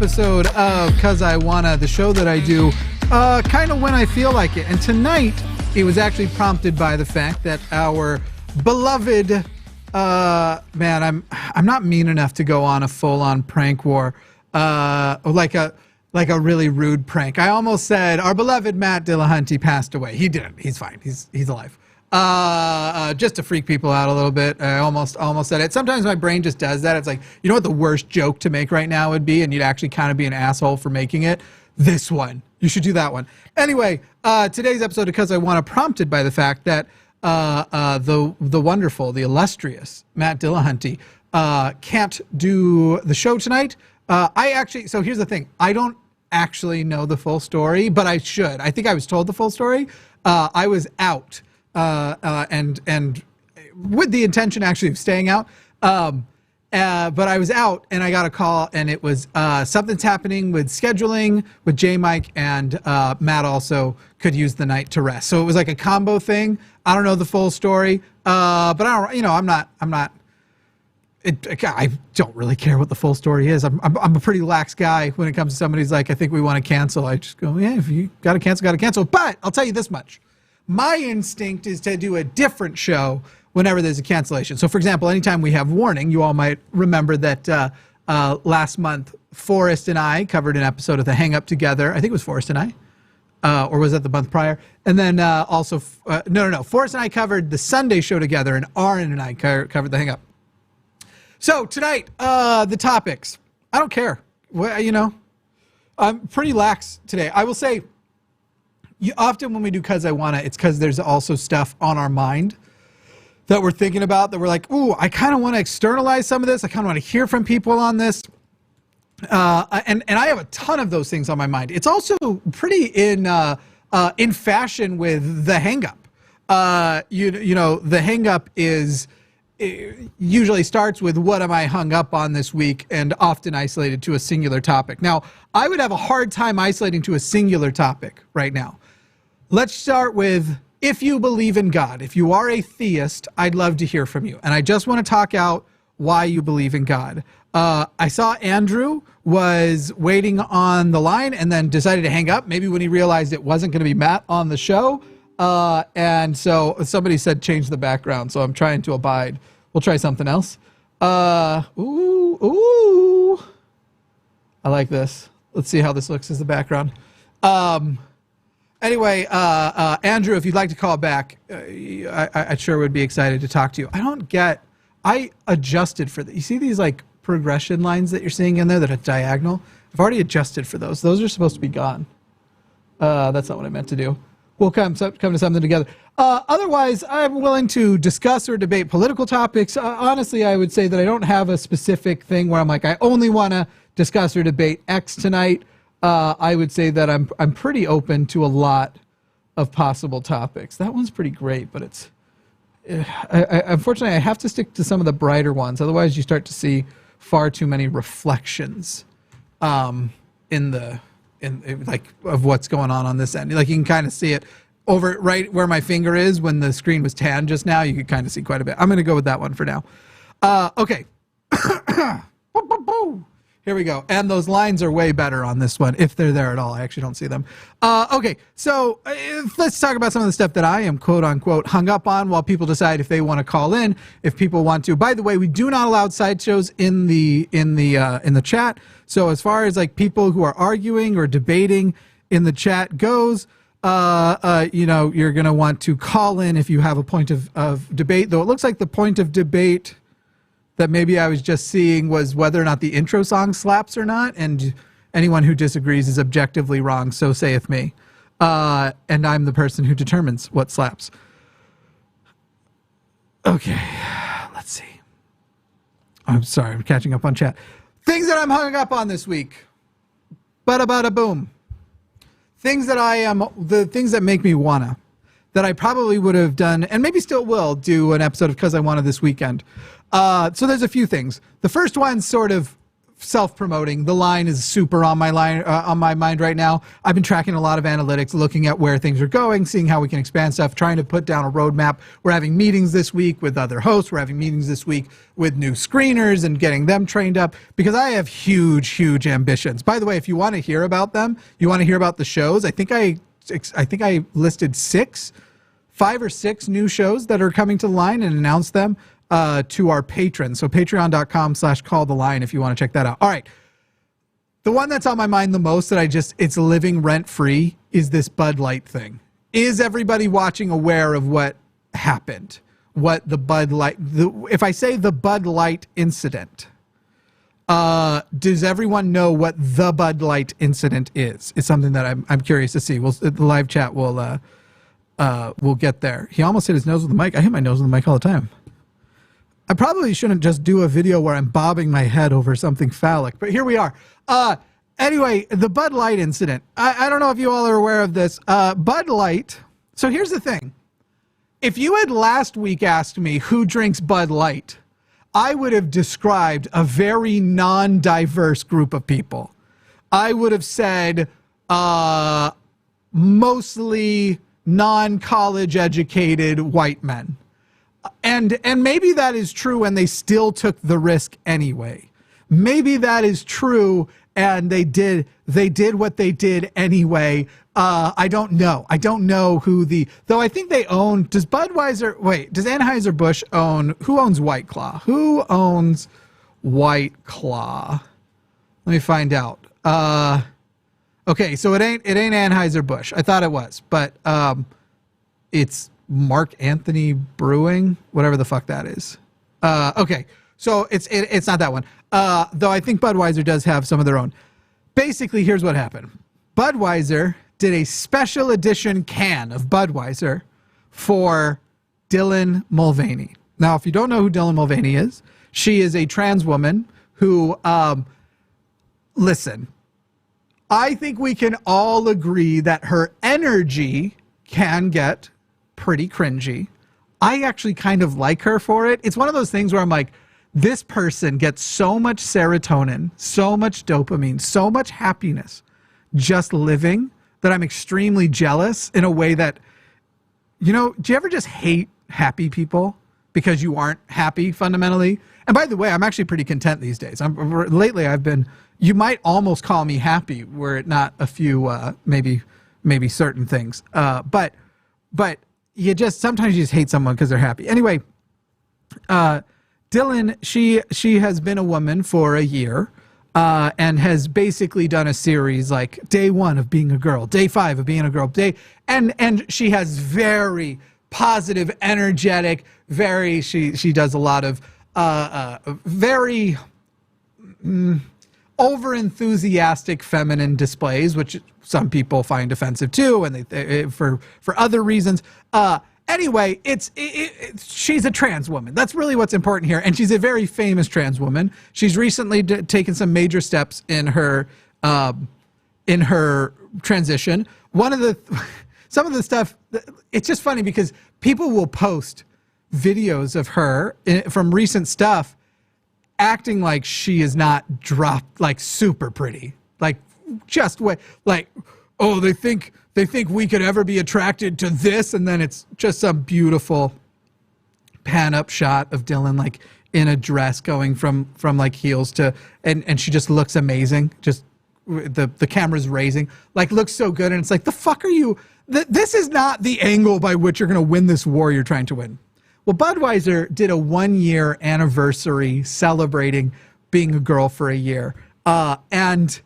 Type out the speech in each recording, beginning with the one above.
episode of Cus I Wanna, the show that I do kind of when I feel like it. And tonight, it was actually prompted by the fact that our beloved, man, I'm not mean enough to go on a full-on prank war, like a really rude prank. I almost said our beloved Matt Dillahunty passed away. He didn't. He's fine. He's alive. Just to freak people out a little bit. I almost said it. Sometimes my brain just does that. It's like, you know what the worst joke to make right now would be, and you'd actually kind of be an asshole for making it? This one. You should do that one. Anyway, today's episode of Cus I Wanna prompted by the fact that the wonderful, the illustrious Matt Dillahunty can't do the show tonight. So here's the thing. I don't actually know the full story, but I should. I think I was told the full story. I was out. And with the intention actually of staying out. But I was out and I got a call, and it was something's happening with scheduling with J Mike, and Matt also could use the night to rest. So it was like a combo thing. I don't know the full story. But I don't, I don't really care what the full story is. I'm a pretty lax guy when it comes to somebody's like, I think we want to cancel. I just go, yeah, if you got to cancel. But I'll tell you this much. My instinct is to do a different show whenever there's a cancellation. So, for example, anytime we have warning, you all might remember that last month, Forrest and I covered an episode of The Hang Up together. I think it was Forrest and I, or was that the month prior? And then also, no. Forrest and I covered the Sunday show together, and Aron and I covered The Hang Up. So tonight, the topics. I don't care. Well, I'm pretty lax today. I will say, often when we do Cus I Wanna, it's because there's also stuff on our mind that we're thinking about, that we're like, ooh, I kind of want to externalize some of this. I kind of want to hear from people on this. And I have a ton of those things on my mind. It's also pretty in fashion with the hang up. The hang up usually starts with what am I hung up on this week, and often isolated to a singular topic. Now, I would have a hard time isolating to a singular topic right now. Let's start with, if you believe in God, if you are a theist, I'd love to hear from you. And I just want to talk out why you believe in God. I saw Andrew was waiting on the line and then decided to hang up, maybe when he realized it wasn't going to be Matt on the show. And so somebody said change the background, so I'm trying to abide. We'll try something else. Ooh. I like this. Let's see how this looks as the background. Anyway, Andrew, if you'd like to call back, I sure would be excited to talk to you. I adjusted for you see these like progression lines that you're seeing in there that are diagonal? I've already adjusted for those. Those are supposed to be gone. That's not what I meant to do. We'll come to something together. Otherwise, I'm willing to discuss or debate political topics. Honestly, I would say that I don't have a specific thing where I'm like, I only want to discuss or debate X tonight. I would say that I'm pretty open to a lot of possible topics. That one's pretty great, but unfortunately, I have to stick to some of the brighter ones. Otherwise, you start to see far too many reflections of what's going on this end. Like, you can kind of see it over right where my finger is when the screen was tan just now. You could kind of see quite a bit. I'm going to go with that one for now. Okay. Here we go. And those lines are way better on this one, if they're there at all. I actually don't see them. Okay, so let's talk about some of the stuff that I am quote unquote hung up on while people decide if they want to call in, if people want to. By the way, we do not allow sideshows in the chat. So as far as like people who are arguing or debating in the chat goes, you're going to want to call in if you have a point of debate. Though it looks like the point of debate that maybe I was just seeing was whether or not the intro song slaps or not, and anyone who disagrees is objectively wrong, so saith me. And I'm the person who determines what slaps. Okay, let's see. I'm sorry, I'm catching up on chat. Things that I'm hung up on this week. Bada bada boom. The things that make me wanna. That I probably would have done, and maybe still will, do an episode of Cus I Wanna this weekend. So there's a few things. The first one's sort of self-promoting. The line is super on my mind right now. I've been tracking a lot of analytics, looking at where things are going, seeing how we can expand stuff, trying to put down a roadmap. We're having meetings this week with other hosts. We're having meetings this week with new screeners and getting them trained up, because I have huge ambitions. By the way, if you want to hear about them, you want to hear about the shows, I think I listed 5 or 6 new shows that are coming to the line and announced them to our patrons. So patreon.com/calltheline if you want to check that out. All right. The one that's on my mind the most that it's living rent free is this Bud Light thing. Is everybody watching aware of what happened? What the Bud Light, if I say the Bud Light incident, does everyone know what the Bud Light incident is? It's something that I'm curious to see. The live chat will get there. He almost hit his nose with the mic. I hit my nose with the mic all the time. I probably shouldn't just do a video where I'm bobbing my head over something phallic, but here we are. Anyway, the Bud Light incident. I don't know if you all are aware of this. Bud Light. So here's the thing. If you had last week asked me who drinks Bud Light, I would have described a very non-diverse group of people. I would have said mostly non-college educated white men. And maybe that is true and they still took the risk anyway. Maybe that is true and they did what they did anyway. I don't know. I don't know though I think they own, does Anheuser-Busch who owns White Claw? Who owns White Claw? Let me find out. Okay, so it ain't Anheuser-Busch. I thought it was, but it's Mark Anthony Brewing, whatever the fuck that is. Okay, so it's not that one. Though I think Budweiser does have some of their own. Basically, here's what happened. Budweiser did a special edition can of Budweiser for Dylan Mulvaney. Now, if you don't know who Dylan Mulvaney is, she is a trans woman who, listen, I think we can all agree that her energy can get pretty cringy. I actually kind of like her for it. It's one of those things where I'm like, this person gets so much serotonin, so much dopamine, so much happiness just living that I'm extremely jealous in a way that, do you ever just hate happy people because you aren't happy fundamentally? And by the way, I'm actually pretty content these days. Lately I've been, you might almost call me happy were it not a few, maybe certain things. But sometimes you just hate someone because they're happy. Anyway, Dylan, she has been a woman for a year, and has basically done a series like day 1 of being a girl, day 5 of being a girl, and she has very positive, energetic, she does a lot of very over-enthusiastic feminine displays, which some people find offensive too, and they for other reasons. Anyway, she's a trans woman. That's really what's important here, and she's a very famous trans woman. She's recently taken some major steps in her transition. Some of the stuff, it's just funny because people will post videos of her from recent stuff acting like she is not dropped, like super pretty, like just oh, they think we could ever be attracted to this, and then it's just some beautiful pan up shot of Dylan like in a dress going from like heels to and she just looks amazing. Just the camera's raising, like looks so good, and it's like, the fuck are you? This is not the angle by which you're going to win this war you're trying to win. Well, Budweiser did a 1-year anniversary celebrating being a girl for a year. And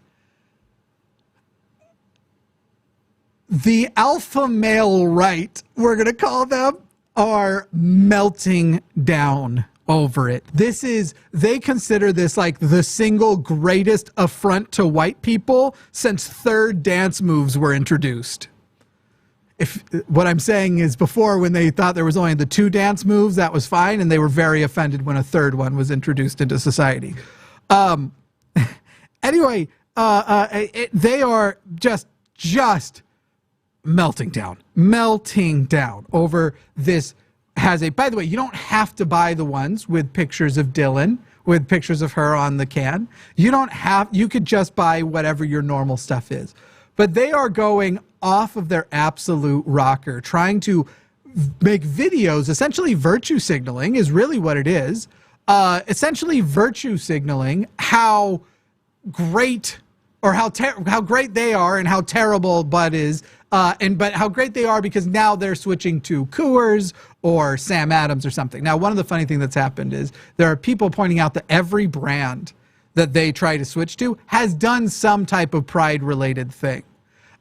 the alpha male right, we're going to call them, are melting down over it. They consider this like the single greatest affront to white people since third dance moves were introduced. If what I'm saying is, before, when they thought there was only the 2 dance moves, that was fine, and they were very offended when a third one was introduced into society. Anyway, they are just melting down over this by the way, you don't have to buy the ones with pictures of Dylan, with pictures of her on the can. You could just buy whatever your normal stuff is. But they are going off of their absolute rocker, trying to make videos, essentially virtue signaling is really what it is. Essentially virtue signaling how great or how great they are and how terrible Bud is. But how great they are because now they're switching to Coors or Sam Adams or something. Now, one of the funny things that's happened is there are people pointing out that every brand that they try to switch to has done some type of pride-related thing.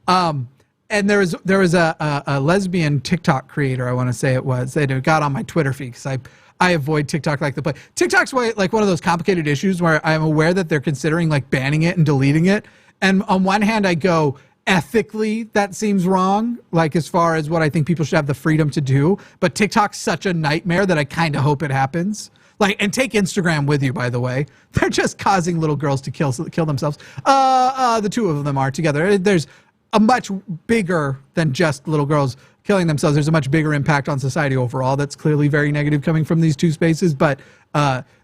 And there was a lesbian TikTok creator, I want to say it was, that got on my Twitter feed because I avoid TikTok like the plague. TikTok's like one of those complicated issues where I'm aware that they're considering like banning it and deleting it. And on one hand, I go, ethically, that seems wrong, like as far as what I think people should have the freedom to do. But TikTok's such a nightmare that I kind of hope it happens. Like, and take Instagram with you, by the way. They're just causing little girls to kill themselves. The two of them are together. There's a much bigger than just little girls killing themselves. There's a much bigger impact on society overall that's clearly very negative coming from these two spaces. But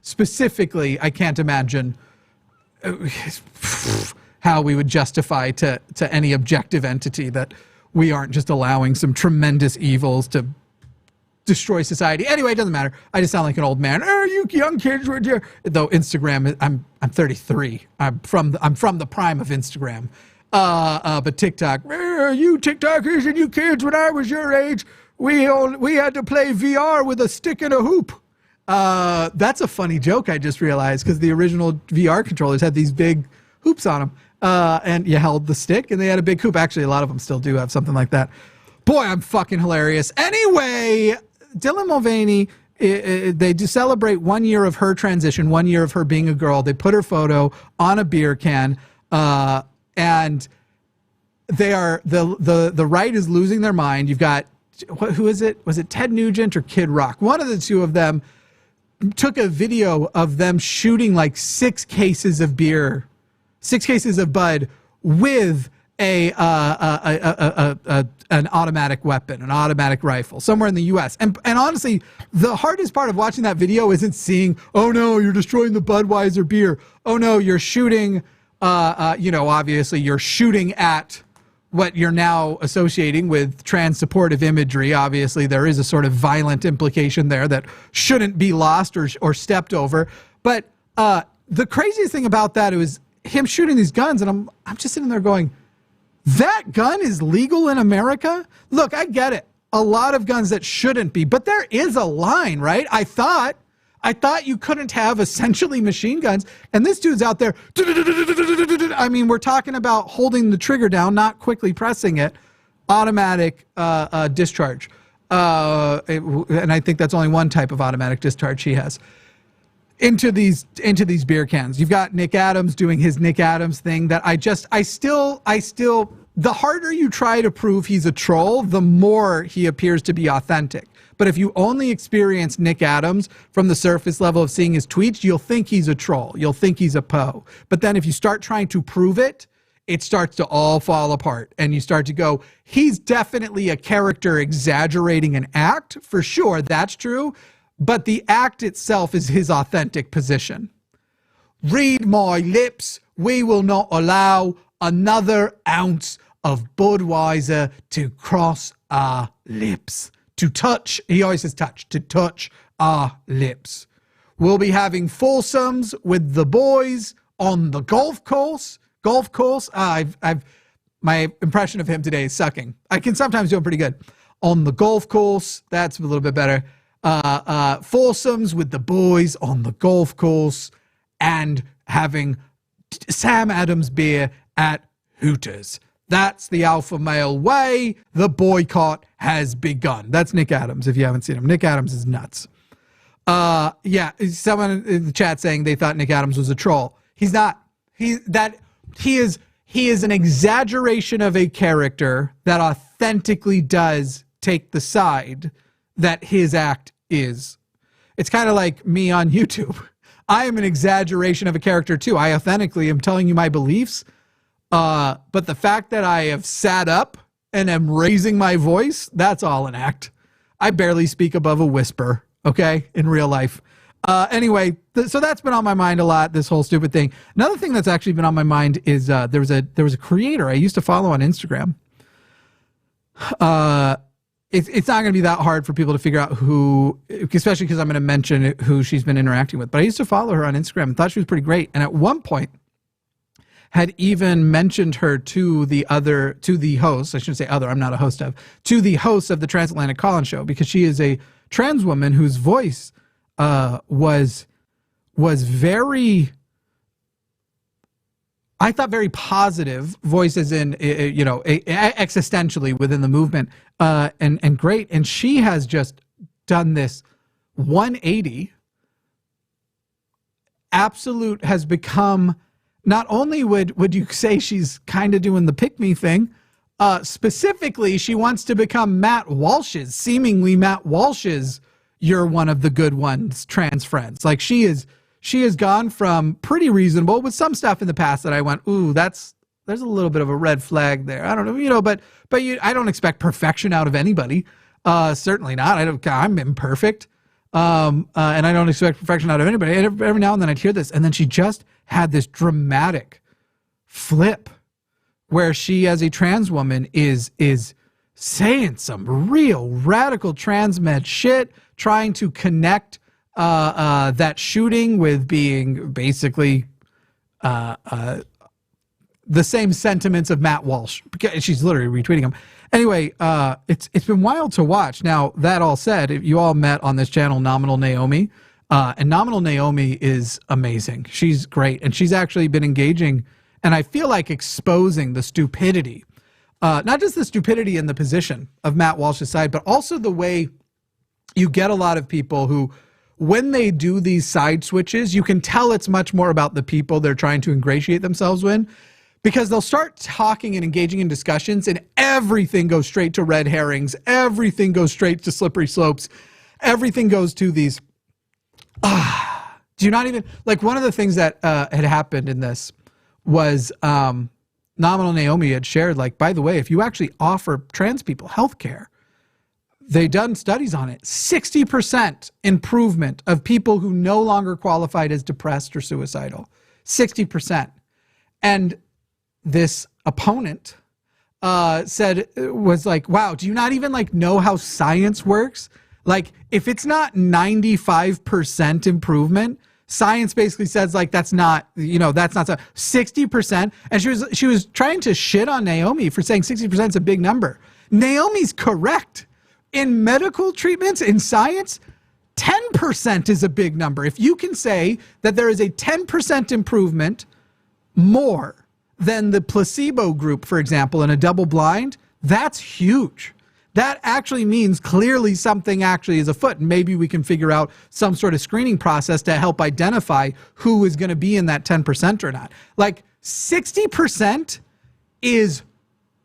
specifically, I can't imagine how we would justify to any objective entity that we aren't just allowing some tremendous evils to destroy society. Anyway, it doesn't matter. I just sound like an old man. Oh, you young kids right there. Though Instagram, I'm 33. I'm from the prime of Instagram. But TikTok, you TikTokers and you kids, when I was your age, we had to play VR with a stick and a hoop. That's a funny joke I just realized because the original VR controllers had these big hoops on them. And you held the stick and they had a big hoop. Actually, a lot of them still do have something like that. Boy, I'm fucking hilarious. Anyway, Dylan Mulvaney, they do celebrate 1 year of her transition, 1 year of her being a girl. They put her photo on a beer can, and they are the right is losing their mind. You've got, who is it? Was it Ted Nugent or Kid Rock? One of the two of them took a video of them shooting like 6 cases of beer, 6 cases of Bud with an automatic weapon, an automatic rifle, somewhere in the U.S. And honestly, the hardest part of watching that video isn't seeing, oh no, you're destroying the Budweiser beer. Oh no, you're shooting, obviously you're shooting at what you're now associating with trans supportive imagery. Obviously, there is a sort of violent implication there that shouldn't be lost or stepped over. But the craziest thing about that was him shooting these guns, and I'm just sitting there going, that gun is legal in America? Look, I get it. A lot of guns that shouldn't be, but there is a line, right? I thought you couldn't have essentially machine guns, and this dude's out there. I mean, we're talking about holding the trigger down, not quickly pressing it. Automatic discharge, and I think that's only one type of automatic discharge he has. Into these beer cans. You've got Nick Adams doing his Nick Adams thing that I still, the harder you try to prove he's a troll, the more he appears to be authentic. But if you only experience Nick Adams from the surface level of seeing his tweets, you'll think he's a troll. You'll think he's a Poe. But then if you start trying to prove it, it starts to all fall apart. And you start to go, he's definitely a character exaggerating an act. For sure, that's true. But the act itself is his authentic position. Read my lips. We will not allow another ounce of Budweiser to cross our lips. To touch, he always says touch, to touch our lips. We'll be having foursomes with the boys on the golf course. My impression of him today is sucking. I can sometimes do it pretty good. On the golf course, that's a little bit better. Foursomes with the boys on the golf course and having Sam Adams beer at Hooters. That's the alpha male way. The boycott has begun. That's Nick Adams, if you haven't seen him. Nick Adams is nuts. Someone in the chat saying they thought Nick Adams was a troll. He's not. He is an exaggeration of a character that authentically does take the side that his act is. It's kind of like me on YouTube. I am an exaggeration of a character too. I authentically am telling you my beliefs. But the fact that I have sat up and am raising my voice, that's all an act. I barely speak above a whisper, okay, in real life. Anyway, so that's been on my mind a lot, this whole stupid thing. Another thing that's actually been on my mind is there was a creator I used to follow on Instagram. It's not going to be that hard for people to figure out who, especially because I'm going to mention who she's been interacting with. But I used to follow her on Instagram and thought she was pretty great. And at one point had even mentioned her to the host. I shouldn't say other, I'm not a host of, to the host of the Transatlantic Call-In Show, because she is a trans woman whose voice was very, I thought, very positive voice, as in, existentially within the movement, and great. And she has just done this 180. Absolute has become, not only would you say she's kind of doing the pick-me thing, specifically, she wants to become Matt Walsh's, seemingly Matt Walsh's, "You're one of the good ones" trans friends. Like, she has gone from pretty reasonable with some stuff in the past that I went, ooh, there's a little bit of a red flag there. I don't know, but I don't expect perfection out of anybody. Certainly not. I'm imperfect. And I don't expect perfection out of anybody. And every now and then I'd hear this, and then she just had this dramatic flip where she, as a trans woman, is saying some real radical trans med shit, trying to connect that shooting with being basically the same sentiments of Matt Walsh. She's literally retweeting him. Anyway, it's been wild to watch. Now, that all said, you all met on this channel Nominal Naomi, and Nominal Naomi is amazing. She's great, and she's actually been engaging, and I feel like exposing the stupidity, not just the stupidity in the position of Matt Walsh's side, but also the way you get a lot of people who, when they do these side switches, you can tell it's much more about the people they're trying to ingratiate themselves with, because they'll start talking and engaging in discussions and everything goes straight to red herrings. Everything goes straight to slippery slopes. Everything goes to these, do you not even, like, one of the things that had happened in this was Nominal Naomi had shared, like, by the way, if you actually offer trans people healthcare, they've done studies on it, 60% improvement of people who no longer qualified as depressed or suicidal. 60%. And this opponent was like, wow, do you not even know how science works? Like, if it's not 95% improvement, science basically says, like, that's not, that's not 60%. And she was trying to shit on Naomi for saying 60% is a big number. Naomi's correct. In medical treatments, in science, 10% is a big number. If you can say that there is a 10% improvement more than the placebo group, for example, in a double blind, that's huge. That actually means clearly something actually is afoot. And maybe we can figure out some sort of screening process to help identify who is going to be in that 10% or not. Like, 60% is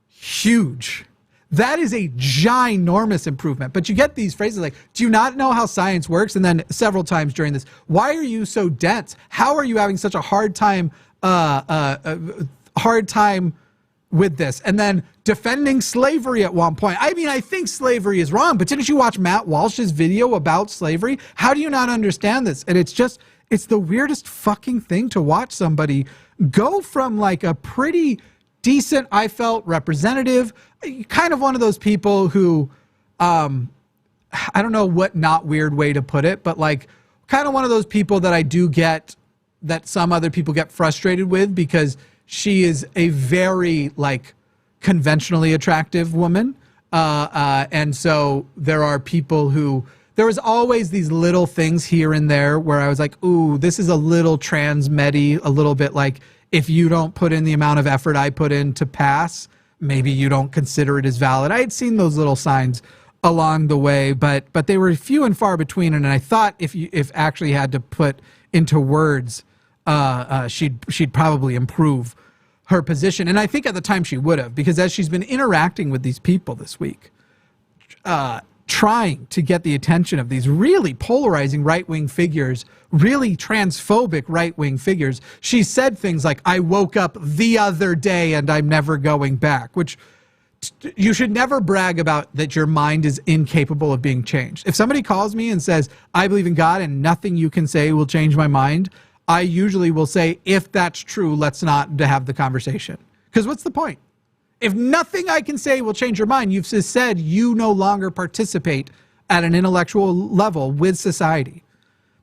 huge. That is a ginormous improvement. But you get these phrases like, do you not know how science works? And then several times during this, why are you so dense? How are you having such a hard time with this? And then defending slavery at one point. I mean, I think slavery is wrong, but didn't you watch Matt Walsh's video about slavery? How do you not understand this? And it's the weirdest fucking thing to watch somebody go from, like, a pretty decent, I felt, representative, kind of one of those people who, I don't know what not weird way to put it, but, like, kind of one of those people that I do get, that some other people get frustrated with, because she is a very, like, conventionally attractive woman. And so there are people who, there was always these little things here and there where I was like, ooh, this is a little trans-medi, a little bit like, if you don't put in the amount of effort I put in to pass, maybe you don't consider it as valid. I had seen those little signs along the way, but they were few and far between. And I thought if actually had to put into words, she'd probably improve her position. And I think at the time she would have, because as she's been interacting with these people this week, trying to get the attention of these really polarizing right-wing figures, really transphobic right-wing figures, she said things like, I woke up the other day and I'm never going back, which you should never brag about that your mind is incapable of being changed. If somebody calls me and says, I believe in God and nothing you can say will change my mind, I usually will say, if that's true, let's not have the conversation. Because what's the point? If nothing I can say will change your mind, you've just said you no longer participate at an intellectual level with society.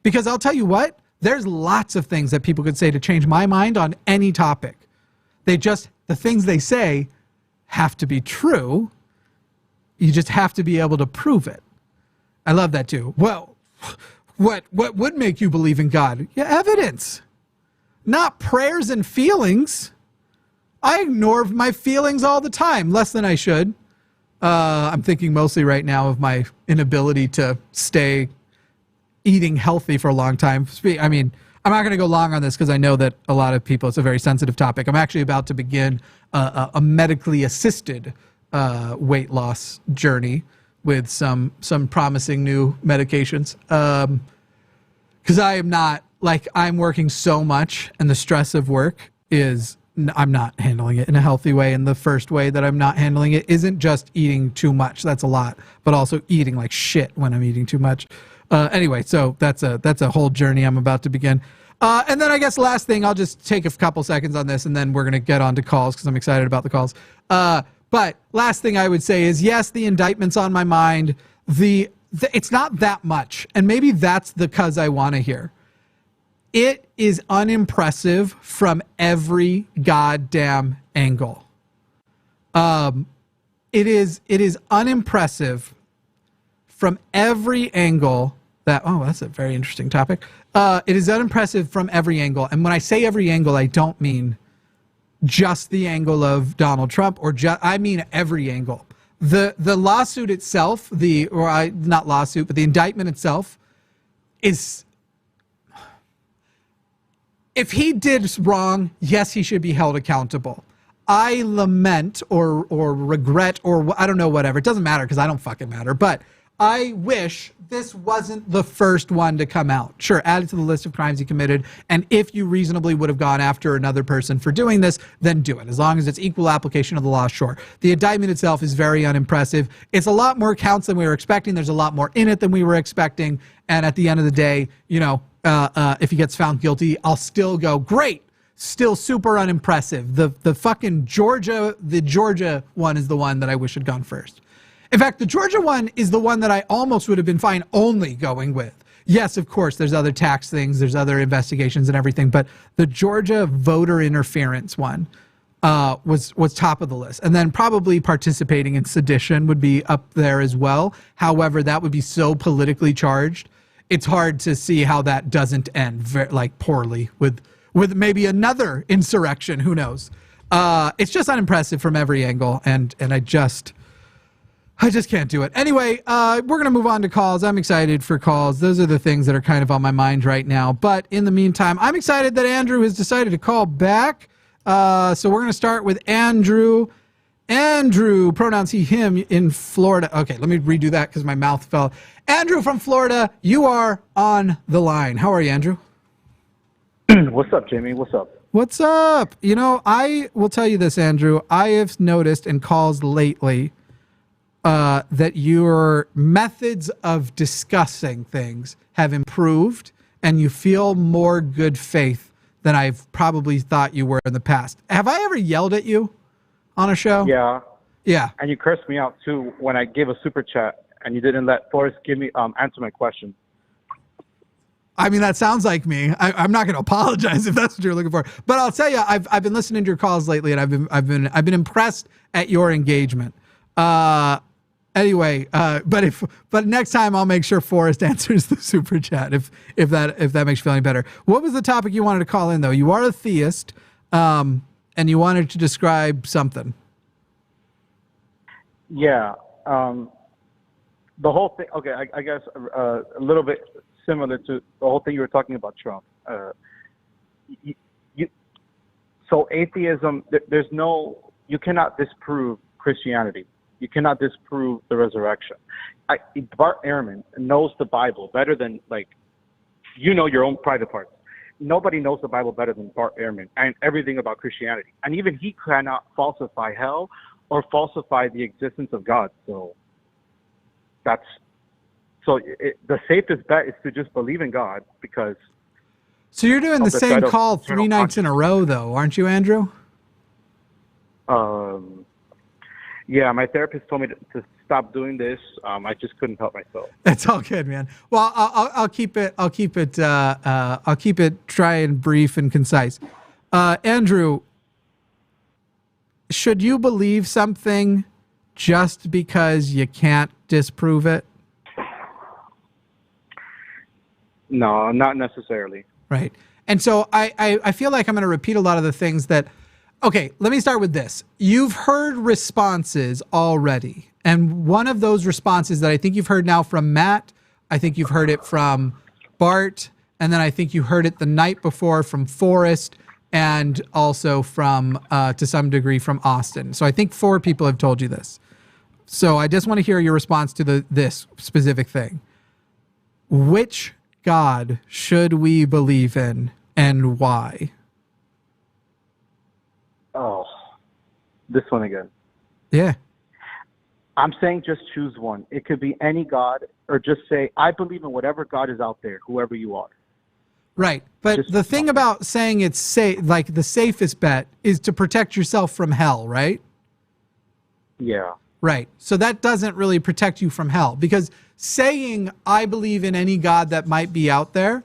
Because I'll tell you what, there's lots of things that people could say to change my mind on any topic. The things they say have to be true. You just have to be able to prove it. I love that too. Well, what would make you believe in God? Yeah, evidence, not prayers and feelings. I ignore my feelings all the time, less than I should. I'm thinking mostly right now of my inability to stay eating healthy for a long time. I mean, I'm not going to go long on this because I know that a lot of people, it's a very sensitive topic. I'm actually about to begin a medically assisted weight loss journey with some promising new medications. Because I am not, like, I'm working so much and the stress of work is, I'm not handling it in a healthy way. And the first way that I'm not handling it isn't just eating too much. That's a lot, but also eating like shit when I'm eating too much. Anyway, so that's a whole journey I'm about to begin. And then I guess last thing, I'll just take a couple seconds on this and then we're going to get on to calls because I'm excited about the calls. But last thing I would say is, yes, the indictment's on my mind. It's not that much. And maybe that's the cuz I wanna hear. It is unimpressive from every goddamn angle. It is unimpressive from every angle that's a very interesting topic. It is unimpressive from every angle. And when I say every angle, I don't mean just the angle of Donald Trump I mean every angle. The lawsuit itself, not lawsuit, but the indictment itself is, if he did wrong, yes, he should be held accountable. I lament or regret or I don't know, whatever. It doesn't matter because I don't fucking matter. But I wish this wasn't the first one to come out. Sure, add it to the list of crimes he committed. And if you reasonably would have gone after another person for doing this, then do it. As long as it's equal application of the law, sure. The indictment itself is very unimpressive. It's a lot more counts than we were expecting. There's a lot more in it than we were expecting. And at the end of the day, if he gets found guilty, I'll still go, great. Still super unimpressive. The fucking Georgia one is the one that I wish had gone first. In fact, the Georgia one is the one that I almost would have been fine only going with. Yes, of course, there's other tax things, there's other investigations and everything, but the Georgia voter interference one was top of the list. And then probably participating in sedition would be up there as well. However, that would be so politically charged. It's hard to see how that doesn't end poorly with maybe another insurrection. Who knows? It's just unimpressive from every angle, and I just can't do it. Anyway, we're going to move on to calls. I'm excited for calls. Those are the things that are kind of on my mind right now. But in the meantime, I'm excited that Andrew has decided to call back. So we're going to start with Andrew. Andrew, pronouns he, him, in Florida. Okay, let me redo that because my mouth fell. Andrew from Florida, you are on the line. How are you, Andrew? What's up, Jamie? What's up? What's up? I will tell you this, Andrew. I have noticed in calls lately that your methods of discussing things have improved and you feel more good faith than I've probably thought you were in the past. Have I ever yelled at you on a show? Yeah. Yeah. And you cursed me out too when I gave a super chat and you didn't let Forrest answer my question. I mean, that sounds like me. I'm not going to apologize if that's what you're looking for. But I'll tell you, I've been listening to your calls lately, and I've been impressed at your engagement. Anyway, but next time I'll make sure Forrest answers the super chat if that makes you feel any better. What was the topic you wanted to call in though? You are a theist, and you wanted to describe something. Yeah. The whole thing. Okay, I guess a little bit similar to the whole thing you were talking about Trump. So atheism, you cannot disprove Christianity. You cannot disprove the resurrection. Bart Ehrman knows the Bible better than, your own private parts. Nobody knows the Bible better than Bart Ehrman and everything about Christianity. And even he cannot falsify hell or falsify the existence of God. So the safest bet is to just believe in God, because. So you're doing the same call 3 nights in a row, though, aren't you, Andrew? Yeah, my therapist told me to stop doing this. I just couldn't help myself. It's all good, man. Well, I'll keep it try and brief and concise. Andrew, should you believe something just because you can't disprove it? No, not necessarily. Right. And so I feel like I'm going to repeat a lot of the things that. Okay, let me start with this. You've heard responses already. And one of those responses that I think you've heard now from Matt, I think you've heard it from Bart, and then I think you heard it the night before from Forrest, and also from, to some degree, from Austin. So I think 4 people have told you this. So I just want to hear your response to this specific thing. Which God should we believe in, and why? Oh, this one again. Yeah. I'm saying just choose one. It could be any God, or just say, I believe in whatever God is out there, whoever you are. Right. But just the thing about saying it's safe, like the safest bet, is to protect yourself from hell, right? Yeah. Right. So that doesn't really protect you from hell, because saying I believe in any God that might be out there,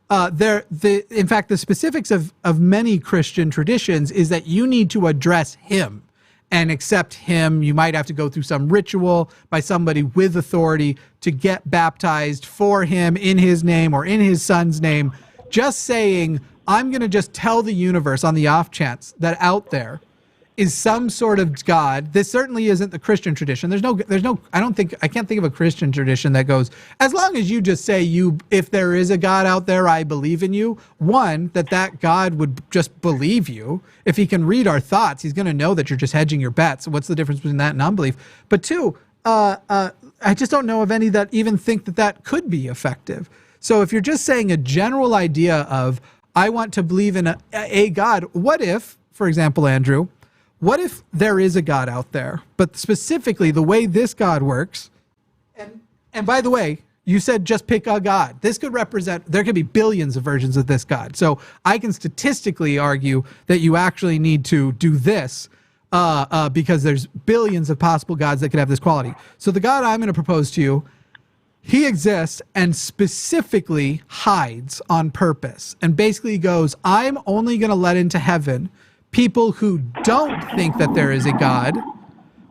in fact, the specifics of many Christian traditions is that you need to address him and accept him. You might have to go through some ritual by somebody with authority to get baptized for him in his name or in his son's name. Just saying, I'm going to just tell the universe on the off chance that out there is some sort of God. This certainly isn't the Christian tradition. I can't think of a Christian tradition that goes, as long as you just say if there is a God out there, I believe in you. One, that God would just believe you. If he can read our thoughts, he's going to know that you're just hedging your bets. What's the difference between that and unbelief? But 2, I just don't know of any that even think that could be effective. So if you're just saying a general idea of, I want to believe in a God, what if, for example, Andrew, what if there is a God out there, but specifically the way this God works, and by the way, you said just pick a God. This could represent, there could be billions of versions of this God. So I can statistically argue that you actually need to do this because there's billions of possible gods that could have this quality. So the God I'm going to propose to you, he exists and specifically hides on purpose and basically goes, I'm only going to let into heaven people who don't think that there is a God,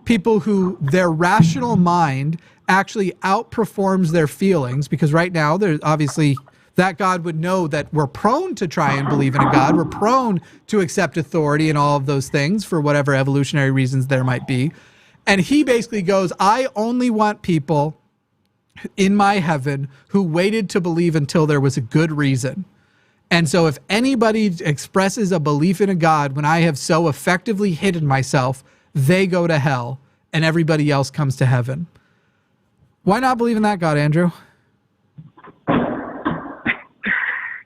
people who their rational mind actually outperforms their feelings, because right now there's obviously that God would know that we're prone to try and believe in a God. We're prone to accept authority and all of those things for whatever evolutionary reasons there might be. And he basically goes, I only want people in my heaven who waited to believe until there was a good reason. And so if anybody expresses a belief in a God when I have so effectively hidden myself, they go to hell and everybody else comes to heaven. Why not believe in that God, Andrew?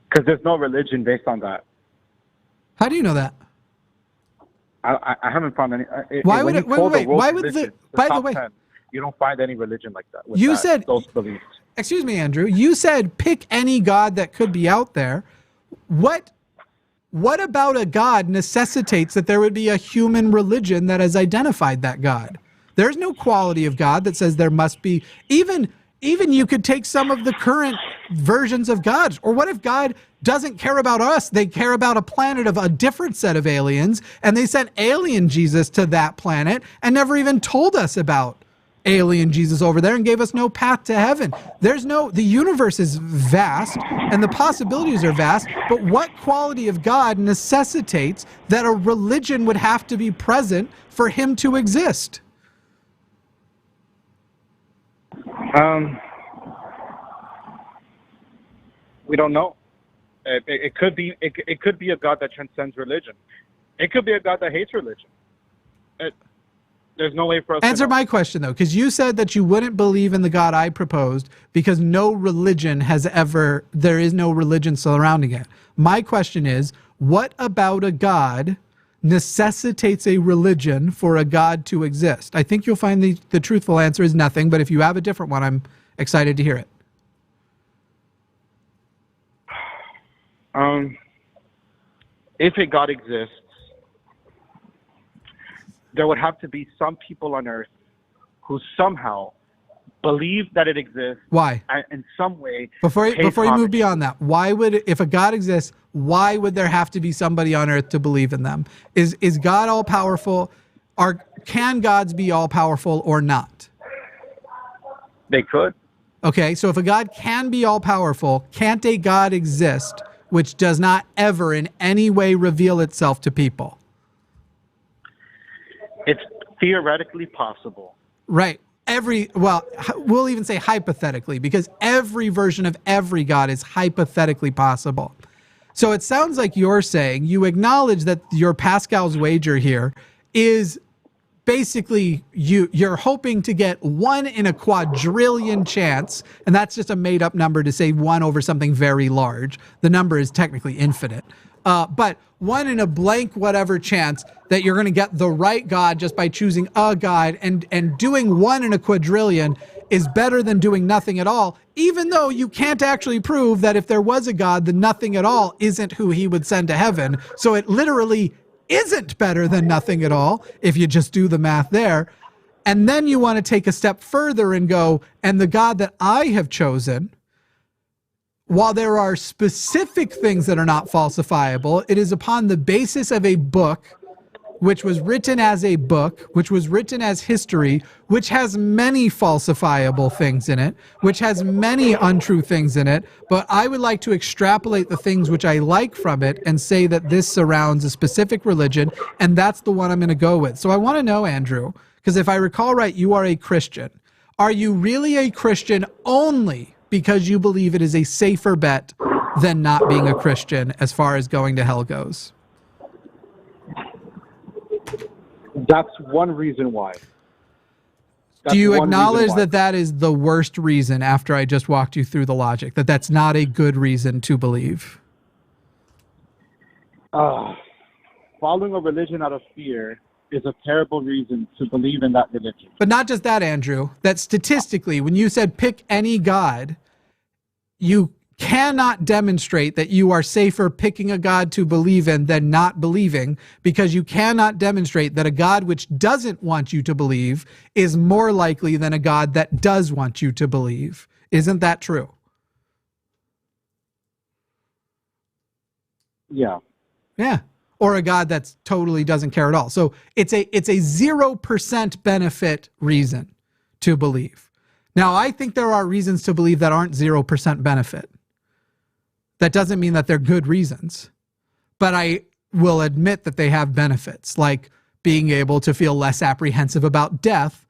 Because there's no religion based on that. How do you know that? I haven't found any. Why would it? Wait. Why would the? By the way, 10, you don't find any religion like that. You said those beliefs. Excuse me, Andrew. You said pick any God that could be out there. What about a God necessitates that there would be a human religion that has identified that God? There's no quality of God that says there must be. Even you could take some of the current versions of gods. Or what if God doesn't care about us? They care about a planet of a different set of aliens, and they sent alien Jesus to that planet and never even told us about alien Jesus over there and gave us no path to heaven. The universe is vast and the possibilities are vast, but what quality of God necessitates that a religion would have to be present for him to exist? We don't know. It could be a God that transcends religion. It could be a God that hates religion. There's no way for us Answer to know. my question, though, because you said that you wouldn't believe in the God I proposed because there is no religion surrounding it. My question is, what about a God necessitates a religion for a God to exist? I think you'll find the truthful answer is nothing, but if you have a different one, I'm excited to hear it. If a God exists, there would have to be some people on earth who somehow believe that it exists. Why? In some way. Before you move beyond that, why would, if a God exists, why would there have to be somebody on earth to believe in them? Is God all powerful? Can gods be all powerful or not? They could. Okay, so if a God can be all powerful, can't a God exist which does not ever in any way reveal itself to people? It's theoretically possible. Right. We'll even say hypothetically, because every version of every God is hypothetically possible. So it sounds like you're saying you acknowledge that your Pascal's wager here is basically you're hoping to get 1 in a quadrillion chance, and that's just a made up number to say 1 over something very large. The number is technically infinite. But 1 in a blank whatever chance that you're going to get the right God just by choosing a God, and doing 1 in a quadrillion is better than doing nothing at all, even though you can't actually prove that if there was a God, the nothing at all isn't who he would send to heaven. So it literally isn't better than nothing at all if you just do the math there. And then you want to take a step further and go, and the God that I have chosen, while there are specific things that are not falsifiable, it is upon the basis of a book, which was written as a book, which was written as history, which has many falsifiable things in it, which has many untrue things in it. But I would like to extrapolate the things which I like from it and say that this surrounds a specific religion, and that's the one I'm going to go with. So I want to know, Andrew, because if I recall right, you are a Christian. Are you really a Christian only because you believe it is a safer bet than not being a Christian as far as going to hell goes? That's one reason why. Do you acknowledge that that is the worst reason after I just walked you through the logic, that that's not a good reason to believe? Following a religion out of fear is a terrible reason to believe in that religion. But not just that, Andrew, that statistically, when you said pick any God, you cannot demonstrate that you are safer picking a God to believe in than not believing, because you cannot demonstrate that a God which doesn't want you to believe is more likely than a God that does want you to believe. Isn't that true? Yeah. Yeah. Or a God that's totally doesn't care at all. So it's a 0% benefit reason to believe. Now, I think there are reasons to believe that aren't 0% benefit. That doesn't mean that they're good reasons, but I will admit that they have benefits, like being able to feel less apprehensive about death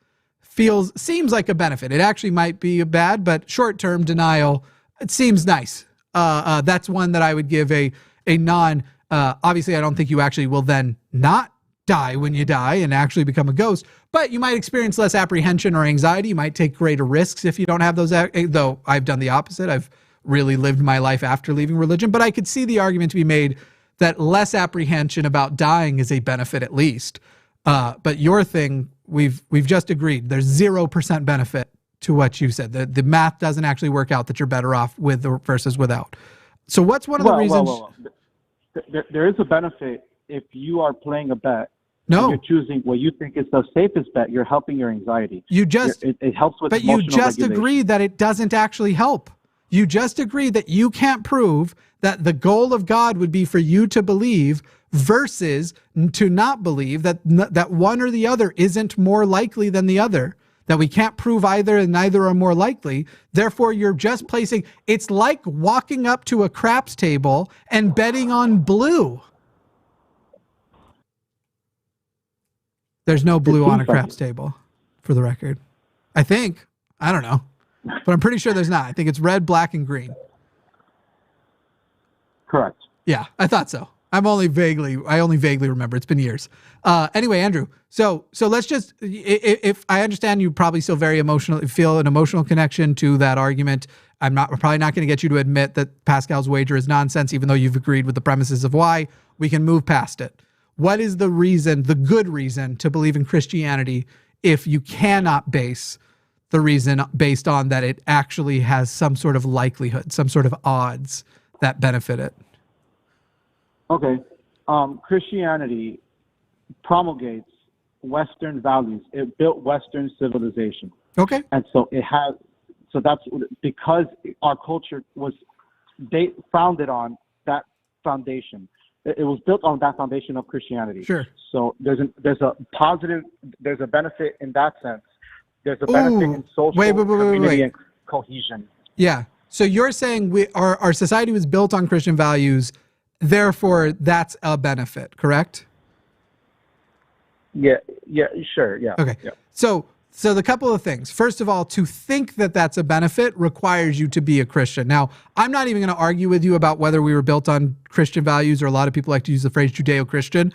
seems like a benefit. It actually might be bad, but short-term denial, it seems nice. That's one that I would give a non, obviously I don't think you actually will then not die when you die and actually become a ghost, but you might experience less apprehension or anxiety. You might take greater risks if you don't have those, though I've done the opposite. I've really lived my life after leaving religion, but I could see the argument to be made that less apprehension about dying is a benefit at least. But your thing, we've just agreed, there's 0% benefit to what you said. The math doesn't actually work out that you're better off with versus without. So what's one of the reasons? There is a benefit if you are playing a bet. No, you're choosing what you think is the safest bet. You're helping your anxiety. It helps with. But you just agreed that it doesn't actually help. You just agreed that you can't prove that the goal of God would be for you to believe versus to not believe, that one or the other isn't more likely than the other, that we can't prove either and neither are more likely. Therefore, you're just placing, it's like walking up to a craps table and betting on blue. There's no blue on a craps table, for the record. I think. I don't know. But I'm pretty sure there's not. I think it's red, black, and green. Correct. Yeah, I thought so. I only vaguely remember. It's been years. Anyway, Andrew, so let's just, if I understand you probably still very emotional, feel an emotional connection to that argument. I'm probably not going to get you to admit that Pascal's wager is nonsense, even though you've agreed with the premises of why. We can move past it. what is the reason, the good reason to believe in Christianity if you cannot base the reason based on that it actually has some sort of likelihood, some sort of odds that benefit it? Okay. Christianity promulgates Western values. It built Western civilization. Okay. And so that's because our culture was founded on that foundation. It was built on that foundation of Christianity. Sure. So there's a benefit in that sense. There's a benefit in social community and cohesion. Yeah. So you're saying our society was built on Christian values, therefore that's a benefit, correct? Yeah, sure, yeah. Okay. Yeah. So the couple of things. First of all, to think that that's a benefit requires you to be a Christian. Now, I'm not even going to argue with you about whether we were built on Christian values, or a lot of people like to use the phrase Judeo-Christian.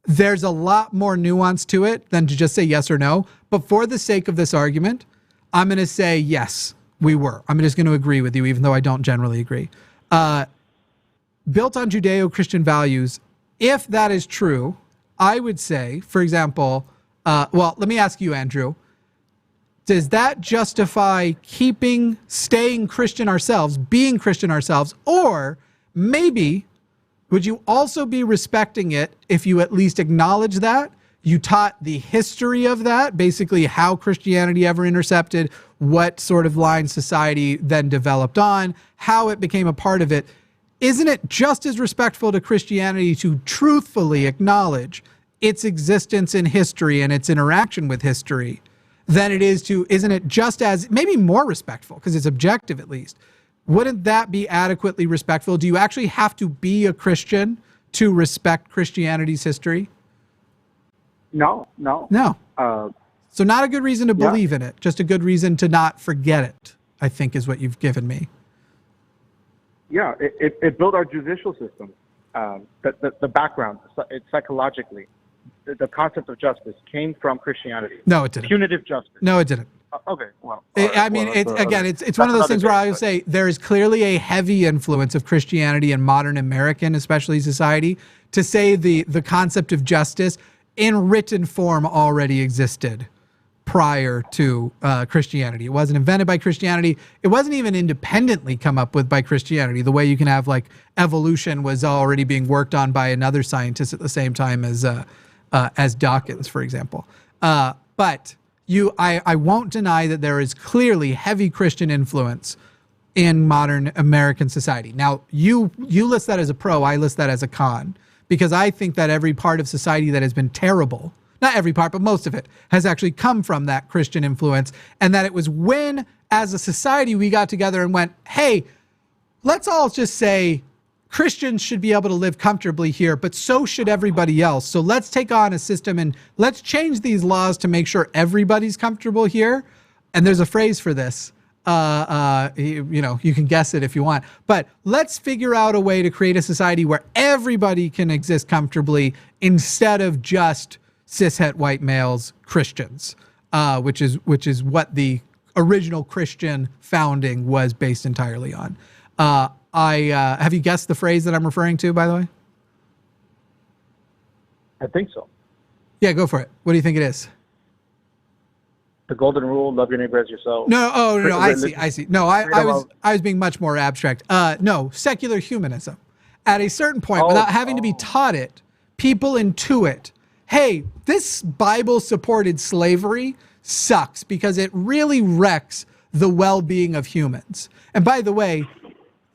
There's a lot more nuance to it than to just say yes or no. But for the sake of this argument, I'm going to say yes, we were. I'm just going to agree with you, even though I don't generally agree. Built on Judeo-Christian values, if that is true, I would say, for example, well, let me ask you, Andrew, does that justify staying Christian ourselves, being Christian ourselves, or maybe would you also be respecting it if you at least acknowledge that? You taught the history of that, basically how Christianity ever intercepted, what sort of line society then developed on, how it became a part of it. Isn't it just as respectful to Christianity to truthfully acknowledge its existence in history and its interaction with history than it is to, isn't it just as, maybe more respectful, because it's objective at least? Wouldn't that be adequately respectful? Do you actually have to be a Christian to respect Christianity's history? No. So not a good reason to believe in it, just a good reason to not forget it, I think is what you've given me. Yeah, it built our judicial system, the background, psychologically. The concept of justice came from Christianity. No, it didn't. Punitive justice. No, it didn't. Okay, well. It's one of those things where I would say there is clearly a heavy influence of Christianity in modern American, especially society, to say the concept of justice in written form already existed prior to Christianity. It wasn't invented by Christianity. It wasn't even independently come up with by Christianity, the way you can have like evolution was already being worked on by another scientist at the same time as Dawkins, for example. But I won't deny that there is clearly heavy Christian influence in modern American society. Now, you list that as a pro, I list that as a con, because I think that every part of society that has been terrible, not every part, but most of it, has actually come from that Christian influence, and that it was when, as a society, we got together and went, hey, let's all just say Christians should be able to live comfortably here, but so should everybody else. So let's take on a system and let's change these laws to make sure everybody's comfortable here. And there's a phrase for this. You can guess it if you want, but let's figure out a way to create a society where everybody can exist comfortably instead of just cishet white males, Christians, which is what the original Christian founding was based entirely on. Have you guessed the phrase that I'm referring to, by the way? I think so. Yeah, go for it. What do you think it is? The golden rule: love your neighbor as yourself. No, I see. No, I was being much more abstract. No, secular humanism. At a certain point, without having to be taught it, people intuit, hey, this Bible-supported slavery sucks because it really wrecks the well-being of humans. And by the way,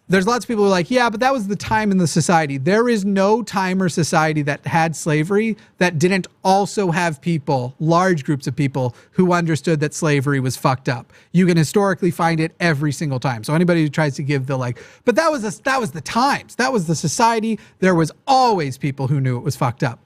there's lots of people who are like, yeah, but that was the time in the society. There is no time or society that had slavery that didn't also have people, large groups of people, who understood that slavery was fucked up. You can historically find it every single time. So anybody who tries to give the but that was the times. That was the society. There was always people who knew it was fucked up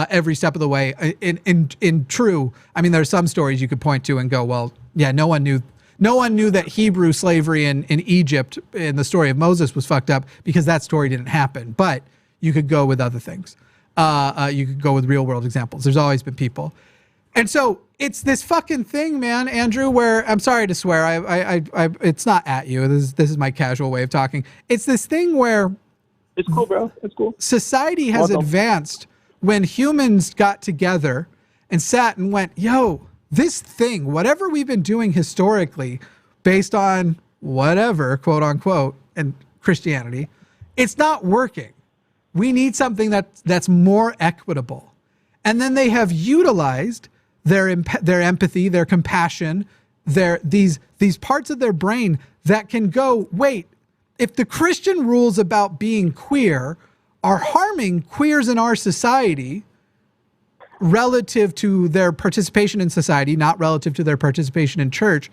every step of the way. In true, I mean, there are some stories you could point to and go, well, yeah, no one knew that Hebrew slavery in Egypt in the story of Moses was fucked up because that story didn't happen. But you could go with other things. You could go with real world examples. There's always been people. And so it's this fucking thing, man, Andrew, where I'm sorry to swear. I it's not at you. This is my casual way of talking. It's this thing where it's cool, bro. It's cool. Society has advanced when humans got together and sat and went, yo, this thing, whatever we've been doing historically based on whatever, quote unquote, and Christianity, it's not working. We need something that's more equitable. And then they have utilized their empathy, their compassion, these parts of their brain that can go, wait, if the Christian rules about being queer are harming queers in our society relative to their participation in society, not relative to their participation in church,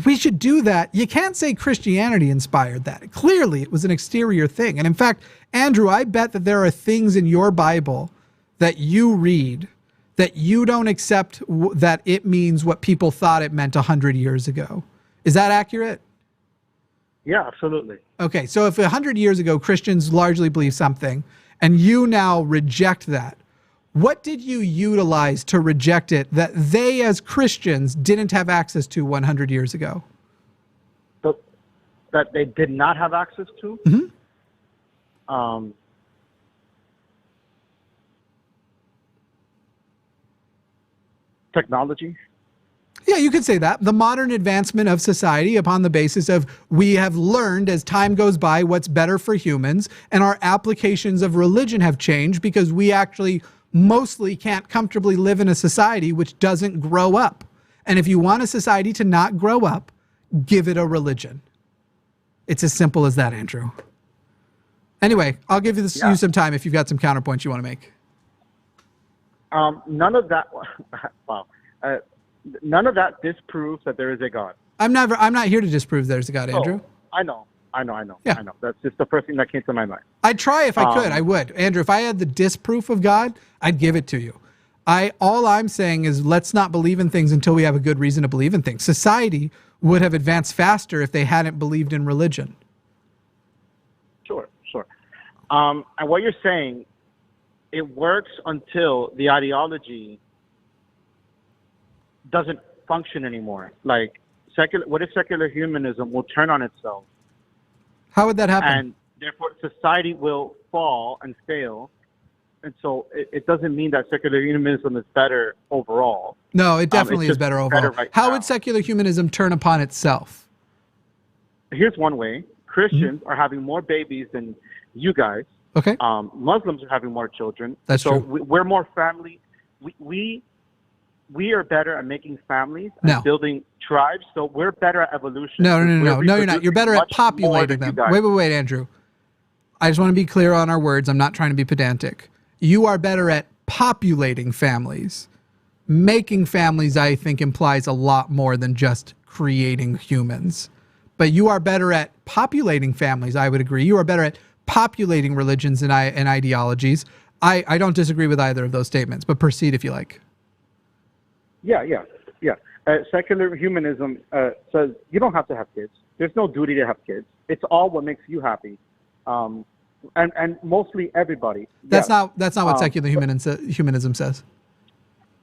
we should do that. You can't say Christianity inspired that. Clearly, it was an exterior thing. And in fact, Andrew, I bet that there are things in your Bible that you read that you don't accept that it means what people thought it meant 100 years ago. Is that accurate? Yeah, absolutely. Okay, so if 100 years ago Christians largely believe something and you now reject that, what did you utilize to reject it that they as Christians didn't have access to 100 years ago? So, that they did not have access to? Mm-hmm. Technology? Yeah, you could say that. The modern advancement of society upon the basis of we have learned as time goes by what's better for humans, and our applications of religion have changed because we actually mostly can't comfortably live in a society which doesn't grow up. And if you want a society to not grow up, give it a religion. It's as simple as that, Andrew. Anyway, I'll give you some time if you've got some counterpoints you want to make. None of that. Wow. None of that disproves that there is a God. I'm not here to disprove there's a God, Andrew. I know. Yeah. I know. That's just the first thing that came to my mind. I'd try if I could. I would. Andrew, if I had the disproof of God, I'd give it to you. All I'm saying is let's not believe in things until we have a good reason to believe in things. Society would have advanced faster if they hadn't believed in religion. Sure. And what you're saying, it works until the ideology doesn't function anymore. Like, what if secular humanism will turn on itself? How would that happen? And therefore society will fall and fail. And so it doesn't mean that secular humanism is better overall. No, it definitely is better overall. How would secular humanism turn upon itself? Here's one way. Christians are having more babies than you guys. Okay. Muslims are having more children. That's true. We're more family. We are better at making families and building tribes, so we're better at evolution. No, you're not. You're better at populating them. Wait, Andrew. I just want to be clear on our words. I'm not trying to be pedantic. You are better at populating families. Making families, I think, implies a lot more than just creating humans. But you are better at populating families, I would agree. You are better at populating religions and ideologies. I don't disagree with either of those statements, but proceed if you like. Yeah. Secular humanism says you don't have to have kids. There's no duty to have kids. It's all what makes you happy, and mostly everybody. That's not what secular humanism says.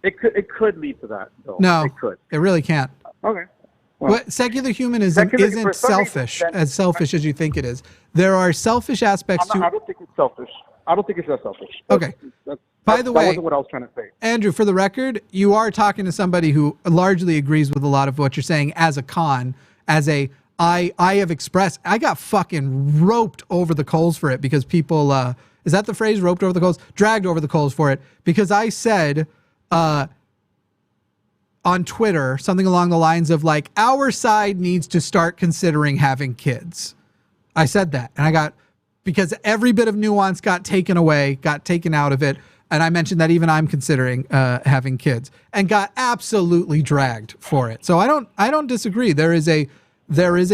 It could lead to that, though. No, it could. It really can't. Okay. Well, secular humanism isn't selfish as you think it is. There are selfish aspects to. I don't think it's selfish. I don't think it's that selfish. Okay. By the way, that wasn't what I was trying to say. Andrew, for the record, you are talking to somebody who largely agrees with a lot of what you're saying as a con, I have expressed, I got fucking roped over the coals for it because people, is that the phrase, roped over the coals? Dragged over the coals for it because I said on Twitter something along the lines of like, our side needs to start considering having kids. I said that and because every bit of nuance got taken out of it. And I mentioned that even I'm considering having kids and got absolutely dragged for it. So I don't disagree. There is a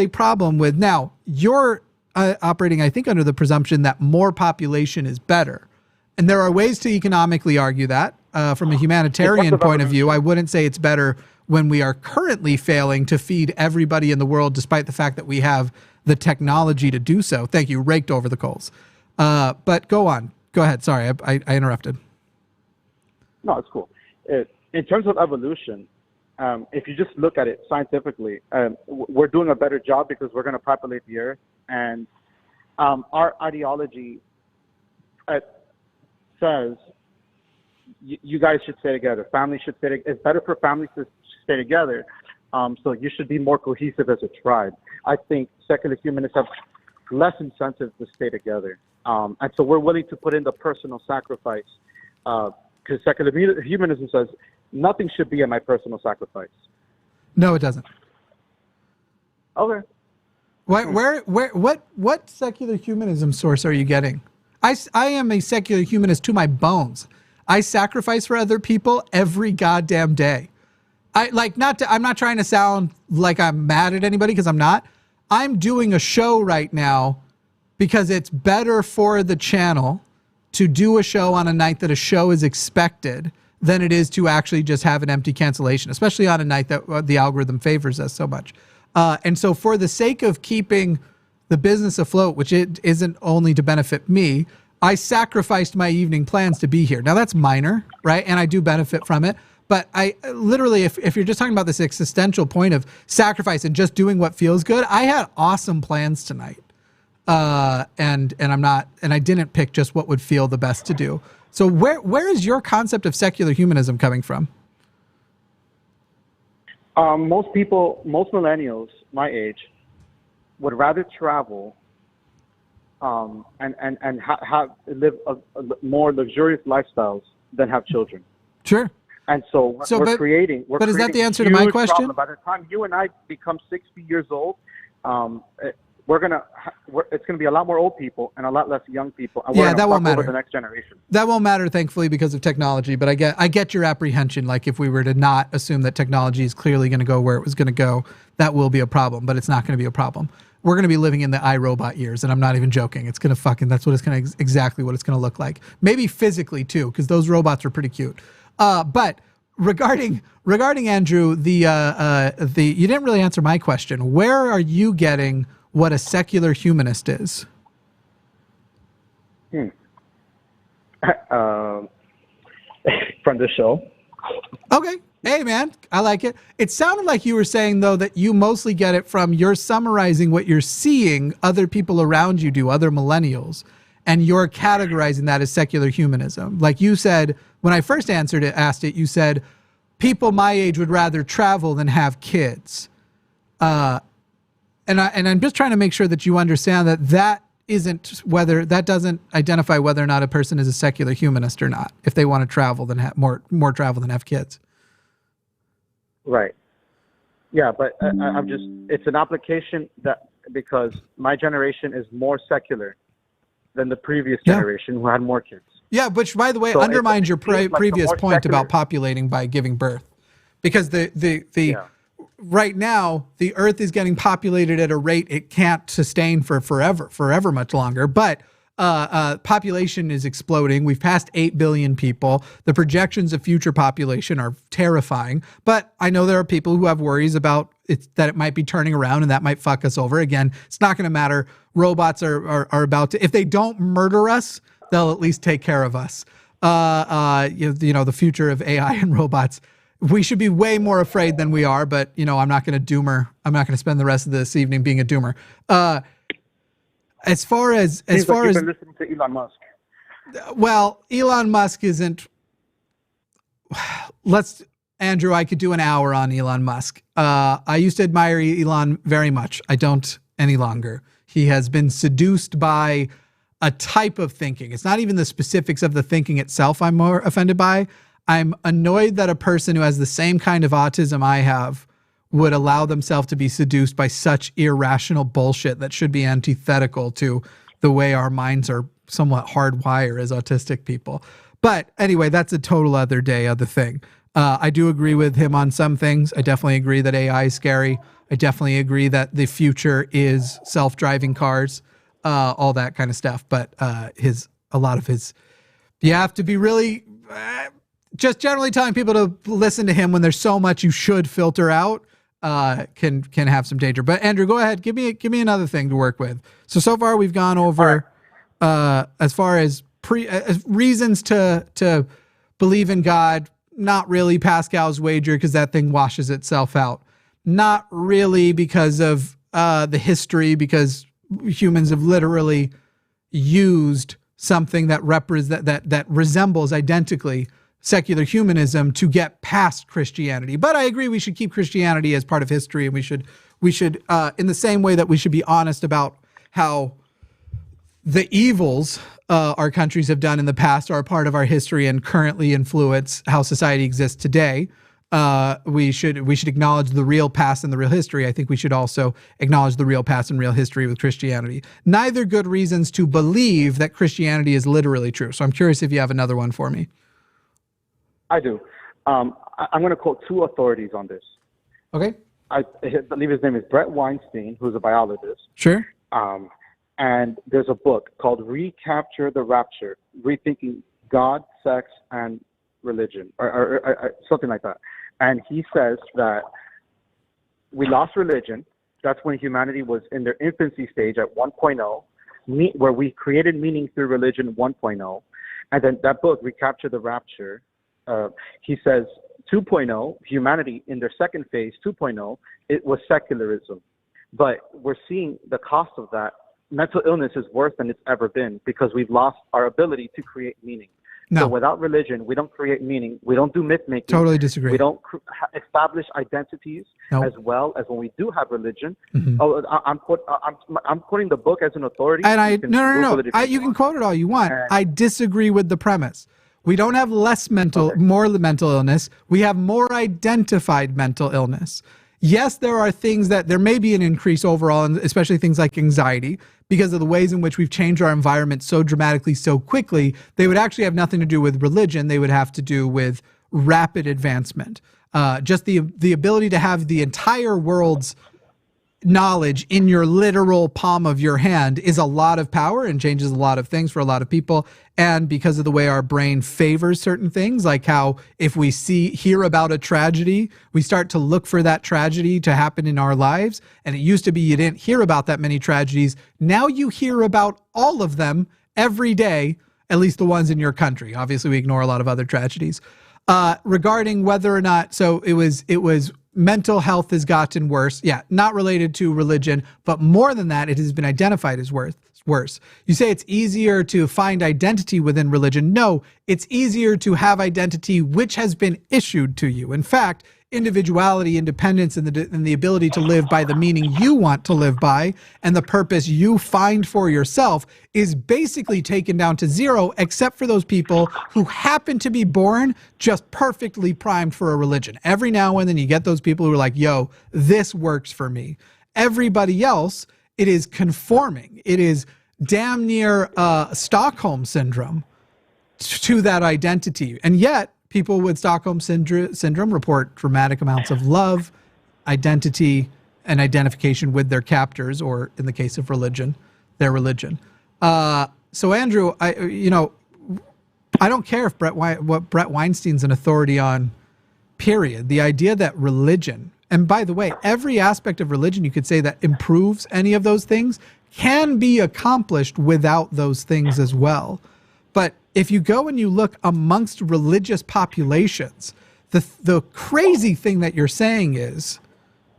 problem with now you're operating, I think, under the presumption that more population is better. And there are ways to economically argue that from a humanitarian point of view. I wouldn't say it's better when we are currently failing to feed everybody in the world, despite the fact that we have the technology to do so. Thank you. Raked over the coals. But go on. Go ahead. Sorry, I interrupted. No, it's cool. In terms of evolution, if you just look at it scientifically, we're doing a better job because we're going to populate the earth. And our ideology, says you guys should stay together. Families should stay together. It's better for families to stay together. So you should be more cohesive as a tribe. I think secular humanists have less incentive to stay together. And so we're willing to put in the personal sacrifice because secular humanism says nothing should be at my personal sacrifice. No, it doesn't. Okay. What secular humanism source are you getting? I am a secular humanist to my bones. I sacrifice for other people every goddamn day. I'm not trying to sound like I'm mad at anybody because I'm not. I'm doing a show right now because it's better for the channel to do a show on a night that a show is expected than it is to actually just have an empty cancellation, especially on a night that the algorithm favors us so much. And so for the sake of keeping the business afloat, which it isn't only to benefit me, I sacrificed my evening plans to be here. Now that's minor, right? And I do benefit from it. But I literally, if you're just talking about this existential point of sacrifice and just doing what feels good, I had awesome plans tonight. And I didn't pick just what would feel the best to do. So where is your concept of secular humanism coming from? Most millennials my age would rather travel and live a more luxurious lifestyles than have children. Sure. And so we're creating. But is that the answer to my question? Problem. By the time you and I become 60 years old, it's gonna be a lot more old people and a lot less young people. And that won't matter. The next generation. That won't matter, thankfully, because of technology. But I get your apprehension. Like if we were to not assume that technology is clearly going to go where it was going to go, that will be a problem. But it's not going to be a problem. We're going to be living in the iRobot years, and I'm not even joking. It's going to that's what it's going to exactly what it's going to look like. Maybe physically too, because those robots are pretty cute. But regarding Andrew, the you didn't really answer my question. Where are you getting what a secular humanist is? From the show. Okay. Hey, man, I like it. It sounded like you were saying, though, that you mostly get it from you're summarizing what you're seeing other people around you do, other millennials, and you're categorizing that as secular humanism. Like you said, when I first asked it, you said, people my age would rather travel than have kids. And I'm just trying to make sure that you understand that doesn't identify whether or not a person is a secular humanist or not. If they want to travel than have more travel than have kids. Right. Yeah, but it's an application that because my generation is more secular than the previous generation who had more kids. Yeah, which by the way undermines your previous point about populating by giving birth, because right now the Earth is getting populated at a rate it can't sustain for forever much longer. But population is exploding. We've passed 8 billion people. The projections of future population are terrifying. But I know there are people who have worries about that it might be turning around and that might fuck us over. Again, it's not going to matter. Robots are about to, if they don't murder us, they'll at least take care of us. The future of AI and robots. We should be way more afraid than we are, but I'm not going to doomer. I'm not going to spend the rest of this evening being a doomer. As far as you've been listening to Elon Musk. Well, Elon Musk isn't. Andrew, I could do an hour on Elon Musk. I used to admire Elon very much. I don't any longer. He has been seduced by a type of thinking. It's not even the specifics of the thinking itself I'm more offended by. I'm annoyed that a person who has the same kind of autism I have would allow themselves to be seduced by such irrational bullshit that should be antithetical to the way our minds are somewhat hardwired as autistic people. But anyway, that's a total other thing. I do agree with him on some things. I definitely agree that AI is scary. I definitely agree that the future is self-driving cars, all that kind of stuff. But you have to be really just generally telling people to listen to him when there's so much you should filter out. Can have some danger. But Andrew, go ahead. Give me another thing to work with. So far we've gone over as far as reasons to believe in God. Not really Pascal's wager because that thing washes itself out. Not really because of the history, because humans have literally used something that that resembles identically secular humanism to get past Christianity. But I agree we should keep Christianity as part of history, and we should in the same way that we should be honest about how the evils our countries have done in the past are a part of our history and currently influence how society exists today. We should acknowledge the real past and the real history. I think we should also acknowledge the real past and real history with Christianity. Neither good reasons to believe that Christianity is literally true. So I'm curious if you have another one for me. I do. I'm going to quote two authorities on this. Okay. I believe his name is Brett Weinstein, who's a biologist. Sure. And there's a book called Recapture the Rapture, Rethinking God, Sex, and Religion, or something like that. And he says that we lost religion. That's when humanity was in their infancy stage at 1.0, where we created meaning through religion 1.0. And then that book, Recapture the Rapture, he says 2.0, humanity in their second phase, 2.0, it was secularism. But we're seeing the cost of that. Mental illness is worse than it's ever been because we've lost our ability to create meaning. No. So without religion, we don't create meaning. We don't do myth making. Totally disagree. We don't establish identities as well as when we do have religion. Mm-hmm. Oh, I'm quoting the book as an authority. And no. You can quote it all you want. And I disagree with the premise. We don't have more mental illness. We have more identified mental illness. Yes, there may be an increase overall, and especially things like anxiety, because of the ways in which we've changed our environment so dramatically, so quickly. They would actually have nothing to do with religion. They would have to do with rapid advancement. Just the ability to have the entire world's knowledge in your literal palm of your hand is a lot of power and changes a lot of things for a lot of people. And because of the way our brain favors certain things, like how if we hear about a tragedy, we start to look for that tragedy to happen in our lives. And it used to be you didn't hear about that many tragedies. Now you hear about all of them every day, at least the ones in your country. Obviously, we ignore a lot of other tragedies. Regarding whether or not, so it was mental health has gotten worse. Yeah, not related to religion, but more than that, it has been identified as worse. You say it's easier to find identity within religion. No, it's easier to have identity which has been issued to you. In fact, individuality, independence, and the ability to live by the meaning you want to live by and the purpose you find for yourself is basically taken down to zero, except for those people who happen to be born just perfectly primed for a religion. Every now and then you get those people who are like, yo, this works for me. Everybody else, it is conforming. It is damn near Stockholm syndrome to that identity. And yet, people with Stockholm syndrome report dramatic amounts of love, identity, and identification with their captors, or in the case of religion, their religion. So Andrew, I don't care if what Brett Weinstein's an authority on, period. The idea that religion, and by the way, every aspect of religion you could say that improves any of those things can be accomplished without those things as well. But if you go and you look amongst religious populations, the crazy thing that you're saying is,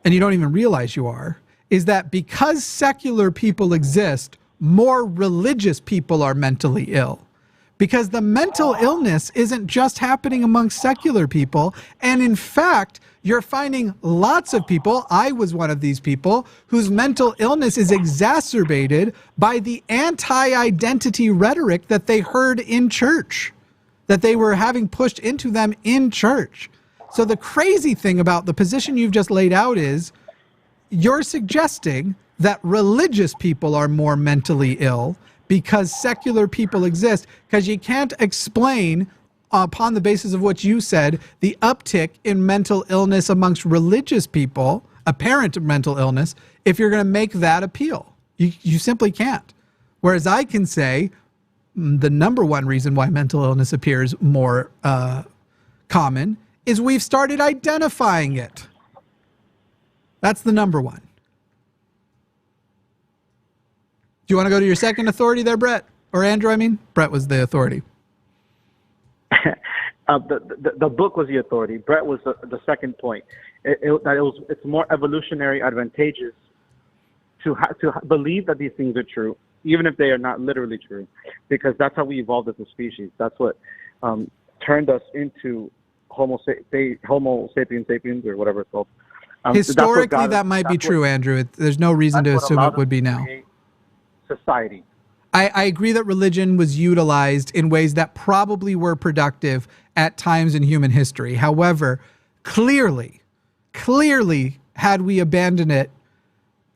and you don't even realize you are, is that because secular people exist, more religious people are mentally ill. Because the mental illness isn't just happening amongst secular people. And in fact, you're finding lots of people, I was one of these people, whose mental illness is exacerbated by the anti-identity rhetoric that they heard in church, that they were having pushed into them in church. So the crazy thing about the position you've just laid out is you're suggesting that religious people are more mentally ill because secular people exist, because you can't explain, upon the basis of what you said, the uptick in mental illness amongst religious people, apparent mental illness, if you're going to make that appeal. You simply can't. Whereas I can say the number one reason why mental illness appears more common is we've started identifying it. That's the number one. Do you want to go to your second authority there, Brett? Or Andrew, I mean? Brett was the authority. The book was the authority. Brett was the second point. It's more evolutionary advantageous to believe that these things are true even if they are not literally true, because that's how we evolved as a species. That's what turned us into Homo sapiens sapiens, or whatever it's called. Historically, that might be true, Andrew. There's no reason to assume it would be now. Society. I agree that religion was utilized in ways that probably were productive at times in human history. However, clearly, had we abandoned it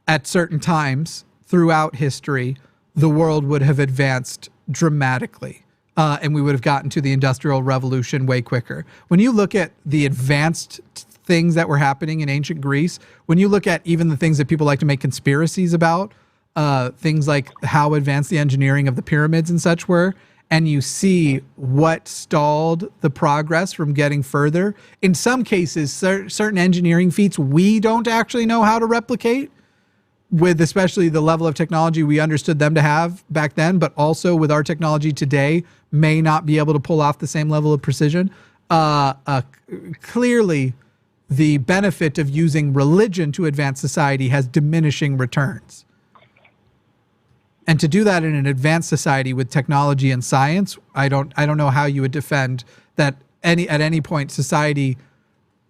at certain times throughout history, the world would have advanced dramatically. And we would have gotten to the Industrial Revolution way quicker. When you look at the advanced things that were happening in ancient Greece, when you look at even the things that people like to make conspiracies about, things like how advanced the engineering of the pyramids and such were, and you see what stalled the progress from getting further. In some cases, certain engineering feats we don't actually know how to replicate, with especially the level of technology we understood them to have back then, but also with our technology today, may not be able to pull off the same level of precision. Clearly, the benefit of using religion to advance society has diminishing returns. And to do that in an advanced society with technology and science, I don't know how you would defend that at any point society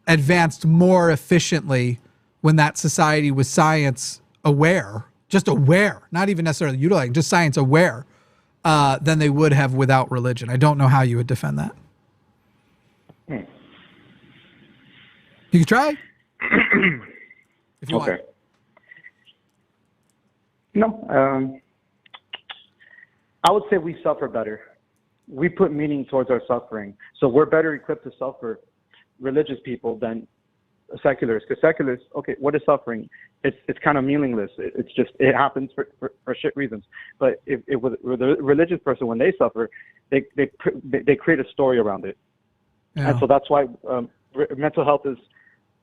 advanced more efficiently when that society was science aware, just aware, not even necessarily utilizing, just science aware, than they would have without religion. I don't know how you would defend that. You could try. If you want. No, I would say we suffer better. We put meaning towards our suffering. So we're better equipped to suffer, religious people, than secularists. Because secularists, okay, what is suffering? It's kind of meaningless. It happens for shit reasons. But if with a religious person, when they suffer, they create a story around it. Yeah. And so that's why mental health is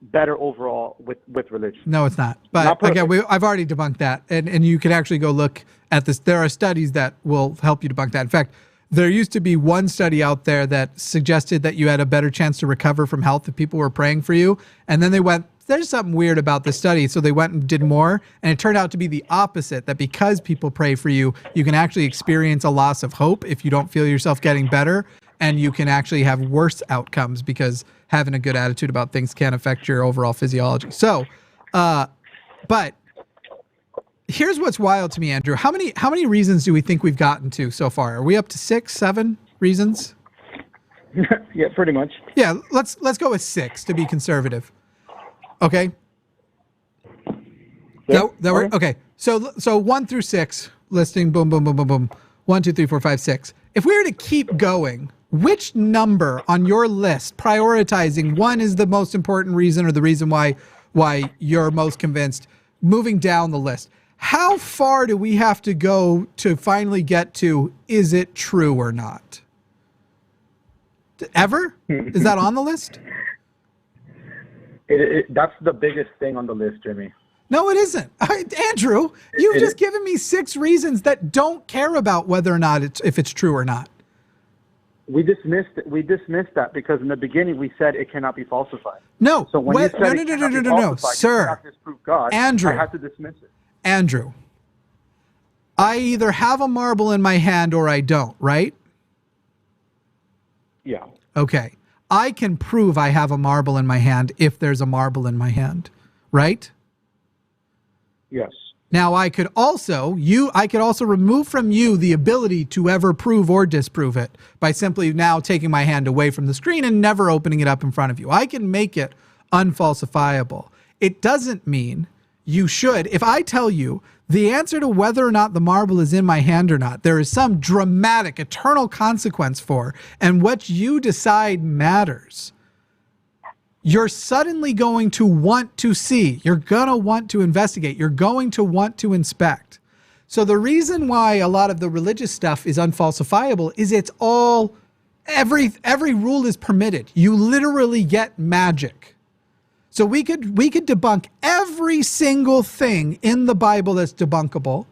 better overall with religion. No, it's not. But again, I've already debunked that. And you can actually go look at this. There are studies that will help you debunk that. In fact, there used to be one study out there that suggested that you had a better chance to recover from health if people were praying for you. And then they went, there's something weird about this study. So they went and did more. And it turned out to be the opposite, that because people pray for you, you can actually experience a loss of hope if you don't feel yourself getting better. And you can actually have worse outcomes because having a good attitude about things can affect your overall physiology. So, but here's what's wild to me, Andrew. How many reasons do we think we've gotten to so far? Are we up to 6, 7 reasons? Yeah, pretty much. Yeah, let's go with 6 to be conservative. Okay. Okay. So 1 through 6 listing. Boom, boom, boom, boom, boom. 1, 2, 3, 4, 5, 6. If we were to keep going, which number on your list, prioritizing 1 is the most important reason or the reason why you're most convinced, moving down the list, how far do we have to go to finally get to, is it true or not? Ever? Is that on the list? That's the biggest thing on the list, Jimmy. No, it isn't. Andrew, you've just given me 6 reasons that don't care about whether or not if it's true or not. We dismissed that because in the beginning we said it cannot be falsified. No. So when you said no, sir. You cannot disprove God, Andrew, I had to dismiss it. Andrew, I either have a marble in my hand or I don't, right? Yeah. Okay. I can prove I have a marble in my hand if there's a marble in my hand, right? Yes. Now I could also remove from you the ability to ever prove or disprove it by simply now taking my hand away from the screen and never opening it up in front of you. I can make it unfalsifiable. It doesn't mean you should. If I tell you the answer to whether or not the marble is in my hand or not, there is some dramatic eternal consequence for, and what you decide matters. You're suddenly going to want to see. You're going to want to investigate. You're going to want to inspect. So the reason why a lot of the religious stuff is unfalsifiable is it's all, every rule is permitted. You literally get magic. So we could debunk every single thing in the Bible that's debunkable.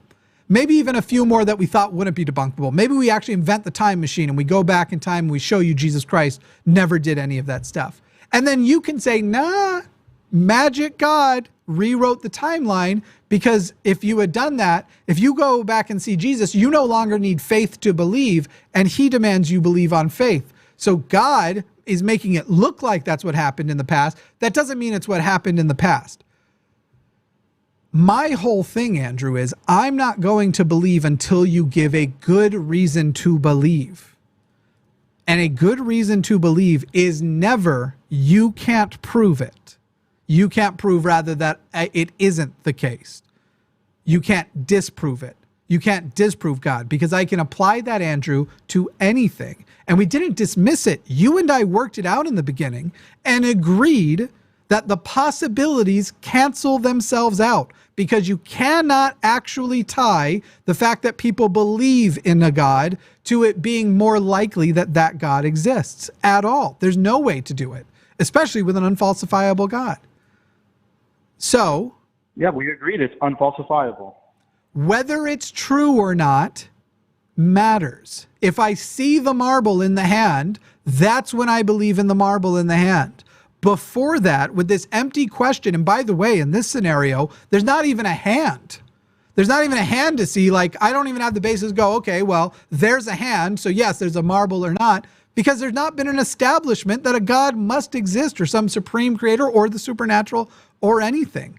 Maybe even a few more that we thought wouldn't be debunkable. Maybe we actually invent the time machine and we go back in time and we show you Jesus Christ never did any of that stuff. And then you can say, nah, magic God rewrote the timeline Because if you had done that, if you go back and see Jesus, you no longer need faith to believe, and he demands you believe on faith. So God is making it look like that's what happened in the past. That doesn't mean it's what happened in the past. My whole thing, Andrew, is I'm not going to believe until you give a good reason to believe. And a good reason to believe is never, you can't prove it. You can't prove, rather, that it isn't the case. You can't disprove it. You can't disprove God, because I can apply that, Andrew, to anything. And we didn't dismiss it. You and I worked it out in the beginning and agreed that the possibilities cancel themselves out, because you cannot actually tie the fact that people believe in a God to it being more likely that that God exists at all. There's no way to do it, especially with an unfalsifiable God. So, yeah, we agreed it's unfalsifiable. Whether it's true or not matters. If I see the marble in the hand, that's when I believe in the marble in the hand. Before that, with this empty question, and by the way, in this scenario, there's not even a hand. There's not even a hand to see. Like, I don't even have the basis to go, okay, well, there's a hand, so yes, there's a marble or not, because there's not been an establishment that a God must exist, or some supreme creator, or the supernatural, or anything.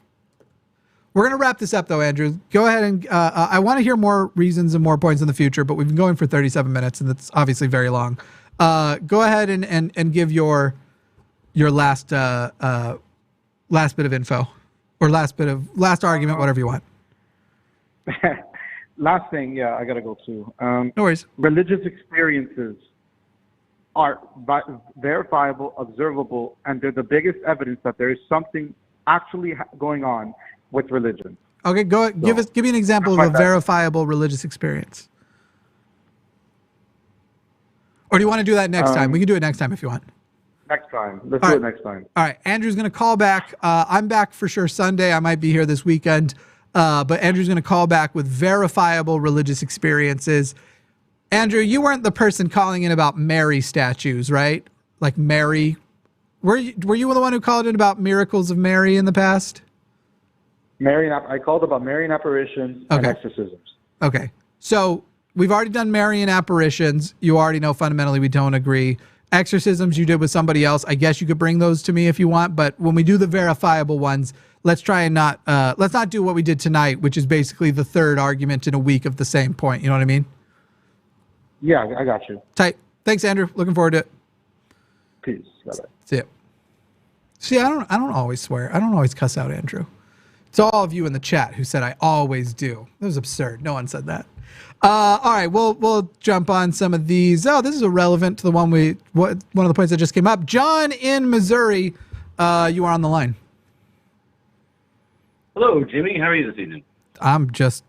We're going to wrap this up, though, Andrew. Go ahead and I want to hear more reasons and more points in the future, but we've been going for 37 minutes, and that's obviously very long. Go ahead and give your last bit of info, or last argument, whatever you want. Last thing, yeah, I got to go too. No worries. Religious experiences are verifiable, observable, and they're the biggest evidence that there is something actually going on with religion. Okay, give me an example of a verifiable religious experience. Or do you want to do that next time? We can do it next time if you want. Next time. Let's do it next time. All right, Andrew's going to call back. I'm back for sure Sunday. I might be here this weekend. But Andrew's going to call back with verifiable religious experiences. Andrew, you weren't the person calling in about Mary statues, right? Like Mary. Were you the one who called in about miracles of Mary in the past? I called about Marian apparitions and exorcisms. Okay. So we've already done Marian apparitions. You already know fundamentally we don't agree. Exorcisms you did with somebody else. I guess you could bring those to me if you want. But when we do the verifiable ones, let's try and let's not do what we did tonight, which is basically the third argument in a week of the same point. You know what I mean? Yeah, I got you. Tight. Thanks, Andrew. Looking forward to it. Peace. Bye-bye. See ya. See, I don't always swear. I don't always cuss out Andrew. It's all of you in the chat who said I always do. That was absurd. No one said that. All right, we'll jump on some of these. Oh, this is irrelevant to the one of the points that just came up. John in Missouri, you are on the line. Hello, Jimmy. How are you this evening? I'm just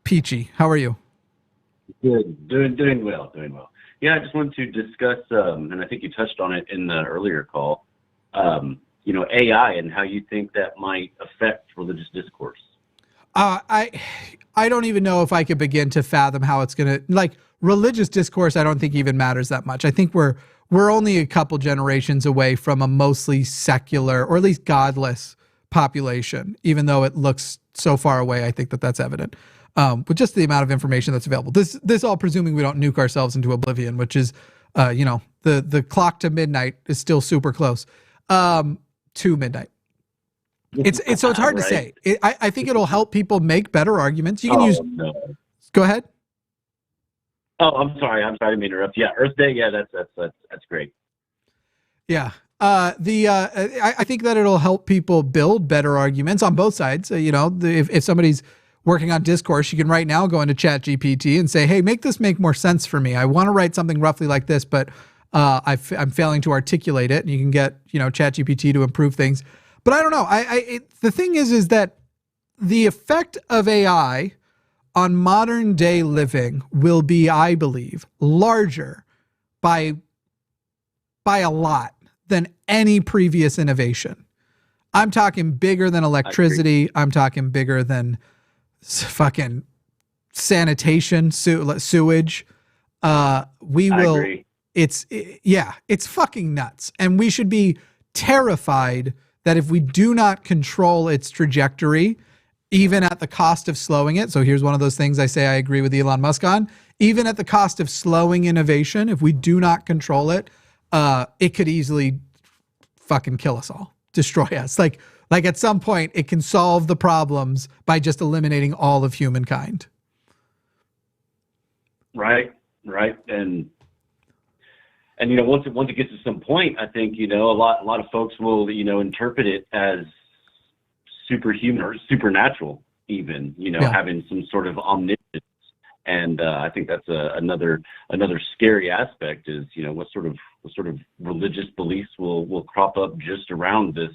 peachy. How are you? Good. Doing well. Yeah, I just wanted to discuss, and I think you touched on it in the earlier call, AI and how you think that might affect religious discourse. I don't even know if I could begin to fathom how it's going to, like, religious discourse, I don't think even matters that much. I think we're only a couple generations away from a mostly secular, or at least godless population, even though it looks so far away. I think that's evident with just the amount of information that's available. This all presuming we don't nuke ourselves into oblivion, which is, the clock to midnight is still super close to midnight. It's hard to say. I think it'll help people make better arguments. You can use. No. Go ahead. Oh, I'm sorry to interrupt. Yeah, Earth Day. Yeah, that's great. Yeah. I think that it'll help people build better arguments on both sides. If somebody's working on discourse, you can right now go into ChatGPT and say, hey, make this make more sense for me. I want to write something roughly like this, but I'm failing to articulate it. And you can get, ChatGPT to improve things. But I don't know. The thing is that the effect of AI on modern day living will be, I believe, larger by a lot than any previous innovation. I'm talking bigger than electricity. I'm talking bigger than fucking sanitation, sewage. It's fucking nuts. And we should be terrified that if we do not control its trajectory, even at the cost of slowing it. So here's one of those things I say I agree with Elon Musk on. Even at the cost of slowing innovation, if we do not control it, it could easily fucking kill us all, destroy us. Like at some point, it can solve the problems by just eliminating all of humankind. Right. And once it gets to some point, I think, a lot of folks will, interpret it as superhuman or supernatural, even, having some sort of omniscience. And I think that's another scary aspect is, what sort of religious beliefs will crop up just around this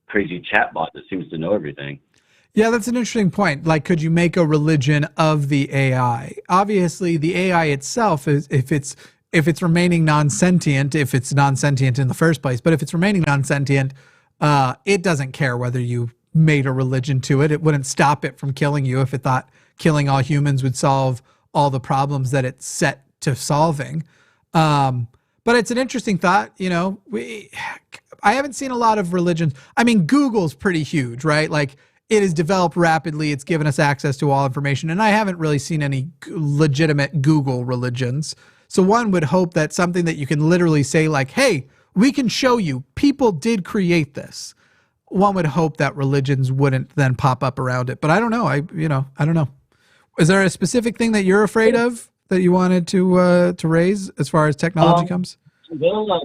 crazy chatbot that seems to know everything. Yeah, that's an interesting point. Like, could you make a religion of the AI? Obviously, the AI itself is, if it's remaining non-sentient, if it's non-sentient in the first place, but if it's remaining non-sentient, it doesn't care whether you made a religion to it. It wouldn't stop it from killing you if it thought killing all humans would solve all the problems that it's set to solving. But it's an interesting thought. I haven't seen a lot of religions. I mean, Google's pretty huge, right? Like, it has developed rapidly. It's given us access to all information. And I haven't really seen any legitimate Google religions. So one would hope that something that you can literally say like, hey, we can show you people did create this. One would hope that religions wouldn't then pop up around it. But I don't know. I don't know. Is there a specific thing that you're afraid of that you wanted to raise as far as technology comes? Well,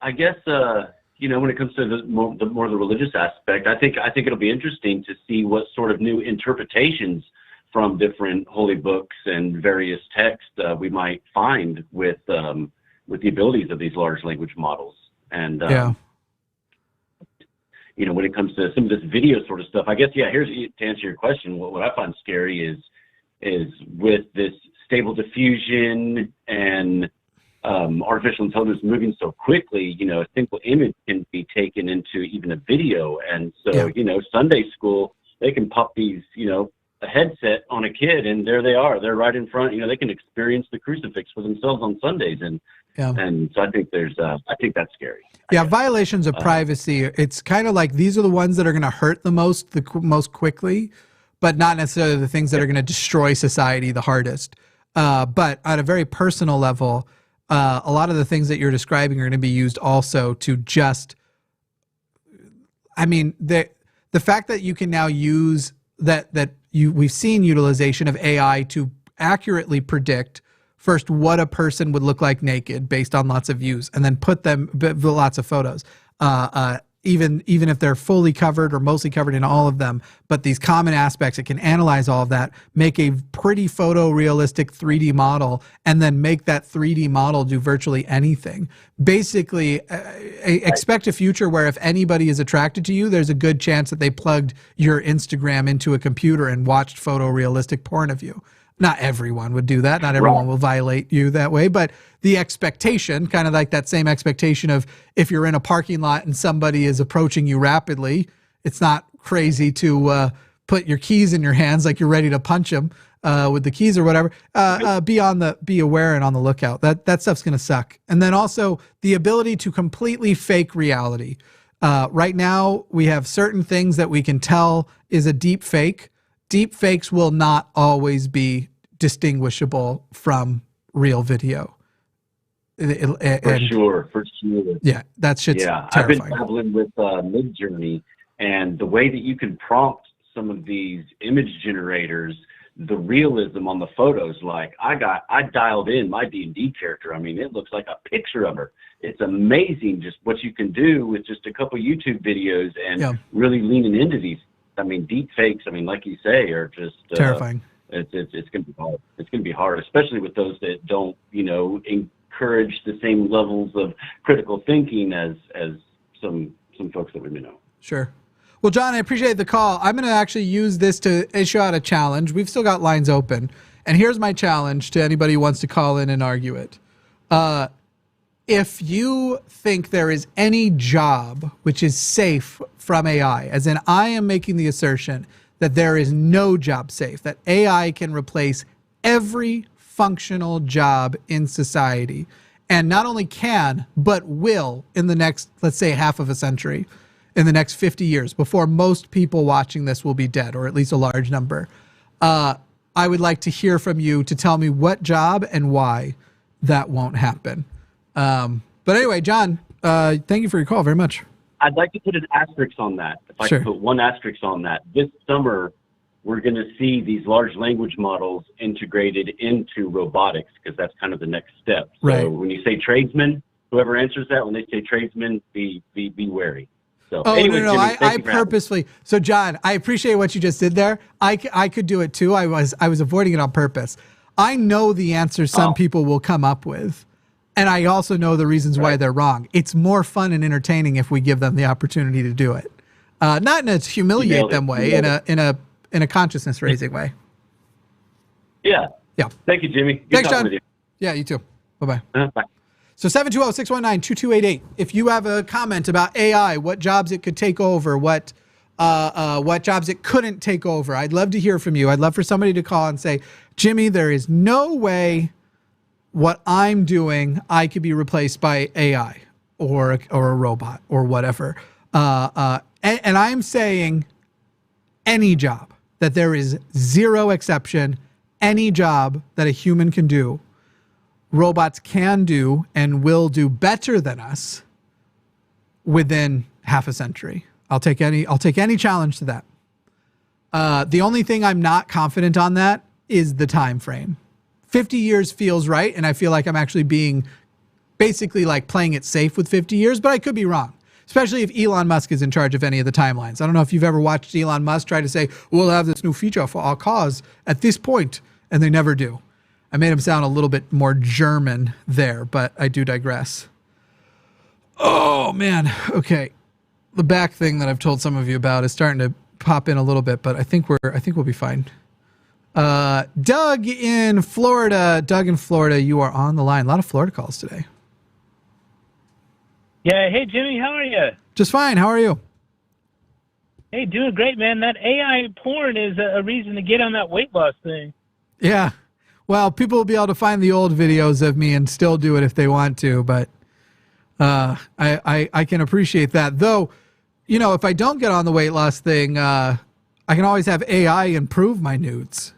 I guess, when it comes to the more the religious aspect, I think it'll be interesting to see what sort of new interpretations from different holy books and various texts we might find with the abilities of these large language models. And when it comes to some of this video sort of stuff, I guess here's to answer your question. What I find scary is with this stable diffusion and artificial intelligence moving so quickly, a simple image can be taken into even a video. And so, Sunday school, they can pop these, a headset on a kid and there they are. They're right in front. They can experience the crucifix for themselves on Sundays. And so I think I think that's scary. Yeah, violations of privacy. It's kind of like these are the ones that are going to hurt the most quickly, but not necessarily the things that are going to destroy society the hardest. But on a very personal level, a lot of the things that you're describing are going to be used also to just, the fact that you can now use we've seen utilization of AI to accurately predict first what a person would look like naked based on lots of views, and then put them lots of photos. Even if they're fully covered or mostly covered in all of them, but these common aspects, it can analyze all of that, make a pretty photorealistic 3D model, and then make that 3D model do virtually anything. Basically, expect a future where if anybody is attracted to you, there's a good chance that they plugged your Instagram into a computer and watched photorealistic porn of you. Not everyone would do that. Not everyone will violate you that way, but the expectation, kind of like that same expectation of if you're in a parking lot and somebody is approaching you rapidly, it's not crazy to put your keys in your hands like you're ready to punch them with the keys or whatever. Be aware and on the lookout. That stuff's going to suck. And then also the ability to completely fake reality. Right now, we have certain things that we can tell is a deep fake. Deep fakes will not always be distinguishable from real video. For sure. Yeah, that shit's terrifying. I've been traveling with Midjourney, and the way that you can prompt some of these image generators, the realism on the photos, like I dialed in my D&D character. It looks like a picture of her. It's amazing just what you can do with just a couple YouTube videos and really leaning into these. Deep fakes, like you say, are just terrifying. It's going to be hard. It's going to be hard, especially with those that don't, encourage the same levels of critical thinking as some folks that we know. Sure. Well, John, I appreciate the call. I'm going to actually use this to issue out a challenge. We've still got lines open. And here's my challenge to anybody who wants to call in and argue it. If you think there is any job which is safe from AI, as in I am making the assertion that there is no job safe, that AI can replace every functional job in society, and not only can, but will in the next, let's say, half of a century. in the next 50 years, before most people watching this will be dead, or at least a large number, I would like to hear from you to tell me what job and why that won't happen. But anyway, John, thank you for your call very much. I'd like to put an asterisk on that. If I Sure. could put one asterisk on that. This summer, we're going to see these large language models integrated into robotics, because that's kind of the next step. So Right. when you say tradesman, whoever answers that, when they say tradesman, be wary. So Oh, anyway, no, Jimmy, I thank you for having me. purposely. So, John, I appreciate what you just did there. I could do it too. I was avoiding it on purpose. I know the answers some people will come up with, and I also know the reasons why they're wrong. It's more fun and entertaining if we give them the opportunity to do it, not in a humiliate them way, in a consciousness raising way. Yeah. Yeah. Thank you, Jimmy. Good Thanks, talking John. with you. Yeah, you too. Bye-bye. Bye. So 720-619-2288. If you have a comment about AI, what jobs it could take over, what jobs it couldn't take over, I'd love to hear from you. I'd love for somebody to call and say, Jimmy, there is no way what I'm doing, I could be replaced by AI or a robot or whatever. And I'm saying any job, that there is zero exception, any job that a human can do, robots can do and will do better than us within half a century. I'll take any challenge to that. The only thing I'm not confident on that is the time frame. 50 years feels right, and I feel like I'm actually being basically like playing it safe with 50 years, but I could be wrong, especially if Elon Musk is in charge of any of the timelines. I don't know if you've ever watched Elon Musk try to say, we'll have this new feature for our cars at this point, and they never do. I made him sound a little bit more German there, but I do digress. Oh, man. Okay. The back thing that I've told some of you about is starting to pop in a little bit, but I think we'll be fine. Doug in Florida, you are on the line. A lot of Florida calls today. Yeah. Hey, Jimmy, how are you? Just fine. How are you? Hey, doing great, man. That AI porn is a reason to get on that weight loss thing. Yeah. Well, people will be able to find the old videos of me and still do it if they want to, but I can appreciate that. Though, you know, if I don't get on the weight loss thing, I can always have AI improve my nudes.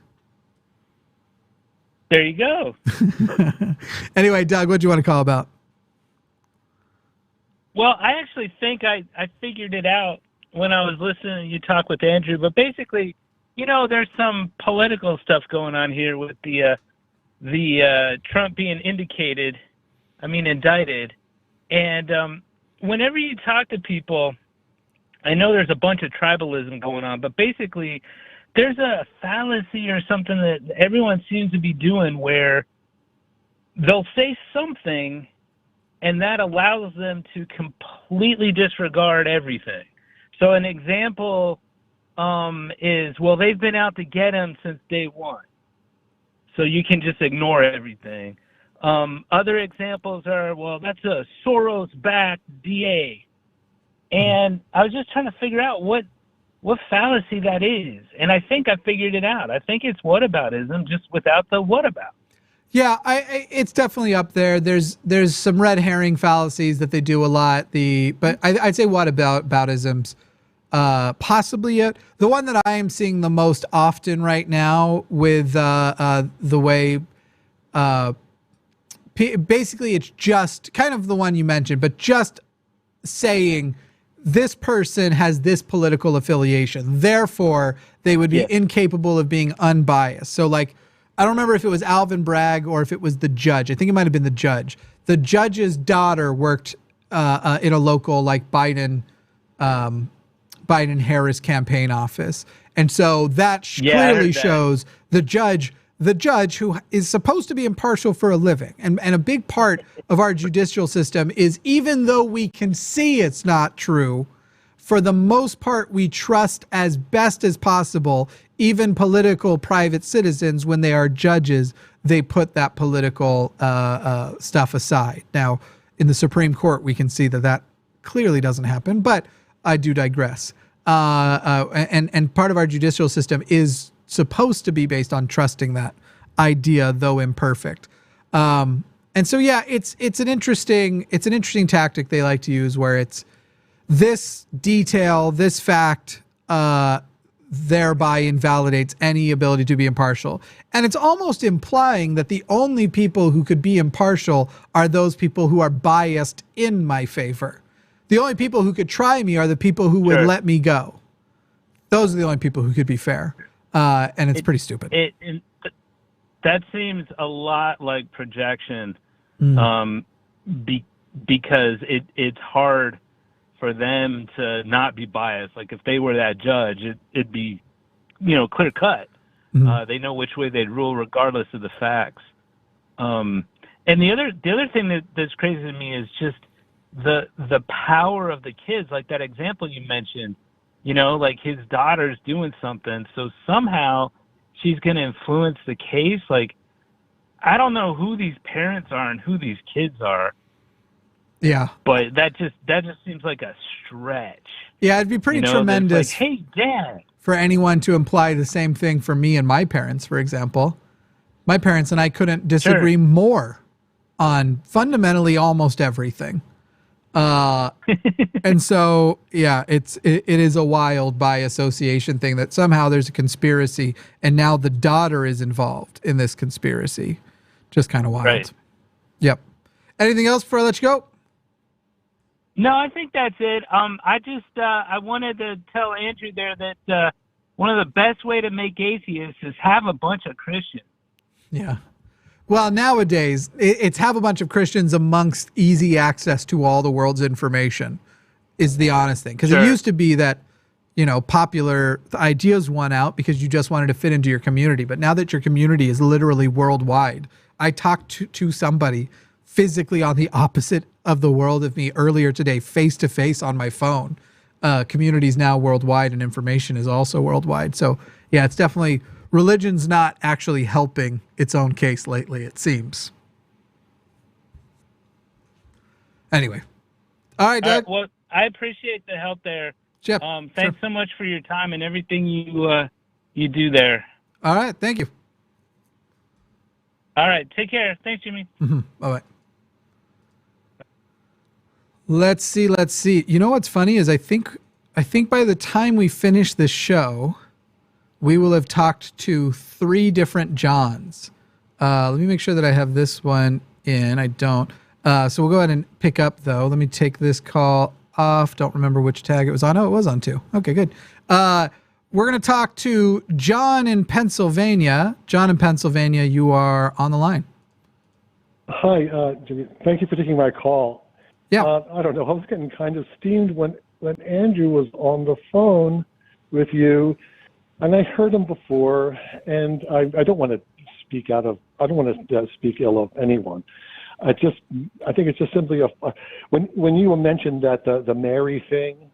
There you go. Anyway, Doug, what do you want to call about? Well, I actually think I figured it out when I was listening to you talk with Andrew, but basically, you know, there's some political stuff going on here with the Trump being indicted, and whenever you talk to people, I know there's a bunch of tribalism going on, but basically there's a fallacy or something that everyone seems to be doing where they'll say something and that allows them to completely disregard everything. So an example is, well, they've been out to get him since day one. So you can just ignore everything. Other examples are, well, that's a Soros-backed DA. And I was just trying to figure out what fallacy that is. And I think I figured it out. I think it's whataboutism, just without the whatabout. Yeah, it's definitely up there. There's some red herring fallacies that they do a lot. But I'd say whataboutisms possibly it. The one that I am seeing the most often right now with the way basically it's just kind of the one you mentioned, but just saying this person has this political affiliation, therefore they would be incapable of being unbiased. So like, I don't remember if it was Alvin Bragg or if it was the judge. I think it might have been the judge. The judge's daughter worked in a local like Biden-Harris campaign office. And so that clearly shows the judge who is supposed to be impartial for a living. And a big part of our judicial system is, even though we can see it's not true, for the most part, we trust as best as possible, even political private citizens, when they are judges, they put that political stuff aside. Now, in the Supreme Court, we can see that clearly doesn't happen, but I do digress. And part of our judicial system is supposed to be based on trusting that idea, though imperfect. And so, yeah, it's an interesting tactic they like to use, where this detail, this fact, thereby invalidates any ability to be impartial. And it's almost implying that the only people who could be impartial are those people who are biased in my favor. The only people who could try me are the people who would let me go. Those are the only people who could be fair. And it's pretty stupid. That seems a lot like projection, because it's hard for them to not be biased. Like if they were that judge, it'd be, clear cut. They know which way they'd rule regardless of the facts. And the other thing that's crazy to me is just the power of the kids. Like that example you mentioned, like his daughter's doing something, so somehow she's going to influence the case. Like, I don't know who these parents are and who these kids are. Yeah. But that just seems like a stretch. Yeah, it'd be pretty tremendous. Like, hey, Dad. For anyone to imply the same thing for me and my parents, for example. My parents and I couldn't disagree more on fundamentally almost everything. And so, yeah, it is a wild by association thing that somehow there's a conspiracy and now the daughter is involved in this conspiracy. Just kind of wild. Right. Yep. Anything else before I let you go? No, I think that's it. I wanted to tell Andrew there that one of the best way to make atheists is have a bunch of Christians. Yeah. Well, nowadays, it's have a bunch of Christians amongst easy access to all the world's information is the honest thing. Because it used to be that, popular ideas won out because you just wanted to fit into your community. But now that your community is literally worldwide, I talked to somebody physically on the opposite of the world of me earlier today, face to face on my phone. Community is now worldwide and information is also worldwide. So yeah, it's definitely, religion's not actually helping its own case lately, it seems. Anyway. All right, Doug. Well, I appreciate the help there. Jeff, thanks so much for your time and everything you do there. All right, thank you. All right, take care. Thanks, Jimmy. Bye-bye. Let's see. You know what's funny is I think by the time we finish this show, we will have talked to 3 different Johns. Let me make sure that I have this one in. I don't. So we'll go ahead and pick up, though. Let me take this call off. Don't remember which tag it was on. Oh, it was on 2. Okay, good. We're going to talk to John in Pennsylvania. John in Pennsylvania, you are on the line. Hi, Jimmy. Thank you for taking my call. Yeah. I don't know. I was getting kind of steamed when Andrew was on the phone with you, and I heard him before, and I don't want to speak I don't want to speak ill of anyone. I think it's just simply when you mentioned that the Mary thing,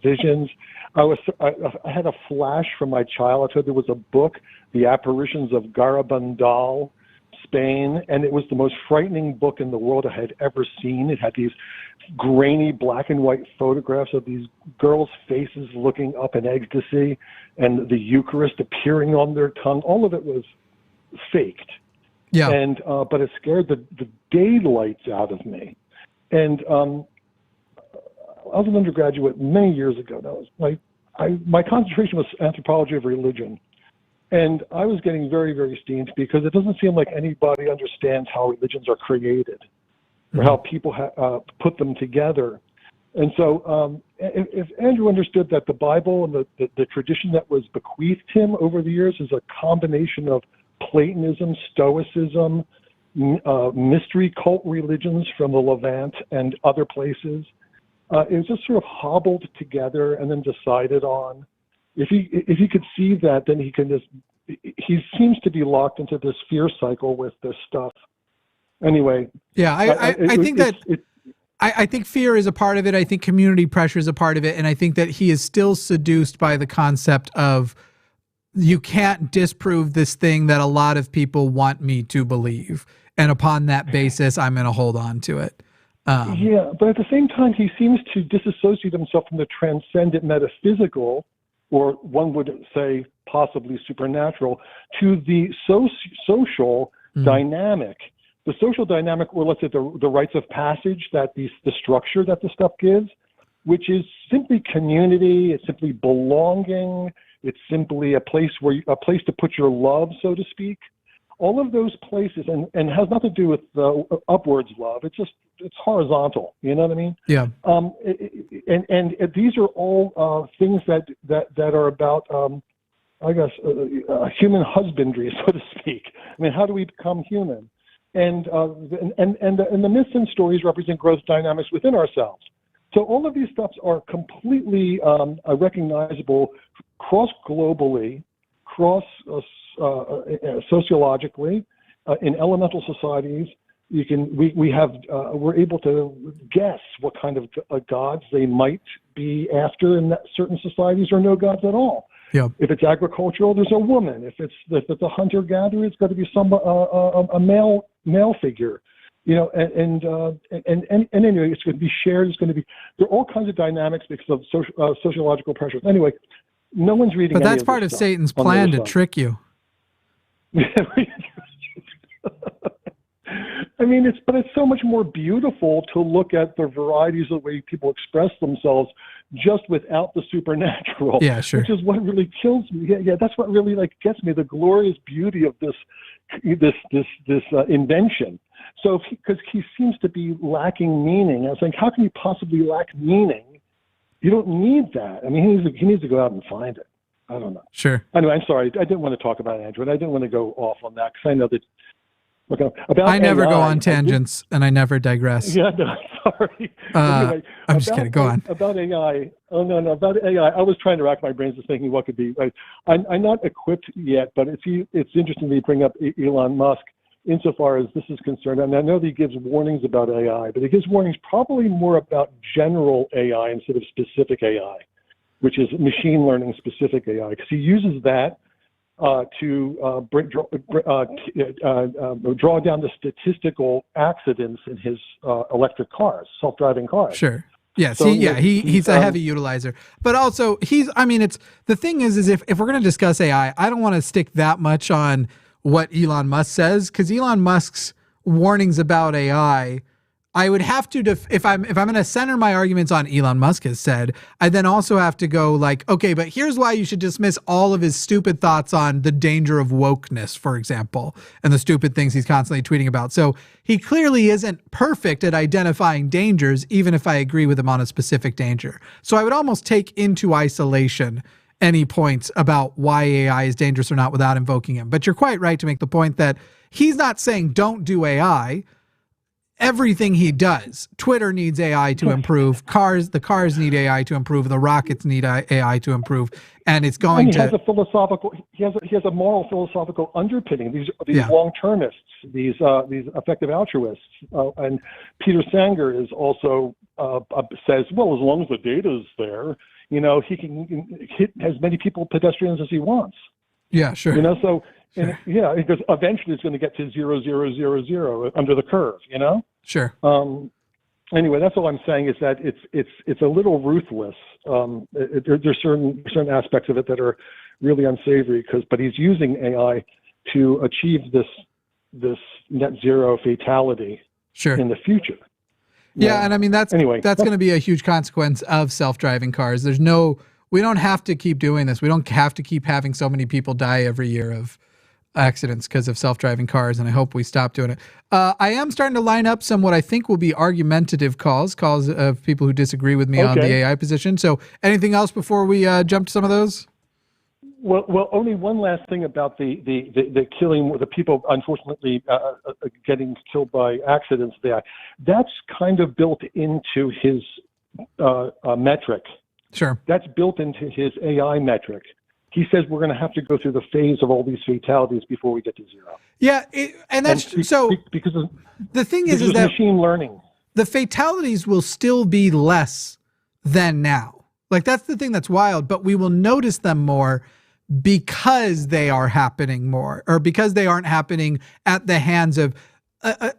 visions, I had a flash from my childhood. There was a book, The Apparitions of Garabandal, Spain, and it was the most frightening book in the world I had ever seen. It had these grainy black and white photographs of these girls' faces looking up in ecstasy and the Eucharist appearing on their tongue. All of it was faked. Yeah. And but it scared the daylights out of me. And I was an undergraduate many years ago. That was my concentration was anthropology of religion. And I was getting very, very steamed because it doesn't seem like anybody understands how religions are created or how people put them together. And so if Andrew understood that the Bible and the tradition that was bequeathed him over the years is a combination of Platonism, Stoicism, mystery cult religions from the Levant and other places, it was just sort of hobbled together and then decided on. If he could see that, then he seems to be locked into this fear cycle with this stuff. Anyway. Yeah, I think fear is a part of it. I think community pressure is a part of it. And I think that he is still seduced by the concept of you can't disprove this thing that a lot of people want me to believe. And upon that basis, I'm going to hold on to it. Yeah, but at the same time, he seems to disassociate himself from the transcendent metaphysical, or one would say possibly supernatural, to the social dynamic. The social dynamic, or let's say the rites of passage that the structure that the stuff gives, which is simply community. It's simply belonging. It's simply a place to put your love, so to speak. All of those places, and has nothing to do with upwards love. It's horizontal. You know what I mean? Yeah. And these are all things that are about, I guess, human husbandry, so to speak. I mean, how do we become human? And the myths and stories represent growth dynamics within ourselves. So all of these stuffs are completely recognizable cross-globally, sociologically, in elemental societies. We're able to guess what kind of gods they might be after in certain societies, or no gods at all. Yeah. If it's agricultural, there's a woman. If it's a hunter-gatherer, it's got to be a male figure. You know, and anyway, it's going to be shared. There are all kinds of dynamics because of sociological pressures. Anyway, no one's reading. But that's part of Satan's plan to trick you. I mean, it's so much more beautiful to look at the varieties of the way people express themselves just without the supernatural. Yeah, sure. Which is what really kills me. Yeah, that's what really gets me, the glorious beauty of this invention. So, because he seems to be lacking meaning, I was thinking, how can you possibly lack meaning? You don't need that. I mean, he needs to go out and find it. I don't know. Sure. Anyway, I'm sorry. I didn't want to talk about Android. I didn't want to go off on that because I know that. I never go on tangents, and I never digress. Yeah, no, sorry. Anyway, I'm just kidding. Go on. About AI. Oh, no, about AI. I was trying to rack my brains just thinking what could be. I'm not equipped yet, but it's interesting that you bring up Elon Musk insofar as this is concerned. And I know that he gives warnings about AI, but he gives warnings probably more about general AI instead of specific AI, which is machine learning specific AI, because he uses that to draw down the statistical accidents in his electric cars, self-driving cars. Sure. Yeah. So, he's a heavy utilizer, but also the thing is if we're going to discuss AI, I don't want to stick that much on what Elon Musk says, because Elon Musk's warnings about AI, I would have to, if I'm going to center my arguments on Elon Musk has said, I then also have to go like, okay, but here's why you should dismiss all of his stupid thoughts on the danger of wokeness, for example, and the stupid things he's constantly tweeting about. So he clearly isn't perfect at identifying dangers, even if I agree with him on a specific danger. So I would almost take into isolation any points about why AI is dangerous or not without invoking him. But you're quite right to make the point that he's not saying don't do AI. Everything he does, Twitter needs AI to improve. The cars need AI to improve. The rockets need AI to improve, and it's going to. He has a moral philosophical underpinning. These long-termists, these effective altruists, and Peter Sanger is also says, well, as long as the data is there, you know, he can hit as many pedestrians as he wants. Yeah, sure. You know, so. Sure. Yeah, because eventually it's going to get to 0, 0, 0, 0 under the curve, you know? Sure. Anyway, that's all I'm saying is that it's a little ruthless. There's certain aspects of it that are really unsavory, but he's using AI to achieve this net zero fatality in the future. Yeah, and I mean that's going to be a huge consequence of self-driving cars. We don't have to keep doing this. We don't have to keep having so many people die every year of accidents because of self-driving cars, and I hope we stop doing it. I am starting to line up some what I think will be argumentative calls of people who disagree with me on the AI position. So anything else before we jump to some of those? Well, only one last thing about the killing, the people unfortunately getting killed by accidents there. That's kind of built into his metric. Sure. That's built into his AI metric. He says we're going to have to go through the phase of all these fatalities before we get to zero. Yeah, because the thing is that machine learning, the fatalities will still be less than now. Like that's the thing that's wild, but we will notice them more because they are happening more, or because they aren't happening at the hands of.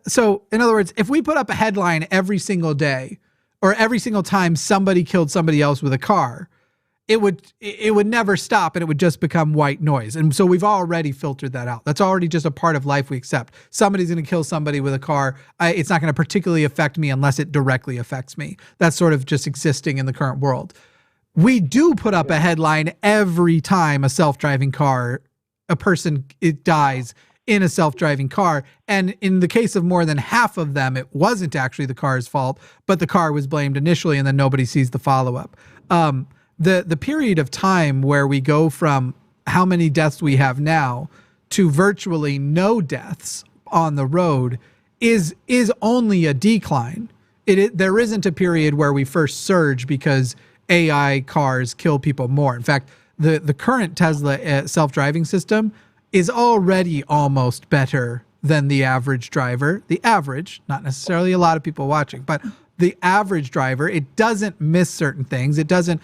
So, in other words, if we put up a headline every single day, or every single time somebody killed somebody else with a car, it would never stop, and it would just become white noise. And so we've already filtered that out. That's already just a part of life we accept. Somebody's going to kill somebody with a car. It's not going to particularly affect me unless it directly affects me. That's sort of just existing in the current world. We do put up a headline every time a self-driving car, a person dies in a self-driving car. And in the case of more than half of them, it wasn't actually the car's fault, but the car was blamed initially, and then nobody sees the follow-up. The period of time where we go from how many deaths we have now to virtually no deaths on the road is only a decline. There isn't a period where we first surge because AI cars kill people more. In fact, the current Tesla self-driving system is already almost better than the average driver. The average, not necessarily a lot of people watching, but the average driver, it doesn't miss certain things. It doesn't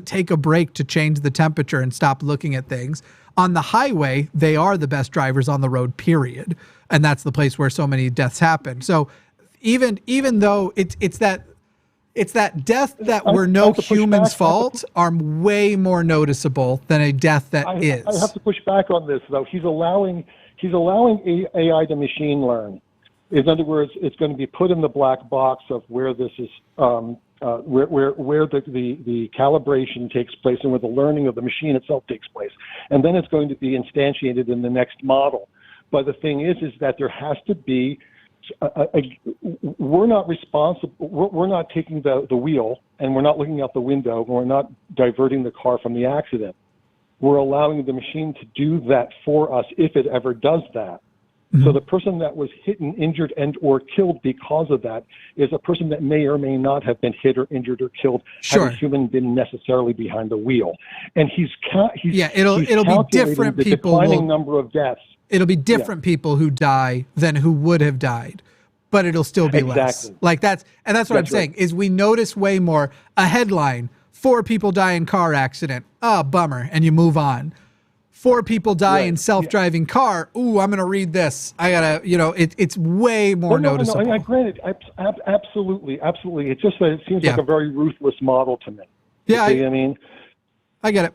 take a break to change the temperature and stop looking at things. On the highway, they are the best drivers on the road, period. And that's the place where so many deaths happen. So even though it's that death that were no human's fault are way more noticeable than a death that is. I have to push back on this, though. He's allowing AI to machine learn. In other words, it's going to be put in the black box of where this is, where the calibration takes place and where the learning of the machine itself takes place, and then it's going to be instantiated in the next model. But the thing is that there has to be. We're not responsible. We're not taking the wheel, and we're not looking out the window, and we're not diverting the car from the accident. We're allowing the machine to do that for us if it ever does that. Mm-hmm. So the person that was hit and injured and or killed because of that is a person that may or may not have been hit or injured or killed had a human been necessarily behind the wheel. And it'll be different the people. Declining number of deaths. It'll be different people who die than who would have died, but it'll still be less. Like that's what I'm saying is we notice way more a headline: 4 people die in car accident. Oh, bummer, and you move on. 4 people die in self-driving car. Ooh, I'm going to read this. I got to, it's way more noticeable. No, granted, absolutely. It's just that it seems like a very ruthless model to me. Yeah. I get it.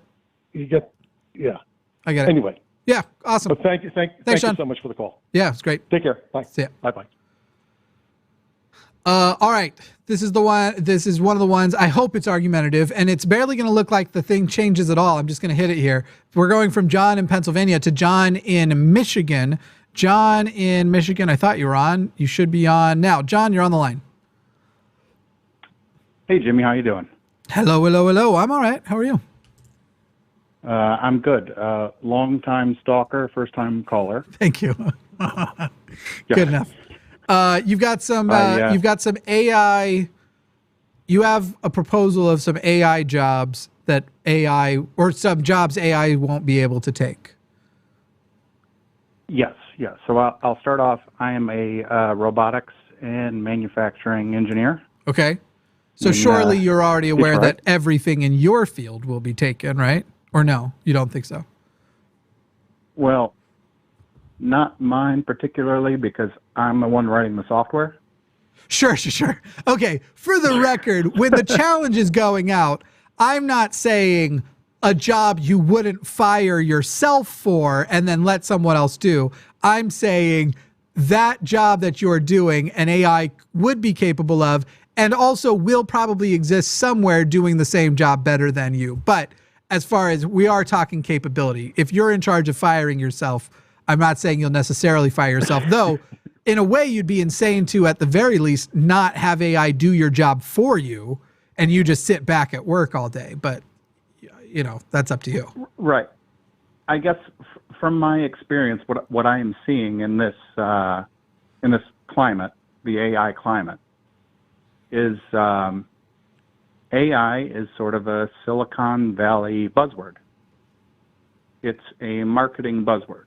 I get it. Anyway. Yeah, awesome. But thank you so much for the call. Yeah, it's great. Take care. Bye. See ya. Bye-bye. All right. This is one of the ones. I hope it's argumentative, and it's barely going to look like the thing changes at all. I'm just going to hit it here. We're going from John in Pennsylvania to John in Michigan. John in Michigan, I thought you were on. You should be on now. John, you're on the line. Hey, Jimmy. How you doing? Hello. I'm all right. How are you? I'm good. Long-time stalker, first-time caller. Thank you. Good enough. You've got some AI. You have a proposal of some AI jobs that some jobs AI won't be able to take. Yes. So I'll start off. I am a robotics and manufacturing engineer. Okay. So surely you're already aware that everything in your field will be taken, right? Or no, you don't think so? Well, not mine particularly, because I'm the one writing the software. Sure. Okay, for the record, when the challenge is going out, I'm not saying a job you wouldn't fire yourself for and then let someone else do. I'm saying that job that you're doing an AI would be capable of, and also will probably exist somewhere doing the same job better than you. But as far as we are talking capability, if you're in charge of firing yourself, I'm not saying you'll necessarily fire yourself, though in a way you'd be insane to, at the very least, not have AI do your job for you and you just sit back at work all day. But, that's up to you. Right. I guess from my experience, what I am seeing in this climate, the AI climate, is AI is sort of a Silicon Valley buzzword. It's a marketing buzzword.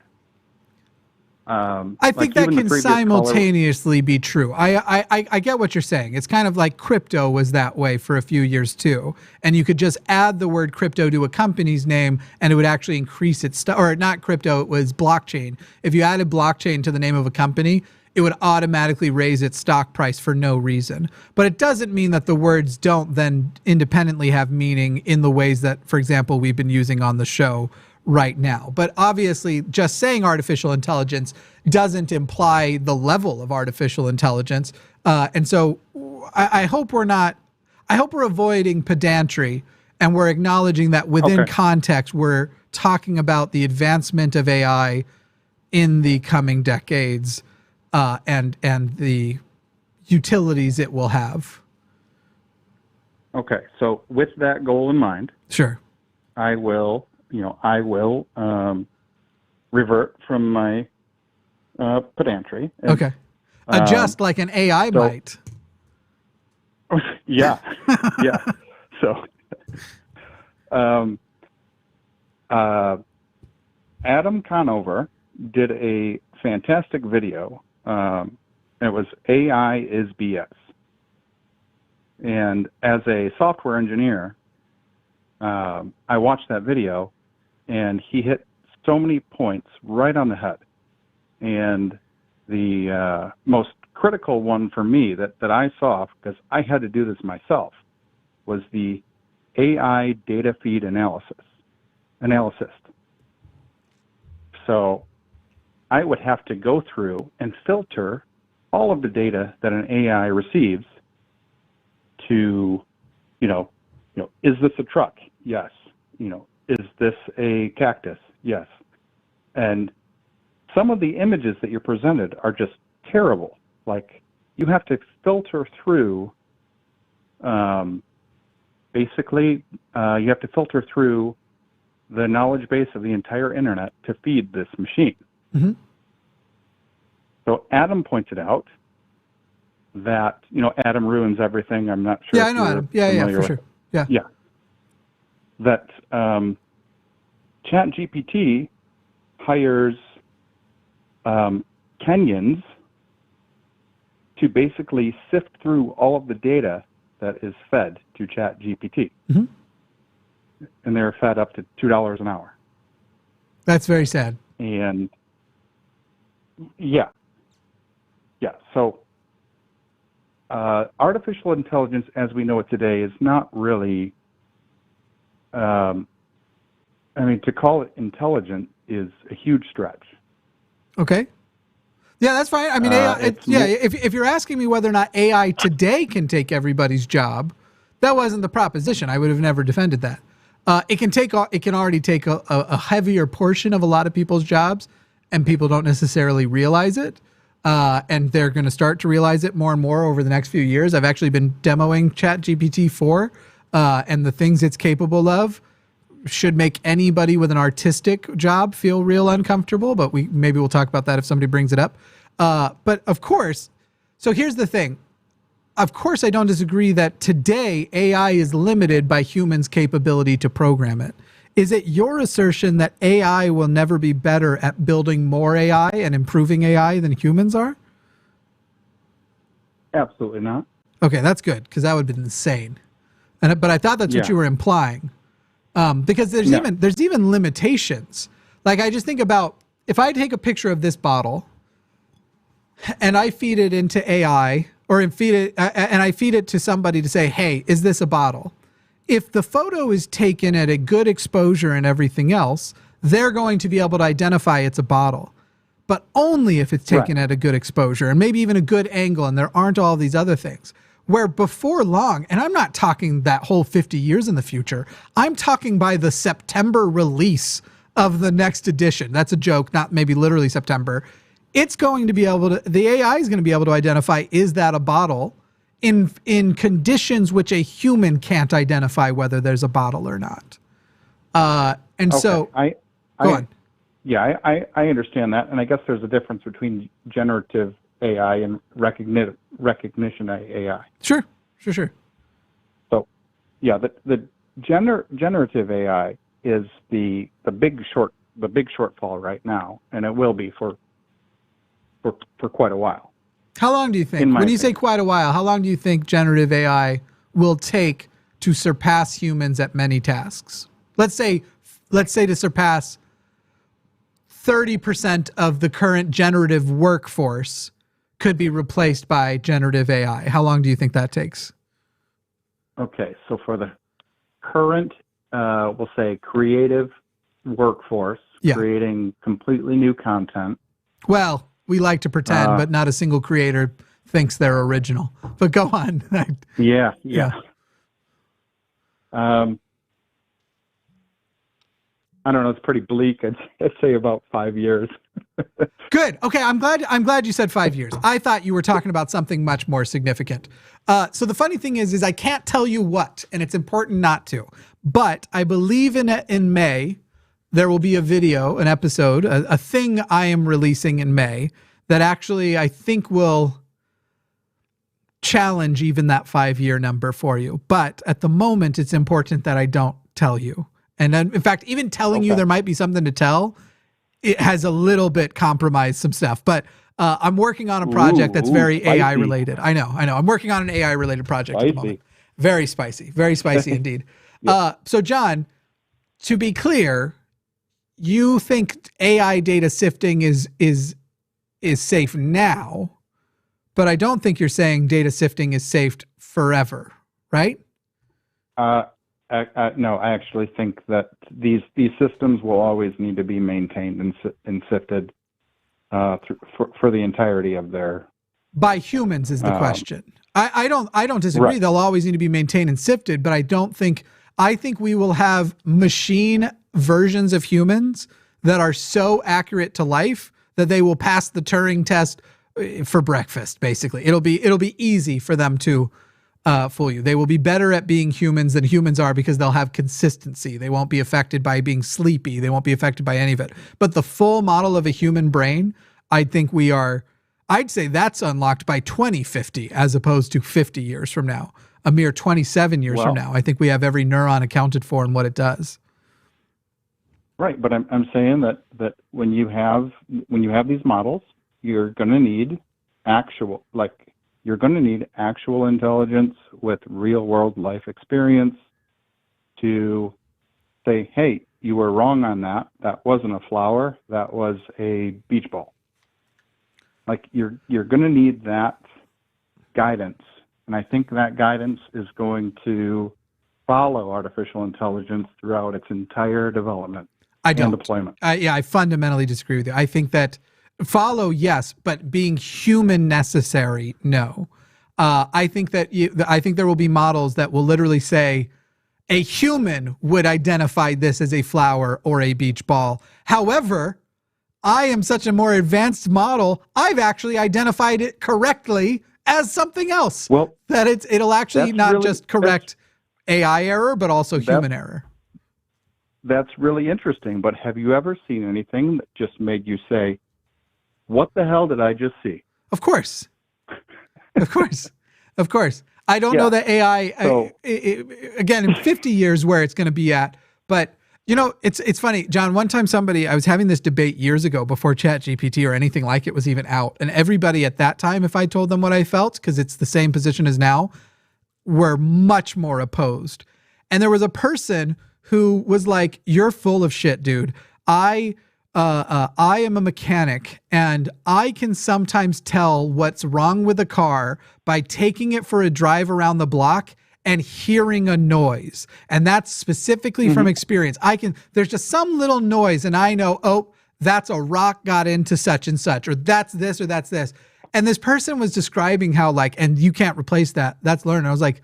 I think that can simultaneously be true. I get what you're saying. It's kind of like crypto was that way for a few years too. And you could just add the word crypto to a company's name and it would actually increase its or not crypto, it was blockchain. If you added blockchain to the name of a company, it would automatically raise its stock price for no reason. But it doesn't mean that the words don't then independently have meaning in the ways that, for example, we've been using on the show right now. But obviously, just saying artificial intelligence doesn't imply the level of artificial intelligence. And so I hope we're avoiding pedantry, and we're acknowledging that within context, we're talking about the advancement of AI in the coming decades, and the utilities it will have. Okay, so with that goal in mind, sure, I will revert from my pedantry. And, okay, adjust like an AI might. Yeah, yeah. So, Adam Conover did a fantastic video. It was AI is BS. And as a software engineer, I watched that video, and he hit so many points right on the head. And the most critical one for me that I saw, because I had to do this myself, was the AI data feed analysis. So I would have to go through and filter all of the data that an AI receives to, is this a truck? Yes. Is this a cactus? Yes. And some of the images that you're presented are just terrible. Like, you have to filter through, you have to filter through the knowledge base of the entire internet to feed this machine. Mm-hmm. So Adam pointed out that, Adam ruins everything. I'm not sure. Yeah, I know Adam. Yeah, for sure. Yeah. Yeah. That ChatGPT hires Kenyans to basically sift through all of the data that is fed to ChatGPT. Mm-hmm. And they're fed up to $2 an hour. That's very sad. And yeah. So artificial intelligence as we know it today is not really, to call it intelligent is a huge stretch. Okay. Yeah, that's fine. I mean, AI, if you're asking me whether or not AI today can take everybody's job, that wasn't the proposition. I would have never defended that. It can already take a heavier portion of a lot of people's jobs, and people don't necessarily realize it. And they're going to start to realize it more and more over the next few years. I've actually been demoing ChatGPT 4, and the things it's capable of should make anybody with an artistic job feel real uncomfortable, but maybe we'll talk about that if somebody brings it up. But of course, so here's the thing. Of course, I don't disagree that today AI is limited by humans' capability to program it. Is it your assertion that AI will never be better at building more AI and improving AI than humans are? Absolutely not. Okay, that's good, because that would have been insane. But I thought that's what you were implying. Because there's even limitations. Like, I just think about, if I take a picture of this bottle and I feed it into AI, or I feed it to somebody to say, hey, is this a bottle? If the photo is taken at a good exposure and everything else, they're going to be able to identify it's a bottle. But only if it's taken at a good exposure and maybe even a good angle, and there aren't all these other things. Where before long, and I'm not talking that whole 50 years in the future, I'm talking by the September release of the next edition. That's a joke, not maybe literally September. It's going to be able to, the AI is going to be able to identify, is that a bottle, in conditions which a human can't identify whether there's a bottle or not. So, go on. Yeah, I understand that. And I guess there's a difference between generative AI and recognition AI. Sure. So, yeah, the generative AI is the big shortfall right now, and it will be for quite a while. How long do you think, when you say quite a while, how long do you think generative AI will take to surpass humans at many tasks? Let's say to surpass 30% of the current generative workforce could be replaced by generative AI? How long do you think that takes? Okay, so for the current, we'll say creative workforce, creating completely new content. Well, we like to pretend, but not a single creator thinks they're original. But go on. Yeah. I don't know. It's pretty bleak. I'd say about 5 years. Good. Okay. I'm glad you said 5 years. I thought you were talking about something much more significant. So the funny thing is I can't tell you what, and it's important not to, but I believe in May, there will be a video, an episode, a thing I am releasing in May that actually I think will challenge even that 5-year number for you. But at the moment, it's important that I don't tell you. And then, in fact, even telling you there might be something to tell, it has a little bit compromised some stuff. But I'm working on a project that's very AI related. I know. I'm working on an AI related project at the moment. Very spicy indeed. So John, to be clear, you think AI data sifting is safe now, but I don't think you're saying data sifting is safe forever, right? No, I actually think that these systems will always need to be maintained and sifted for the entirety of their. By humans is the question. I don't disagree. Right. They'll always need to be maintained and sifted, but I think we will have machine versions of humans that are so accurate to life that they will pass the Turing test for breakfast. Basically, it'll be easy for them to fool you. They will be better at being humans than humans are because they'll have consistency. They won't be affected by being sleepy. They won't be affected by any of it. But the full model of a human brain, I'd say that's unlocked by 2050 as opposed to 50 years from now. A mere 27 years from now, I think we have every neuron accounted for and what it does. Right, but I'm saying that when you have these models, you're going to need actual intelligence with real world life experience to say, hey, you were wrong on that. That wasn't a flower. That was a beach ball. Like you're going to need that guidance. And I think that guidance is going to follow artificial intelligence throughout its entire development and deployment. I fundamentally disagree with you. I think that follow, yes, but being human necessary, no. I think there will be models that will literally say a human would identify this as a flower or a beach ball. However, I am such a more advanced model, I've actually identified it correctly as something else. Well, that it'll actually not really, just correct AI error, but also human error. That's really interesting. But have you ever seen anything that just made you say, what the hell did I just see? Of course. Of course. I don't know that AI, again, in 50 years where it's going to be at. But, it's funny, John, one time I was having this debate years ago before ChatGPT or anything like it was even out. And everybody at that time, if I told them what I felt, because it's the same position as now, were much more opposed. And there was a person who was like, you're full of shit, dude. I am a mechanic and I can sometimes tell what's wrong with a car by taking it for a drive around the block and hearing a noise. And that's specifically from experience. There's just some little noise and I know, that's a rock got into such and such, or that's this, or that's this. And this person was describing how and you can't replace that. That's learning. I was like,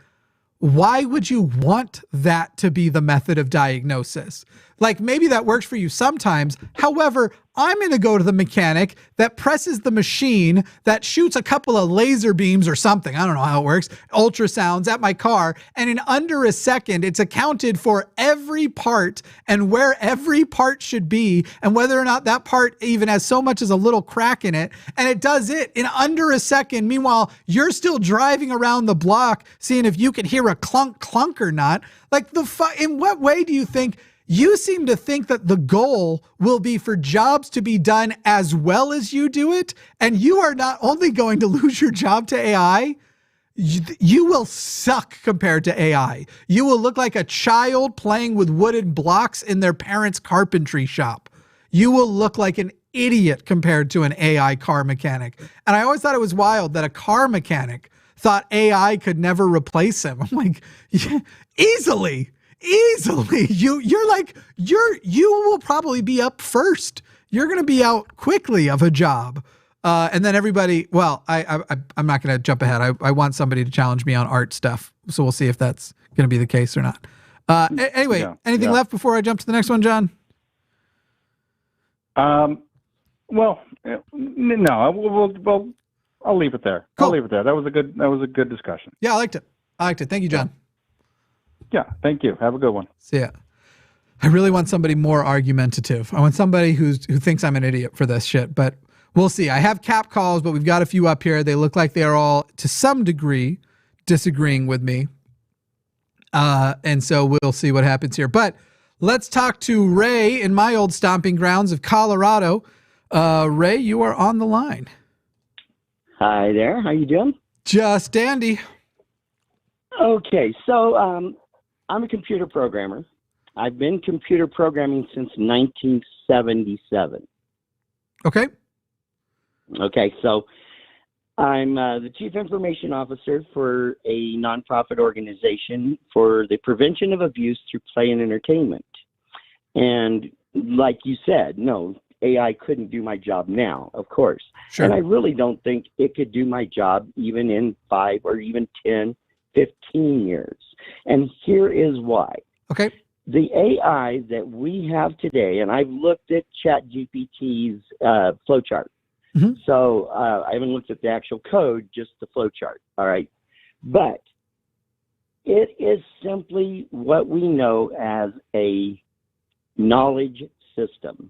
why would you want that to be the method of diagnosis? Maybe that works for you sometimes. However, I'm going to go to the mechanic that presses the machine that shoots a couple of laser beams or something. I don't know how it works. Ultrasounds at my car. And in under a second, it's accounted for every part and where every part should be and whether or not that part even has so much as a little crack in it. And it does it in under a second. Meanwhile, you're still driving around the block seeing if you can hear a clunk or not. In what way do you think? You seem to think that the goal will be for jobs to be done as well as you do it, and you are not only going to lose your job to AI, you will suck compared to AI. You will look like a child playing with wooden blocks in their parents' carpentry shop. You will look like an idiot compared to an AI car mechanic. And I always thought it was wild that a car mechanic thought AI could never replace him. I'm like, yeah, easily. You will probably be up first. You're going to be out quickly of a job. And then everybody, well, I'm not going to jump ahead. I want somebody to challenge me on art stuff. So we'll see if that's going to be the case or not. Anyway, anything left before I jump to the next one, John? Well, no, I'll leave it there. Cool. I'll leave it there. That was a good discussion. Yeah, I liked it. Thank you, John. Yeah, thank you. Have a good one. See ya. I really want somebody more argumentative. I want somebody who thinks I'm an idiot for this shit, but we'll see. I have cap calls, but we've got a few up here. They look like they are all, to some degree, disagreeing with me. And so we'll see what happens here. But let's talk to Ray in my old stomping grounds of Colorado. Ray, you are on the line. Hi there. How you doing? Just dandy. Okay, so I'm a computer programmer. I've been computer programming since 1977. Okay. Okay, so I'm the Chief Information Officer for a nonprofit organization for the prevention of abuse through play and entertainment. And like you said, no, AI couldn't do my job now, of course. Sure. And I really don't think it could do my job even in 5 or even 10, 15 years. And here is why. Okay. The AI that we have today, and I've looked at ChatGPT's flowchart. Mm-hmm. So I haven't looked at the actual code, just the flowchart. All right. But it is simply what we know as a knowledge system.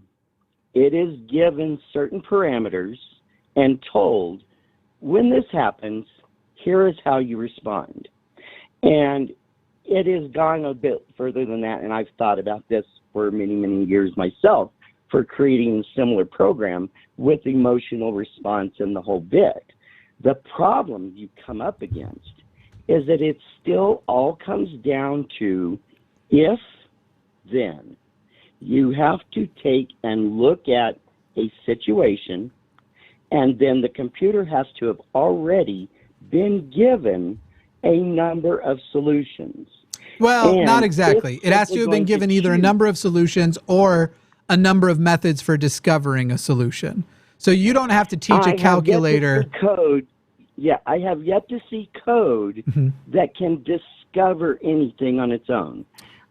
It is given certain parameters and told, when this happens, here is how you respond. And it has gone a bit further than that, and I've thought about this for many, many years myself for creating a similar program with emotional response and the whole bit. The problem you come up against is that it still all comes down to if, then. You have to take and look at a situation, and then the computer has to have already been given a number of solutions. Well, And not exactly. it's It has to have been going to given either a choose. number of solutions or a number of methods for discovering a solution. So you don't have to teach a calculator. I have yet to see code. Yeah, I have yet to see code that can discover anything on its own.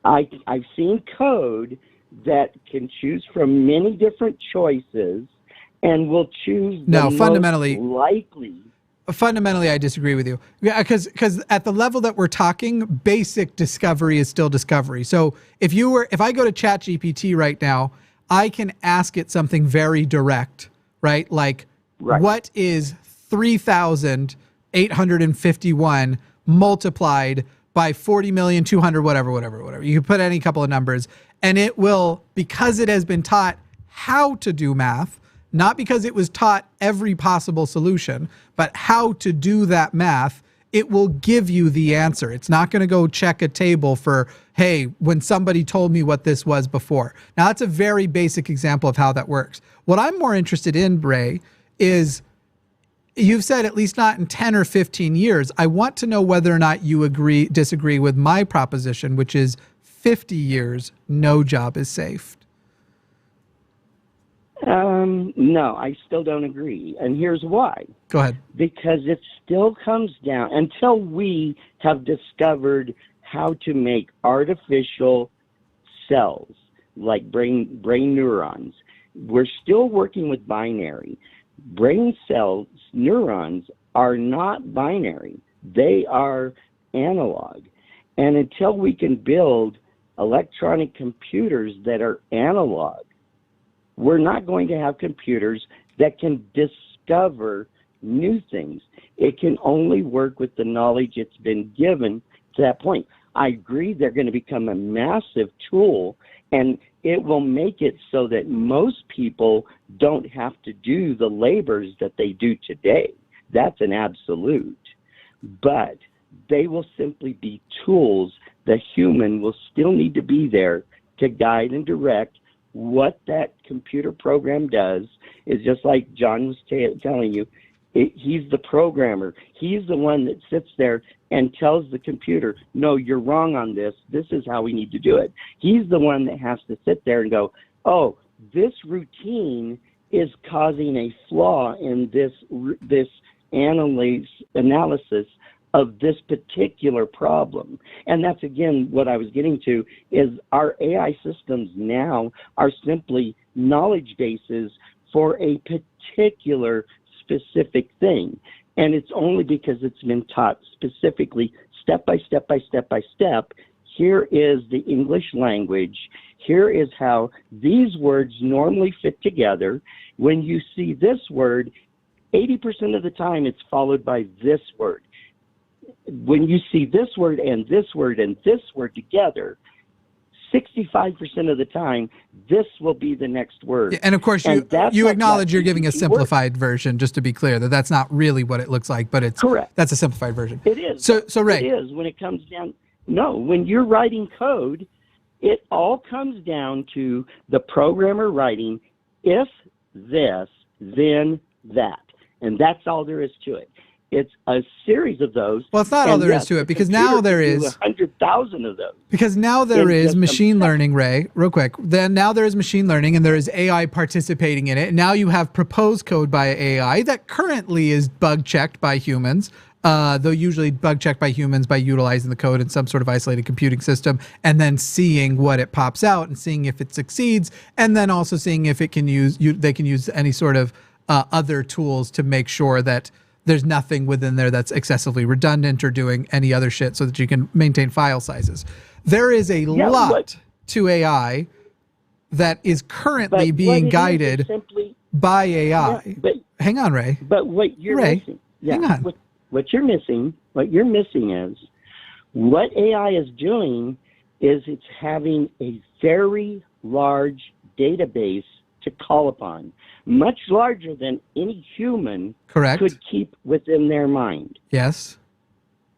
I've seen code that can choose from many different choices and will choose the fundamentally, most likely. Fundamentally, I disagree with you. Yeah, because at the level that we're talking, basic discovery is still discovery. So if I go to ChatGPT right now, I can ask it something very direct, right? Like, what is 3,851 multiplied by 40,200,000, whatever. You can put any couple of numbers, and it will, because it has been taught how to do math, not because it was taught every possible solution, but how to do that math, it will give you the answer. It's not going to go check a table for, hey, when somebody told me what this was before. Now, that's a very basic example of how that works. What I'm more interested in, Bray, is you've said at least not in 10 or 15 years. I want to know whether or not you disagree with my proposition, which is 50 years, no job is safe. No, I still don't agree. And here's why. Go ahead. Because it still comes down, until we have discovered how to make artificial cells, like brain neurons, we're still working with binary. Brain cells, neurons, are not binary. They are analog. And until we can build electronic computers that are analog, we're not going to have computers that can discover new things. It can only work with the knowledge it's been given to that point. I agree they're going to become a massive tool, and it will make it so that most people don't have to do the labors that they do today. That's an absolute. But they will simply be tools. The human will still need to be there to guide and direct what that computer program does is just like John was telling you. He's the programmer. He's the one that sits there and tells the computer, no, you're wrong on this. This is how we need to do it. He's the one that has to sit there and go, oh, this routine is causing a flaw in this analysis of this particular problem. And that's, again, what I was getting to, is our AI systems now are simply knowledge bases for a particular specific thing. And it's only because it's been taught specifically, step by step by step by step. Here is the English language. Here is how these words normally fit together. When you see this word, 80% of the time it's followed by this word. When you see this word and this word and this word together, 65% of the time, this will be the next word. And of course, you acknowledge you're giving a simplified version, just to be clear, that's not really what it looks like, but it's correct. That's a simplified version. It is. So Ray. It is when it comes down. No, when you're writing code, it all comes down to the programmer writing, if this, then that. And that's all there is to it. It's a series of those. Well, it's not all there is to it, because now there is 100,000 of those. Because now there is machine learning, Ray, real quick. Then now there is machine learning and there is AI participating in it. And now you have proposed code by AI that currently is bug checked by humans, though usually bug checked by humans by utilizing the code in some sort of isolated computing system and then seeing what it pops out and seeing if it succeeds, and then also seeing if it can they can use any sort of other tools to make sure that there's nothing within there that's excessively redundant or doing any other shit, so that you can maintain file sizes. There is a lot to AI that is currently being guided by AI. Yeah, but, hang on, Ray. But what you're missing, hang on. What you're missing is what AI is doing is it's having a very large database to call upon, much larger than any human could keep within their mind. Yes.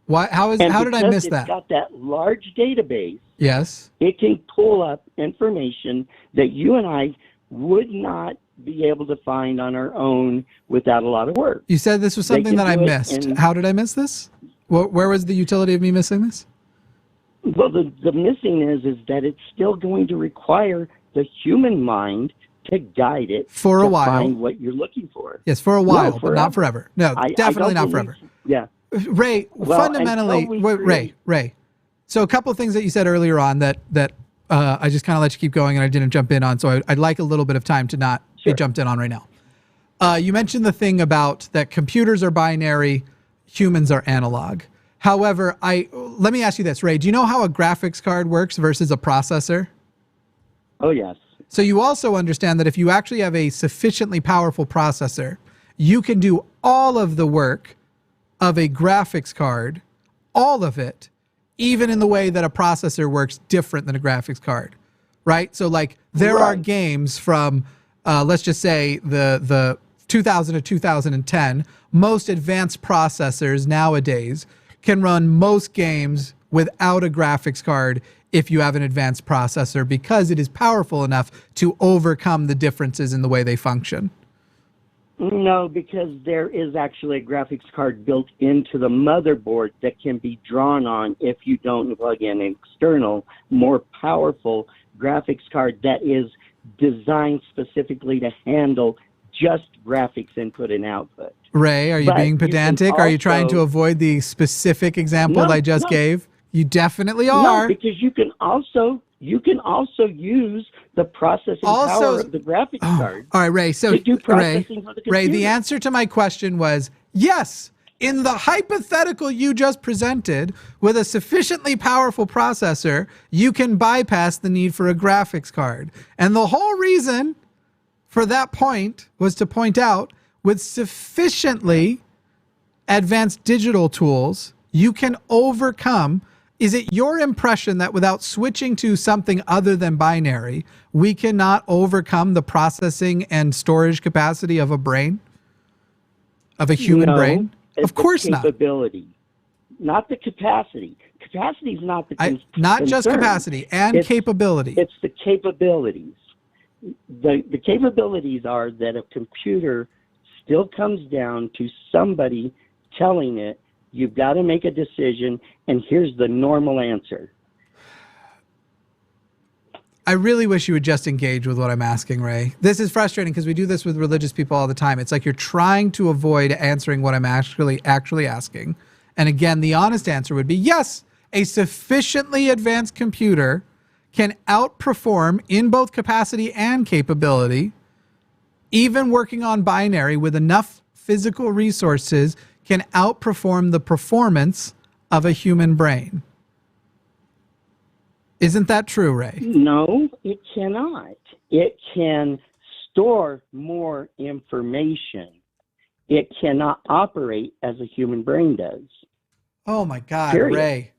Why? How did I miss that? It's got that large database. Yes. It can pull up information that you and I would not be able to find on our own without a lot of work. You said this was something that I missed. How did I miss this? Where was the utility of me missing this? Well, the missing is that it's still going to require the human mind to guide it for a while, find what you're looking for. Yes, for a while, but not forever. No, definitely not forever. Yeah. Ray, fundamentally, Ray. So a couple of things that you said earlier on that I just kind of let you keep going and I didn't jump in on. So I'd like a little bit of time to not be jumped in on right now. You mentioned the thing about that computers are binary, humans are analog. However, let me ask you this, Ray. Do you know how a graphics card works versus a processor? Oh, yes. So you also understand that if you actually have a sufficiently powerful processor, you can do all of the work of a graphics card, all of it, even in the way that a processor works different than a graphics card, right? So like there are games from, let's just say the 2000 to 2010, most advanced processors nowadays can run most games without a graphics card if you have an advanced processor, because it is powerful enough to overcome the differences in the way they function. No, because there is actually a graphics card built into the motherboard that can be drawn on if you don't plug in an external, more powerful graphics card that is designed specifically to handle just graphics input and output. Ray, are you being pedantic? Are you trying to avoid the specific example I just gave? You definitely are. No, because you can also use the processing power of the graphics card. All right, Ray. So to do processing for the computer. Ray, the answer to my question was yes. In the hypothetical you just presented, with a sufficiently powerful processor, you can bypass the need for a graphics card. And the whole reason for that point was to point out, with sufficiently advanced digital tools, you can overcome. Is it your impression that without switching to something other than binary, we cannot overcome the processing and storage capacity of a brain? Of a human brain? Of course not. Capability, not the capacity. Capacity is not the not just capacity and capability. It's the capabilities. the capabilities are that a computer still comes down to somebody telling it, you've got to make a decision, and here's the normal answer. I really wish you would just engage with what I'm asking, Ray. This is frustrating because we do this with religious people all the time. It's like you're trying to avoid answering what I'm actually asking. And again, the honest answer would be yes, a sufficiently advanced computer can outperform in both capacity and capability, even working on binary with enough physical resources can outperform the performance of a human brain. Isn't that true, Ray? No, it cannot. It can store more information. It cannot operate as a human brain does. Oh my God, Period. Ray.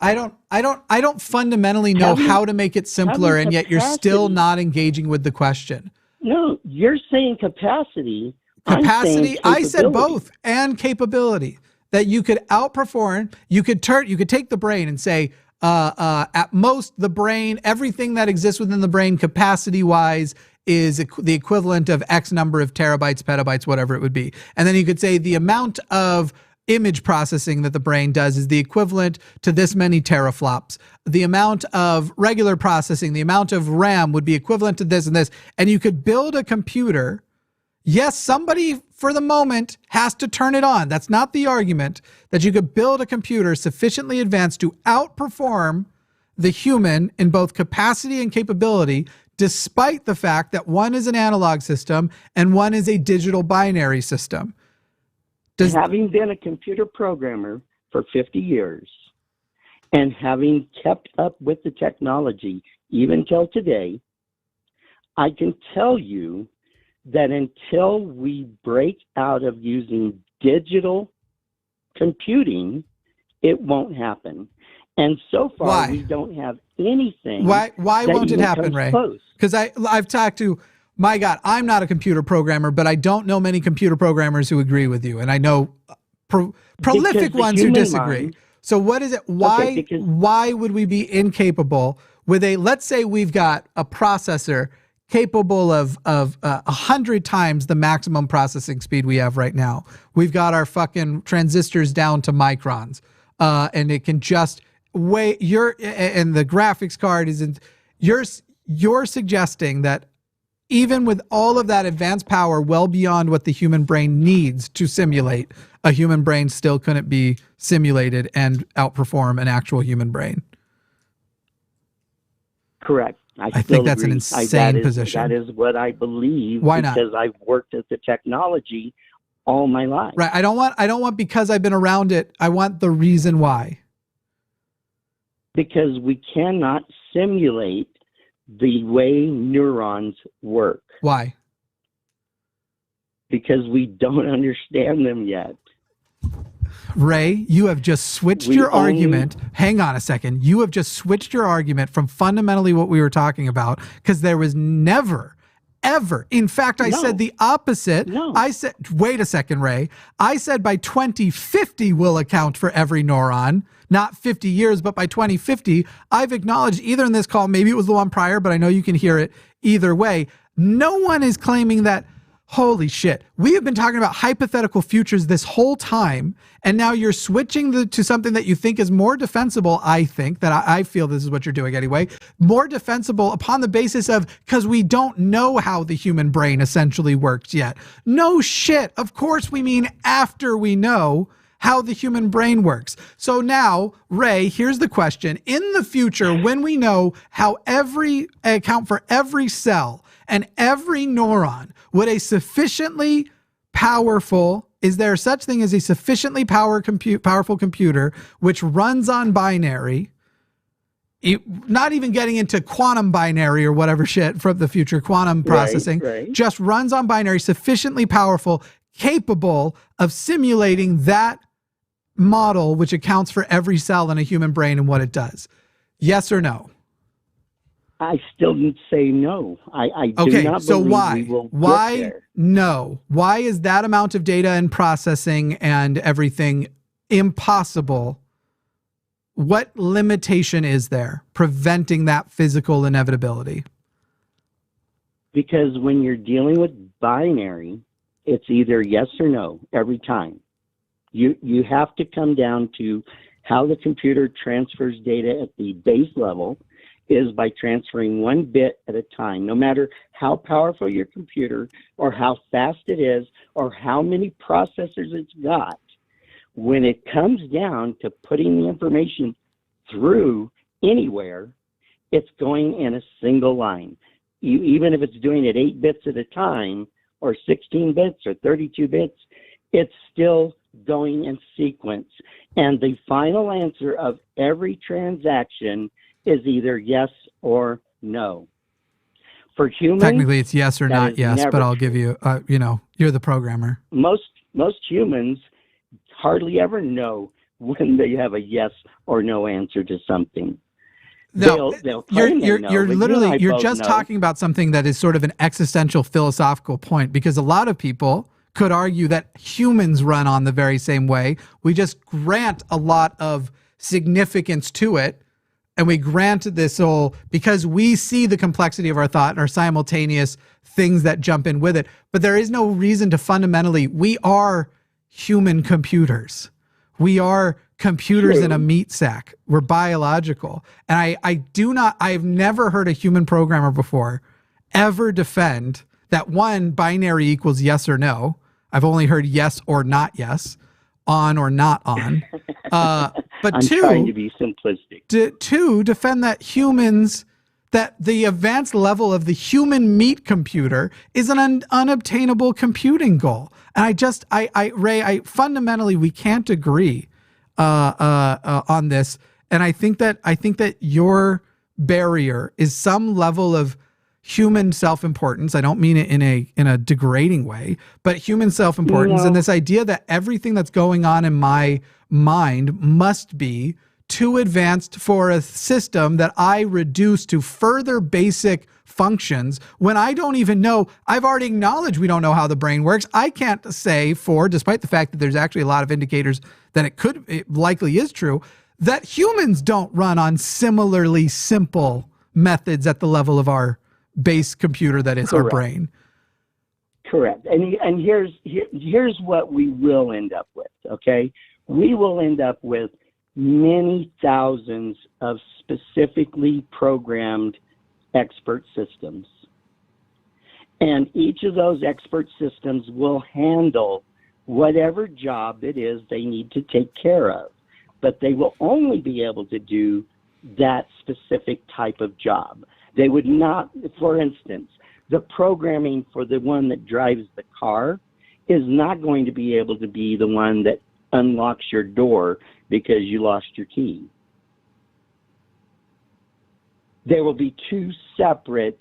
I don't fundamentally know how to make it simpler, and yet you're still not engaging with the question. No, you're saying capacity. Capacity, I said both, and capability. That you could outperform, you could take the brain and say, at most the brain, everything that exists within the brain capacity-wise is the equivalent of X number of terabytes, petabytes, whatever it would be. And then you could say the amount of image processing that the brain does is the equivalent to this many teraflops. The amount of regular processing, the amount of RAM would be equivalent to this and this. And you could build a computer. Yes, somebody for the moment has to turn it on. That's not the argument. That you could build a computer sufficiently advanced to outperform the human in both capacity and capability, despite the fact that one is an analog system and one is a digital binary system. Having been a computer programmer for 50 years and having kept up with the technology even till today, I can tell you that until we break out of using digital computing, it won't happen. And so far, we don't have anything. Why won't it happen, Ray? Because I've talked to, my God, I'm not a computer programmer, but I don't know many computer programmers who agree with you. And I know prolific ones who disagree. So what is it? Why would we be incapable with let's say we've got a processor capable of 100 times the maximum processing speed we have right now. We've got our fucking transistors down to microns, and it can just and the graphics card isn't. You're suggesting that even with all of that advanced power, well beyond what the human brain needs to simulate, a human brain still couldn't be simulated and outperform an actual human brain. Correct. I think that's an insane position. That is what I believe. Why not? Because I've worked at the technology all my life. Right. I don't want because I've been around it. I want the reason why. Because we cannot simulate the way neurons work. Why? Because we don't understand them yet. Ray, you have just switched your argument. Hang on a second. You have just switched your argument from fundamentally what we were talking about, because there was never, ever. In fact, I said the opposite. No. I said, wait a second, Ray. I said by 2050 we'll account for every neuron. Not 50 years, but by 2050, I've acknowledged either in this call, maybe it was the one prior, but I know you can hear it either way. No one is claiming that, holy shit, we have been talking about hypothetical futures this whole time, and now you're switching to something that you think is more defensible, I think, that I feel this is what you're doing anyway, more defensible upon the basis of, because we don't know how the human brain essentially works yet. No shit. Of course we mean after we know how the human brain works. So now, Ray, here's the question. In the future, when we know how account for every cell and every neuron, would a sufficiently powerful, is there such thing as a sufficiently powerful computer which runs on binary, not even getting into quantum binary or whatever shit from the future, quantum processing, just runs on binary, sufficiently powerful, capable of simulating that model which accounts for every cell in a human brain and what it does? Yes or no? I still say no. I do not so believe we will why get there. No? Why is that amount of data and processing and everything impossible? What limitation is there preventing that physical inevitability? Because when you're dealing with binary, it's either yes or no every time. You have to come down to how the computer transfers data at the base level is by transferring one bit at a time, no matter how powerful your computer or how fast it is or how many processors it's got. When it comes down to putting the information through anywhere, it's going in a single line. Even if it's doing it 8 bits at a time or 16 bits or 32 bits, it's still going in sequence. And the final answer of every transaction is either yes or no. For humans, technically it's yes or not yes, but I'll give you, you're the programmer. Most humans hardly ever know when they have a yes or no answer to something. No, they'll you're just talking about something that is sort of an existential philosophical point, because a lot of people could argue that humans run on the very same way. We just grant a lot of significance to it, and we grant this whole, because we see the complexity of our thought and our simultaneous things that jump in with it. But there is no reason to fundamentally, we are human computers. We are computers in a meat sack. We're biological. And I've never heard a human programmer before ever defend that one, binary equals yes or no. I've only heard yes or not yes, on or not on. But I'm two, trying to be simplistic. Two, defend that humans, that the advanced level of the human meat computer is an unobtainable computing goal. And Ray, fundamentally, we can't agree on this. And I think that your barrier is some level of human self-importance. I don't mean it in a degrading way, but human self-importance. And this idea that everything that's going on in my mind must be too advanced for a system that I reduce to further basic functions when I don't even know. I've already acknowledged we don't know how the brain works. I can't say despite the fact that there's actually a lot of indicators that it likely is true, that humans don't run on similarly simple methods at the level of our base computer that is our brain. Correct. And here's what we will end up with, okay? We will end up with many thousands of specifically programmed expert systems. And each of those expert systems will handle whatever job it is they need to take care of. But they will only be able to do that specific type of job. They would not, for instance, the programming for the one that drives the car is not going to be able to be the one that unlocks your door because you lost your key. There will be two separate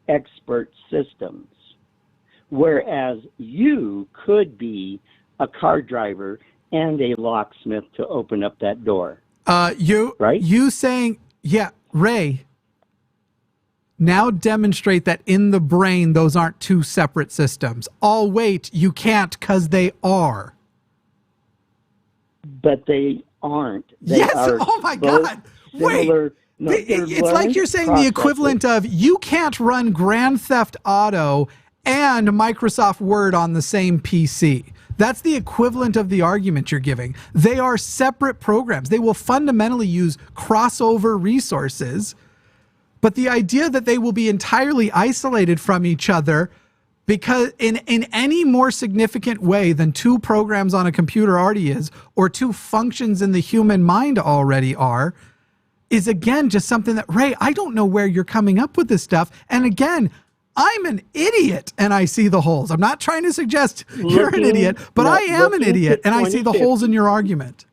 expert systems, whereas you could be a car driver and a locksmith to open up that door. You saying, yeah, Ray, now demonstrate that in the brain those aren't two separate systems. Oh, wait, you can't, because they are. But they aren't. Yes, oh my God. Wait. It's like you're saying the equivalent of, you can't run Grand Theft Auto and Microsoft Word on the same PC. That's the equivalent of the argument you're giving. They are separate programs. They will fundamentally use crossover resources, but the idea that they will be entirely isolated from each other because in any more significant way than two programs on a computer already is, or two functions in the human mind already are, is again just something that, Ray, I don't know where you're coming up with this stuff. And again, I'm an idiot and I see the holes. I'm not trying to suggest you're an idiot, but I am an idiot and I see the holes in your argument.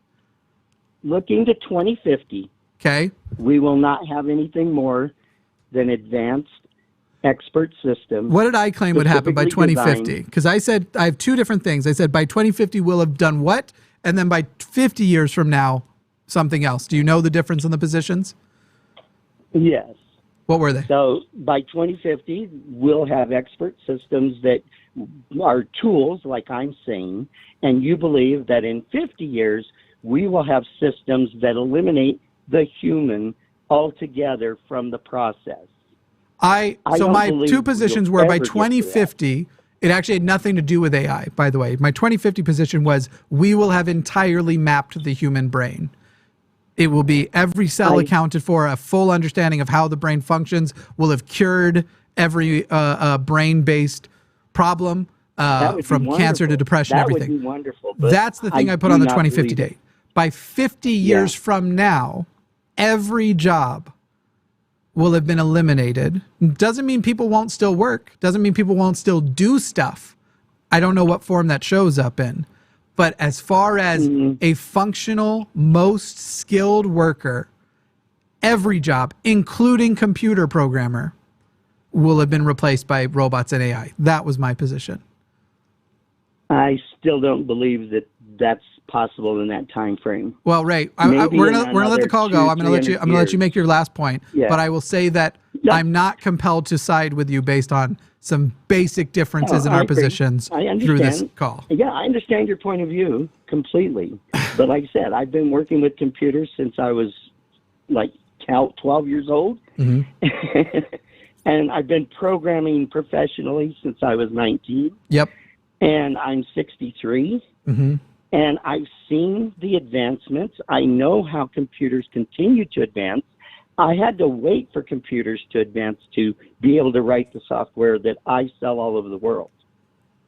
Looking to 2050, okay, we will not have anything more than advanced expert systems. What did I claim would happen by 2050? Because I said, I have two different things. I said by 2050 we'll have done what? And then by 50 years from now, something else. Do you know the difference in the positions? Yes. What were they? So by 2050, we'll have expert systems that are tools, like I'm saying, and you believe that in 50 years, we will have systems that eliminate the human altogether from the process. So don't my believe two positions you'll were by ever get to that. 2050. It actually had nothing to do with AI, by the way. My 2050 position was we will have entirely mapped the human brain. It will be every cell accounted for, a full understanding of how the brain functions. We'll have cured every brain-based problem from cancer to depression, everything. That would be wonderful. But that's the thing I put on the 2050 date. By 50 years from now, every job will have been eliminated. Doesn't mean people won't still work. Doesn't mean people won't still do stuff. I don't know what form that shows up in. But as far as a functional, most skilled worker, every job, including computer programmer, will have been replaced by robots and AI. That was my position. I still don't believe that that's possible in that time frame. Well, Ray, we're gonna let the call go. I'm gonna let you make your last point. Yeah. But I will say that I'm not compelled to side with you based on some basic differences in our positions through this call. Yeah, I understand your point of view completely. But like I said, I've been working with computers since I was like 12 years old. Mm-hmm. And I've been programming professionally since I was 19. Yep. And I'm 63. Mm-hmm. And I've seen the advancements. I know how computers continue to advance. I had to wait for computers to advance to be able to write the software that I sell all over the world.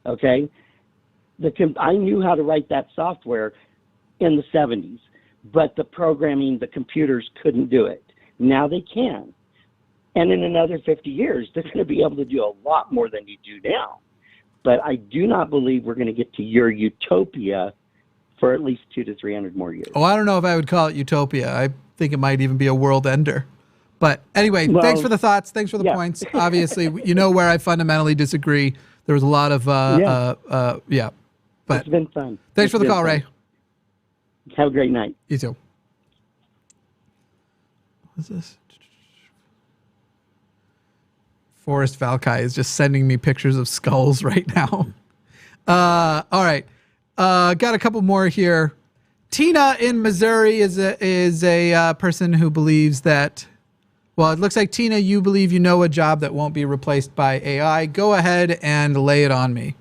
Okay? I knew how to write that software in the 70s, but the computers couldn't do it. Now they can. And in another 50 years, they're going to be able to do a lot more than you do now. But I do not believe we're going to get to your utopia for at least 200 to 300 more years. Oh, I don't know if I would call it utopia. I think it might even be a world ender. But anyway, thanks for the thoughts. Thanks for the points. Obviously, you know where I fundamentally disagree. There was a lot of, But it's been fun. Thanks for the call, Ray. Have a great night. You too. What's this? Forrest Valkai is just sending me pictures of skulls right now. All right. Got a couple more here. Tina in Missouri is a person who believes that, well, it looks like, Tina, you believe you know a job that won't be replaced by AI. Go ahead and lay it on me.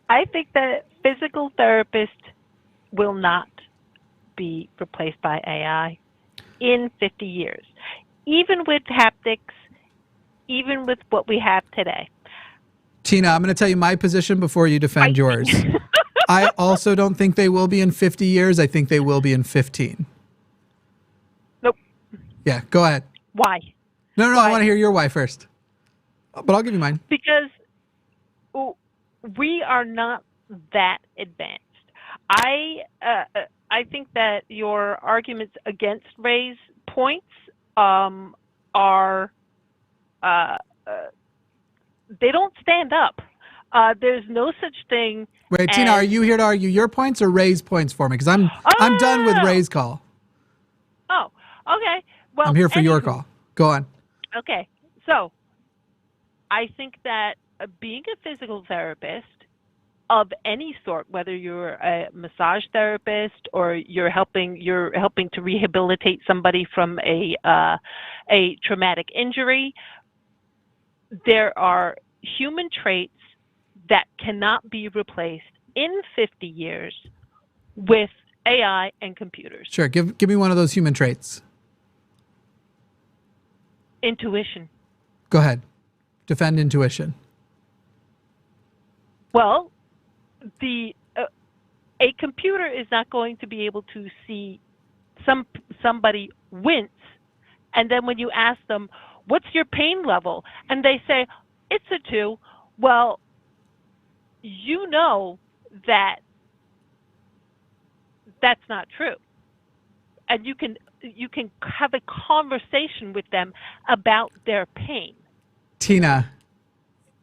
I think that physical therapists will not be replaced by AI in 50 years. Even with haptics, even with what we have today. Tina, I'm going to tell you my position before you defend yours. I also don't think they will be in 50 years. I think they will be in 15. Nope. Yeah, go ahead. Why? No, I want to hear your why first. But I'll give you mine. Because we are not that advanced. I think that your arguments against Ray's points are they don't stand up. There's no such thing. Wait, Tina, are you here to argue your points or Ray's points for me? Because I'm done with Ray's call. Oh, okay. Well, I'm here for your call. Go on. Okay. So, I think that being a physical therapist of any sort, whether you're a massage therapist or you're helping to rehabilitate somebody from a traumatic injury, there are human traits that cannot be replaced in 50 years with AI and computers. Sure. Give me one of those human traits. Intuition. Go ahead. Defend intuition. Well, a computer is not going to be able to see somebody wince, and then when you ask them, what's your pain level? And they say, it's a 2. Well, you know that that's not true. And you can have a conversation with them about their pain. Tina,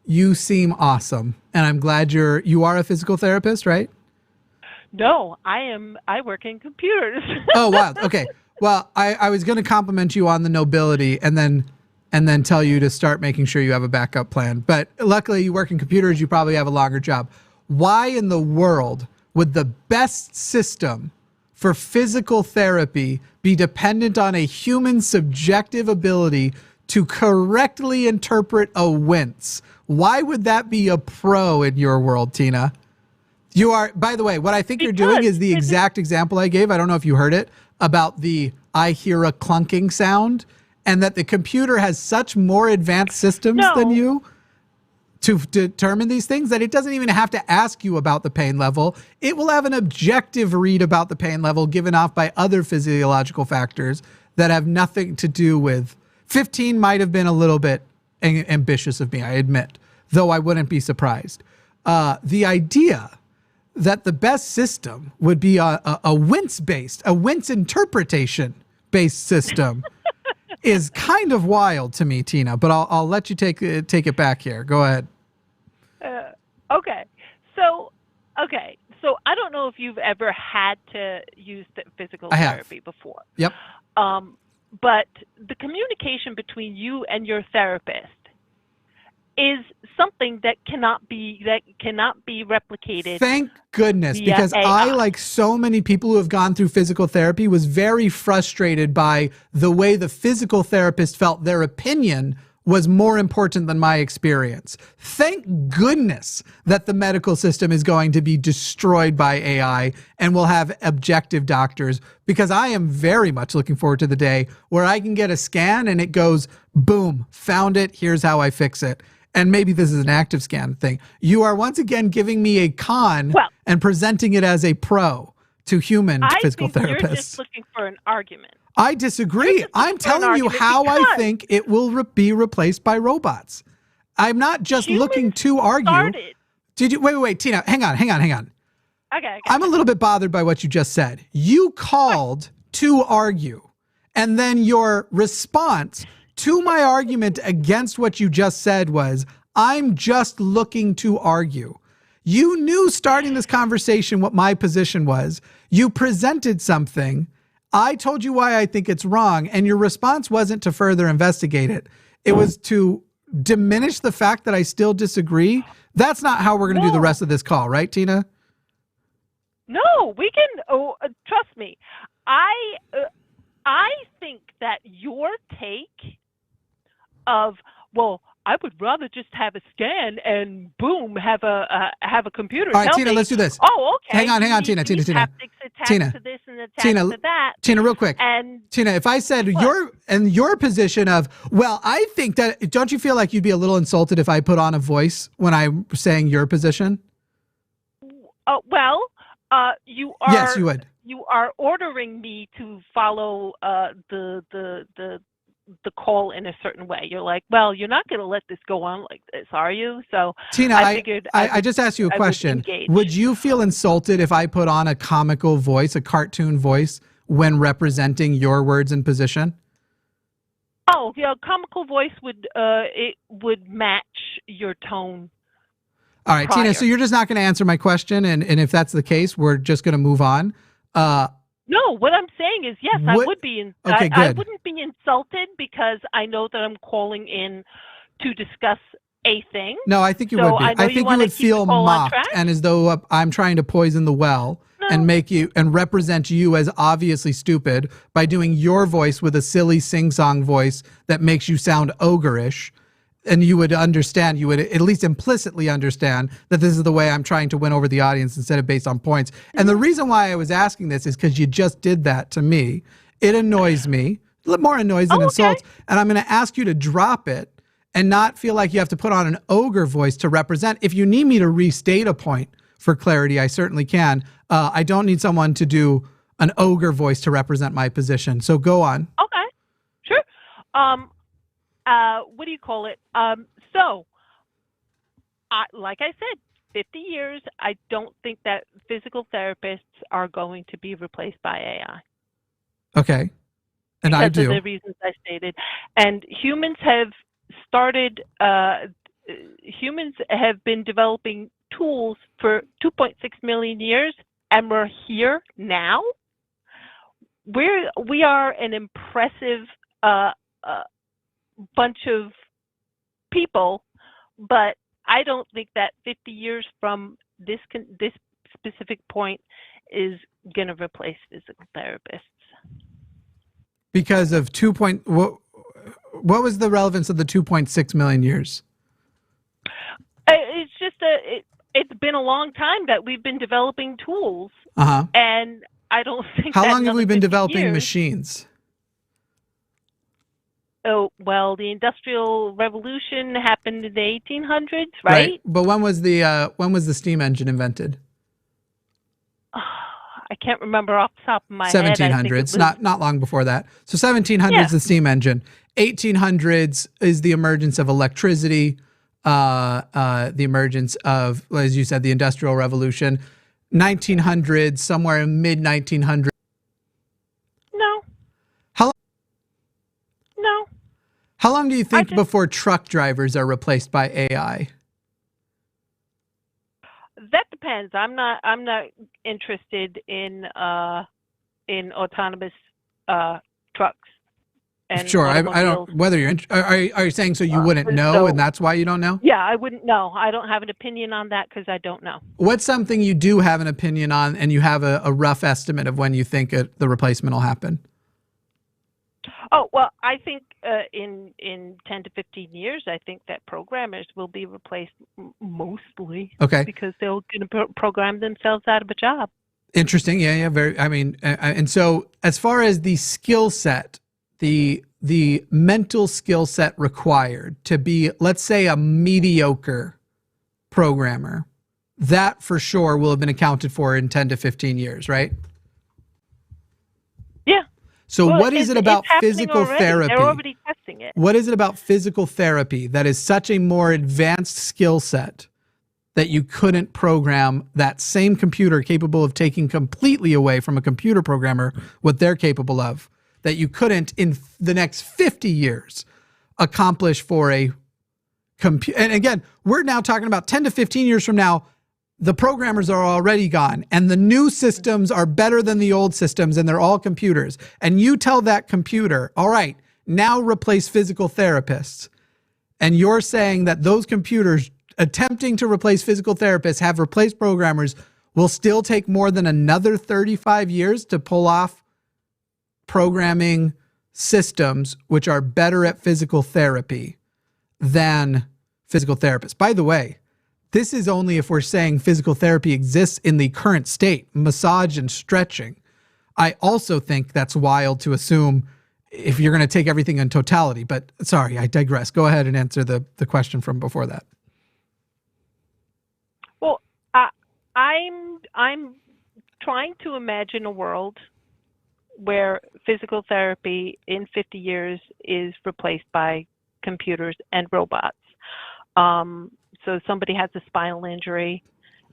you seem awesome. And I'm glad you are a physical therapist, right? No, I work in computers. Oh, wow. Okay. Well, I was going to compliment you on the nobility and then tell you to start making sure you have a backup plan. But luckily you work in computers, you probably have a longer job. Why in the world would the best system for physical therapy be dependent on a human subjective ability to correctly interpret a wince. Why would that be a pro in your world, Tina? You are, by the way, what I think you're doing is the exact example I gave. I don't know if you heard it about I hear a clunking sound, and that the computer has such more advanced systems than you to determine these things that it doesn't even have to ask you about the pain level. It will have an objective read about the pain level given off by other physiological factors that have nothing to do with 15 might have been a little bit ambitious of me, I admit, though I wouldn't be surprised. The idea that the best system would be a wince-based, a wince interpretation-based system is kind of wild to me, Tina, but I'll let you take it back here. Go ahead. Okay. So I don't know if you've ever had to use physical therapy before. Yep. But the communication between you and your therapist is something that cannot be replicated. Thank goodness, because I, like so many people who have gone through physical therapy, was very frustrated by the way the physical therapist felt their opinion was more important than my experience. Thank goodness that the medical system is going to be destroyed by AI and we'll have objective doctors, because I am very much looking forward to the day where I can get a scan and it goes, boom, found it, here's how I fix it. And maybe this is an active scan thing. You are once again giving me a con and presenting it as a pro to human physical therapists. You're just looking for an argument. I disagree. I'm telling you how I think it will be replaced by robots. I'm not just looking to argue. Did you wait, Tina? Hang on. Okay. I'm a little bit bothered by what you just said. You called to argue, and then your response to my argument against what you just said was, I'm just looking to argue. You knew starting this conversation what my position was. You presented something. I told you why I think it's wrong, and your response wasn't to further investigate it. It was to diminish the fact that I still disagree. That's not how we're going to do the rest of this call, right, Tina? No, we can. Trust me. I think that your take of, well, I would rather just have a scan and boom, have a computer. All right, Tina, let's do this. Oh, okay. Hang on, Tina. To this and to that. Tina, real quick. And Tina, if I said your position of, well, I think that, don't you feel like you'd be a little insulted if I put on a voice when I'm saying your position? You are. Yes, you would. You are ordering me to follow the call in a certain way. You're like, well, you're not going to let this go on like this, are you? So Tina, I just asked you a question. Would you feel insulted if I put on a comical voice, a cartoon voice, when representing your words and position? Oh, yeah, comical voice would match your tone. All right, Tina, so you're just not going to answer my question, and if that's the case, we're just going to move on. No, what I'm saying is, yes, I would be. I wouldn't be insulted because I know that I'm calling in to discuss a thing. No, I think you would be. I think you would feel mocked and as though I'm trying to poison the well and make you and represent you as obviously stupid by doing your voice with a silly sing-song voice that makes you sound ogreish. And you would understand, you would at least implicitly understand that this is the way I'm trying to win over the audience instead of based on points. And the reason why I was asking this is because you just did that to me. It annoys me, a little more annoys than insults. And I'm going to ask you to drop it and not feel like you have to put on an ogre voice to represent. If you need me to restate a point for clarity, I certainly can. I don't need someone to do an ogre voice to represent my position. So go on. Okay, sure. What do you call it? Like I said, 50 years, I don't think that physical therapists are going to be replaced by AI. Okay. And I do. Because of the reasons I stated. And humans have been developing tools for 2.6 million years, and we're here now. We are an impressive bunch of people, but I don't think that 50 years from this specific point is going to replace physical therapists. Because of what was the relevance of the 2.6 million years? It's just it's been a long time that we've been developing tools, and I don't think. How long have we been developing machines? Oh, well, the Industrial Revolution happened in the 1800s, right? But when was the steam engine invented? I can't remember off the top of my 1700s, not long before that. So 1700s, the steam engine. 1800s is the emergence of electricity, the emergence of, as you said, the Industrial Revolution. 1900s, somewhere in mid 1900s. No. No. How long do you think before truck drivers are replaced by AI? That depends. I'm not interested in autonomous trucks. And sure, I don't. Whether you're are you saying so you wouldn't know, and that's why you don't know? Yeah, I wouldn't know. I don't have an opinion on that because I don't know. What's something you do have an opinion on, and you have a rough estimate of when you think the replacement will happen? Oh, well, I think in 10 to 15 years, I think that programmers will be replaced mostly. Okay. Because they'll program themselves out of a job. Interesting. Yeah. Very. I mean, and so as far as the skill set, the mental skill set required to be, let's say, a mediocre programmer, that for sure will have been accounted for in 10 to 15 years, right? Yeah. So what is it about physical therapy? They're already testing it. What is it about physical therapy that is such a more advanced skill set that you couldn't program that same computer capable of taking completely away from a computer programmer what they're capable of, that you couldn't in the next 50 years accomplish for a computer? And again, we're now talking about 10 to 15 years from now, the programmers are already gone and the new systems are better than the old systems and they're all computers. And you tell that computer, all right, now replace physical therapists. And you're saying that those computers attempting to replace physical therapists have replaced programmers will still take more than another 35 years to pull off programming systems which are better at physical therapy than physical therapists. By the way, this is only if we're saying physical therapy exists in the current state, massage and stretching. I also think that's wild to assume if you're going to take everything in totality. But sorry, I digress. Go ahead and answer the question from before that. Well, I'm trying to imagine a world where physical therapy in 50 years is replaced by computers and robots. So somebody has a spinal injury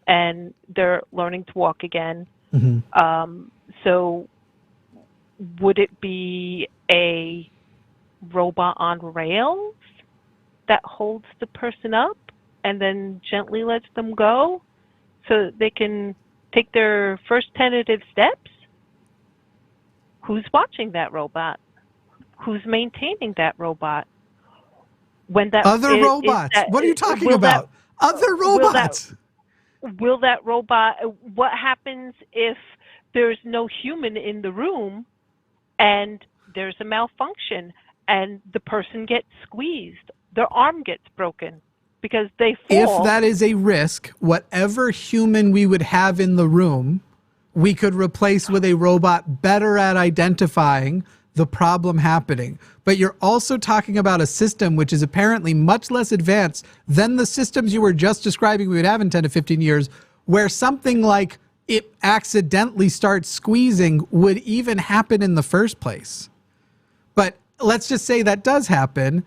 and they're learning to walk again. Mm-hmm. So would it be a robot on rails that holds the person up and then gently lets them go so they can take their first tentative steps? Who's watching that robot? Who's maintaining that robot? When that other robots. What are you talking about? Other robots. Will that robot? What happens if there's no human in the room and there's a malfunction and the person gets squeezed, their arm gets broken because they fall? If that is a risk, whatever human we would have in the room, we could replace with a robot better at identifying the problem happening. But you're also talking about a system which is apparently much less advanced than the systems you were just describing we would have in 10 to 15 years, where something like it accidentally starts squeezing would even happen in the first place. But let's just say that does happen.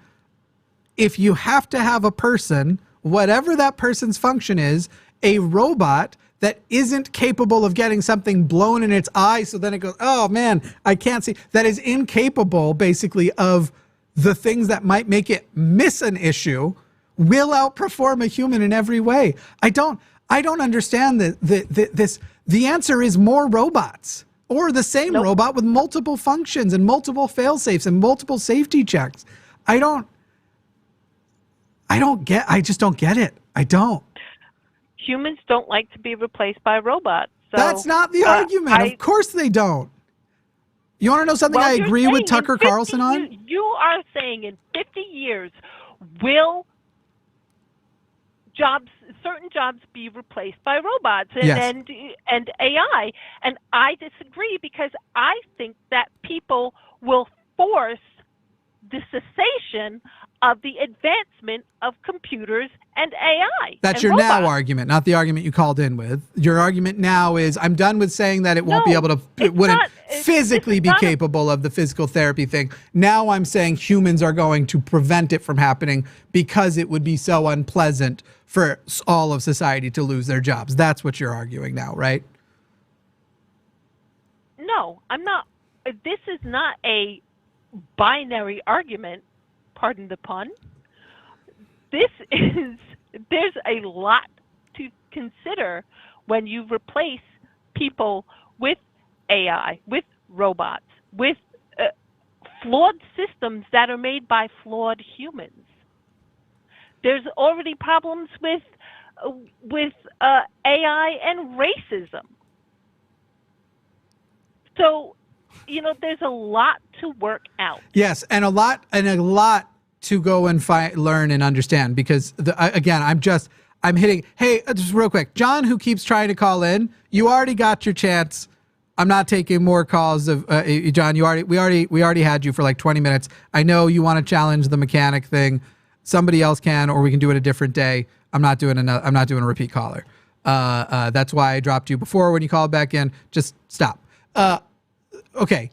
If you have to have a person, whatever that person's function is, a robot that isn't capable of getting something blown in its eye so then it goes, oh man, I can't see, that is incapable basically of the things that might make it miss an issue, will outperform a human in every way. I don't understand this. The answer is more robots, or the same robot with multiple functions and multiple fail-safes and multiple safety checks. I just don't get it. I don't. Humans don't like to be replaced by robots. So, that's not the argument. Of course they don't. You want to know something I agree with Tucker Carlson on? You are saying in 50 years, will certain jobs be replaced by robots and AI? And I disagree, because I think that people will force the cessation of the advancement of computers and AI. That's your now argument, not the argument you called in with. Your argument now is, I'm done with saying that it won't be able to, it wouldn't physically be capable of the physical therapy thing. Now I'm saying humans are going to prevent it from happening because it would be so unpleasant for all of society to lose their jobs. That's what you're arguing now, right? No, I'm not. This is not a binary argument, pardon the pun. There's a lot to consider when you replace people with AI, with robots, with flawed systems that are made by flawed humans. There's already problems with AI and racism. So, there's a lot to work out. Yes, and a lot to go and learn and understand, because again, I'm hitting. Hey, just real quick, John, who keeps trying to call in, you already got your chance. I'm not taking more calls of John. We already had you for like 20 minutes. I know you want to challenge the mechanic thing. Somebody else can, or we can do it a different day. I'm not doing a repeat caller. That's why I dropped you before when you called back in. Just stop. Okay.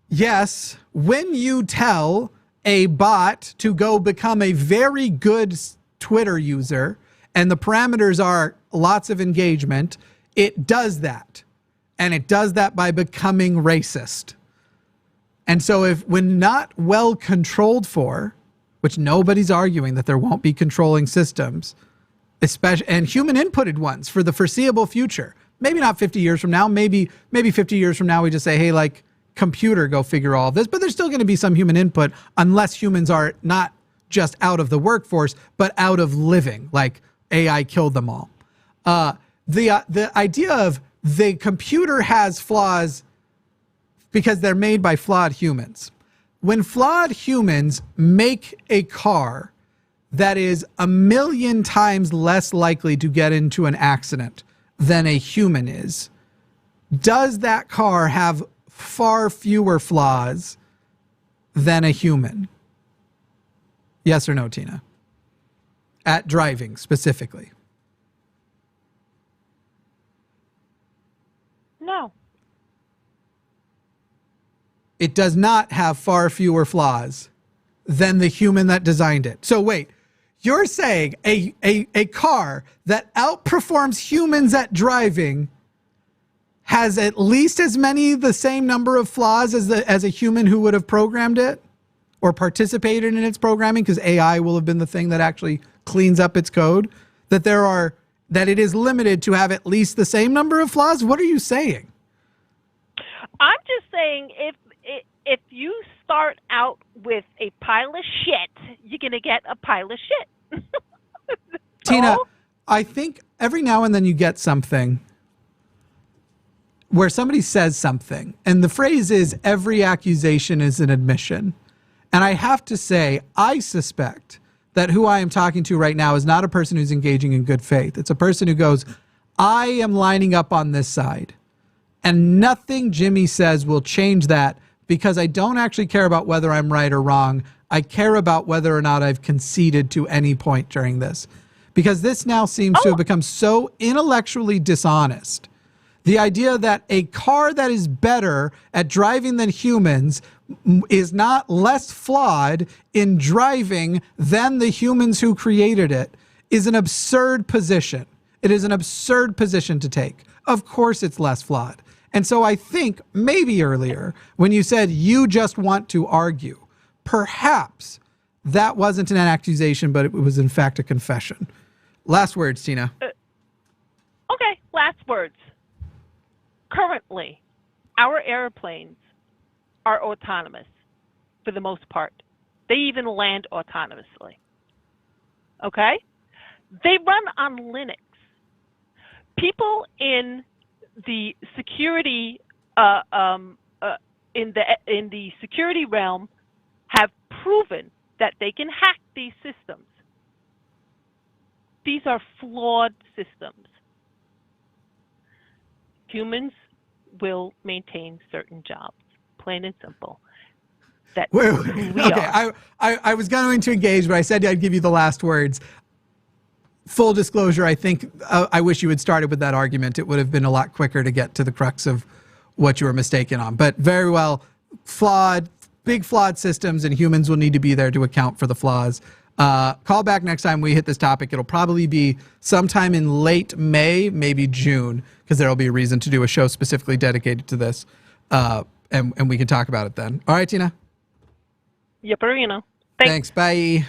Yes, when you tell a bot to go become a very good Twitter user and the parameters are lots of engagement, it does that. And it does that by becoming racist. And so when not well controlled for, which nobody's arguing that there won't be controlling systems, especially and human inputted ones for the foreseeable future. Maybe not 50 years from now, maybe 50 years from now we just say, hey, like, computer, go figure all of this, but there's still going to be some human input unless humans are not just out of the workforce, but out of living, like AI killed them all. The idea of the computer has flaws because they're made by flawed humans. When flawed humans make a car that is 1,000,000 times less likely to get into an accident than a human is, does that car have far fewer flaws than a human? Yes or no, Tina? At driving specifically. No. It does not have far fewer flaws than the human that designed it. So wait, you're saying a car that outperforms humans at driving has at least as many, the same number of flaws as a human who would have programmed it or participated in its programming, because AI will have been the thing that actually cleans up its code, that it is limited to have at least the same number of flaws? What are you saying? I'm just saying if you start out with a pile of shit, you're going to get a pile of shit. Tina, I think every now and then you get something where somebody says something, and the phrase is, every accusation is an admission. And I have to say, I suspect that who I am talking to right now is not a person who's engaging in good faith. It's a person who goes, I am lining up on this side, and nothing Jimmy says will change that, because I don't actually care about whether I'm right or wrong. I care about whether or not I've conceded to any point during this, because this now seems to have become so intellectually dishonest. The idea that a car that is better at driving than humans is not less flawed in driving than the humans who created it is an absurd position. It is an absurd position to take. Of course it's less flawed. And so I think maybe earlier when you said you just want to argue, perhaps that wasn't an accusation, but it was in fact a confession. Last words, Tina. Okay, last words. Currently, our airplanes are autonomous for the most part. They even land autonomously. Okay? They run on Linux. People in the security in the security realm have proven that they can hack these systems. These are flawed systems. Humans will maintain certain jobs, plain and simple. That's who we are. I was going to engage, but I said I'd give you the last words. Full disclosure, I think I wish you had started with that argument. It would have been a lot quicker to get to the crux of what you were mistaken on. But very well, big flawed systems, and humans will need to be there to account for the flaws. Call back next time we hit this topic. It'll probably be sometime in late May, maybe June, because there will be a reason to do a show specifically dedicated to this. And we can talk about it then. All right, Tina? Yepperino. Thanks. Bye.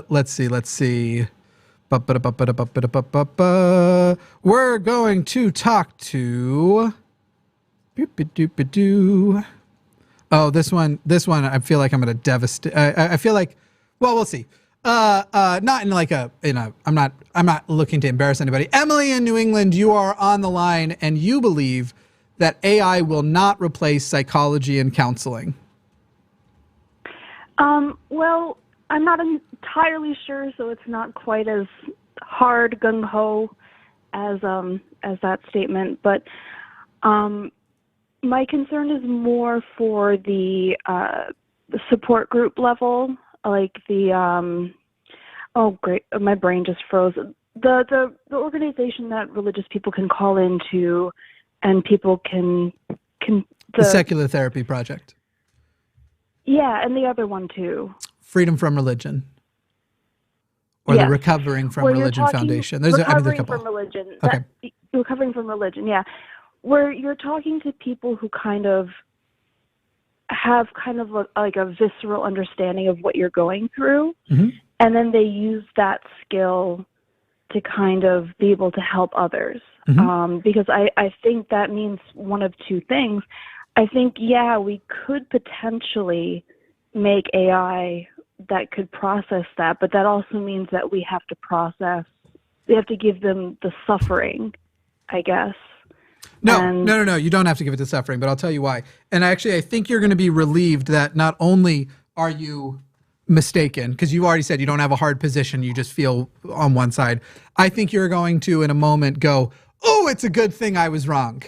Let's see. We're going to talk to. Oh, this one. I feel like I'm gonna devastate. I feel like. Well, we'll see. Not in like I'm not looking to embarrass anybody. Emily in New England, you are on the line, and you believe that AI will not replace psychology and counseling. Well, I'm not entirely sure, so it's not quite as hard gung ho as that statement. But my concern is more for the support group level, like the oh great, my brain just froze. The organization that religious people can call into, and people can the Secular Therapy Project. Yeah, and the other one too. Freedom from Religion. Or the Recovering from Religion Foundation. There's a couple. From religion. Okay. Recovering from Religion, yeah. Where you're talking to people who kind of have kind of like a visceral understanding of what you're going through, mm-hmm. and then they use that skill to kind of be able to help others. Mm-hmm. Because I think that means one of two things. I think, yeah, we could potentially make AI that could process that, but that also means that we have to give them the suffering, I guess. No. You don't have to give it the suffering, but I'll tell you why. And actually, I think you're going to be relieved that not only are you mistaken, because you already said you don't have a hard position, you just feel on one side. I think you're going to, in a moment, go, oh, it's a good thing I was wrong.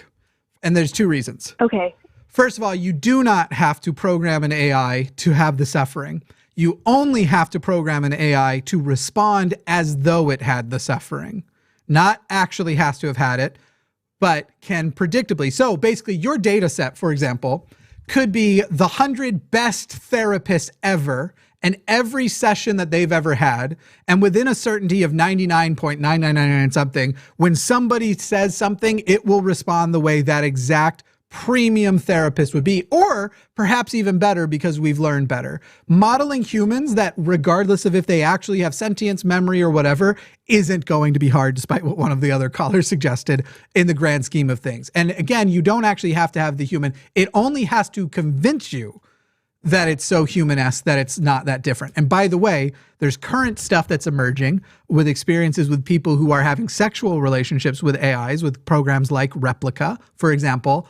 And there's two reasons. Okay. First of all, you do not have to program an AI to have the suffering. You only have to program an AI to respond as though it had the suffering. Not actually has to have had it, but can predictably. So basically, your data set, for example, could be the 100 best therapists ever and every session that they've ever had. And within a certainty of 99.9999 something, when somebody says something, it will respond the way that exact premium therapist would be, or perhaps even better because we've learned better. Modeling humans that, regardless of if they actually have sentience, memory, or whatever, isn't going to be hard, despite what one of the other callers suggested, in the grand scheme of things. And again, you don't actually have to have the human. It only has to convince you that it's so human-esque that it's not that different. And by the way, there's current stuff that's emerging with experiences with people who are having sexual relationships with AIs, with programs like Replica, for example,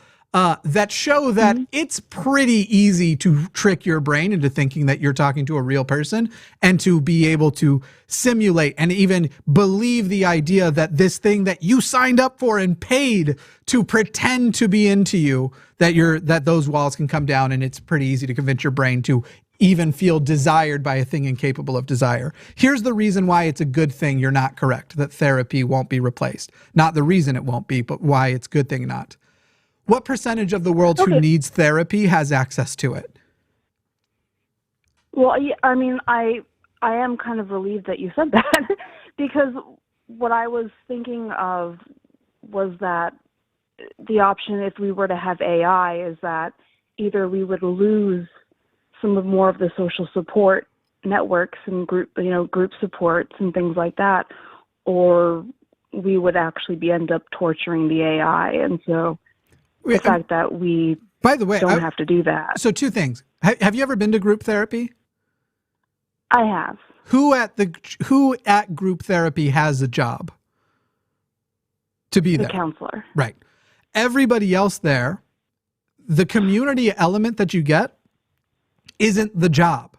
that show that it's pretty easy to trick your brain into thinking that you're talking to a real person, and to be able to simulate and even believe the idea that this thing that you signed up for and paid to pretend to be into you, that those walls can come down, and it's pretty easy to convince your brain to even feel desired by a thing incapable of desire. Here's the reason why it's a good thing you're not correct, that therapy won't be replaced. Not the reason it won't be, but why it's a good thing not. What percentage of the world who needs therapy has access to it? Well, I mean, I am kind of relieved that you said that, because what I was thinking of was that the option, if we were to have AI, is that either we would lose more of the social support networks and group supports and things like that, or we would actually end up torturing the AI. And so the fact that we don't have to do that. So two things. Have you ever been to group therapy? I have. Who at group therapy has a job? to be there. The counselor. Right. Everybody else there, the community element that you get isn't the job.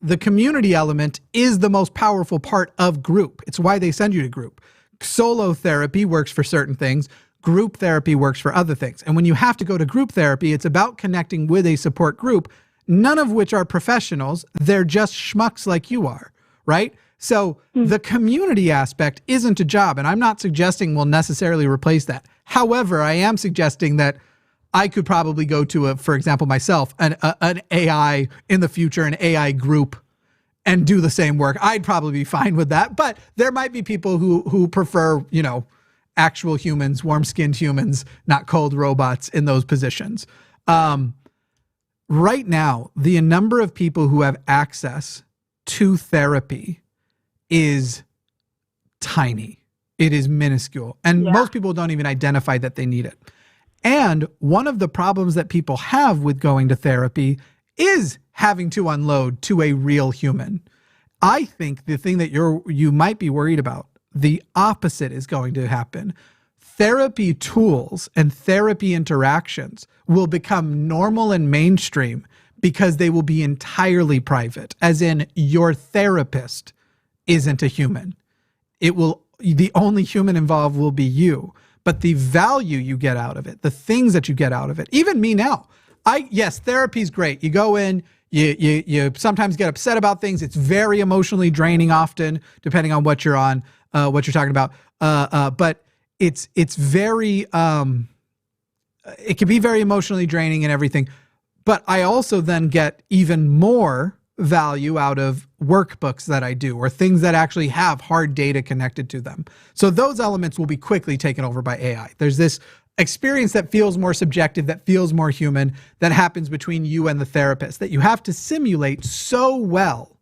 The community element is the most powerful part of group. It's why they send you to group. Solo therapy works for certain things. Group therapy works for other things. And when you have to go to group therapy, it's about connecting with a support group, none of which are professionals. They're just schmucks like you are, right? So the community aspect isn't a job, and I'm not suggesting we'll necessarily replace that. However, I am suggesting that I could probably go to, for example, myself, an AI in the future, an AI group, and do the same work. I'd probably be fine with that, but there might be people who prefer, actual humans, warm-skinned humans, not cold robots in those positions. Right now, the number of people who have access to therapy is tiny. It is minuscule. And most people don't even identify that they need it. And one of the problems that people have with going to therapy is having to unload to a real human. I think the thing that you might be worried about, the opposite is going to happen. Therapy tools and therapy interactions will become normal and mainstream because they will be entirely private, as in your therapist isn't a human. The only human involved will be you, but the value you get out of it, the things that you get out of it, even me now, yes, therapy's great. You go in, you sometimes get upset about things. It's very emotionally draining often, depending on what you're on, what you're talking about. But it's very, it can be very emotionally draining and everything. But I also then get even more value out of workbooks that I do, or things that actually have hard data connected to them. So those elements will be quickly taken over by AI. There's this experience that feels more subjective, that feels more human, that happens between you and the therapist, that you have to simulate so well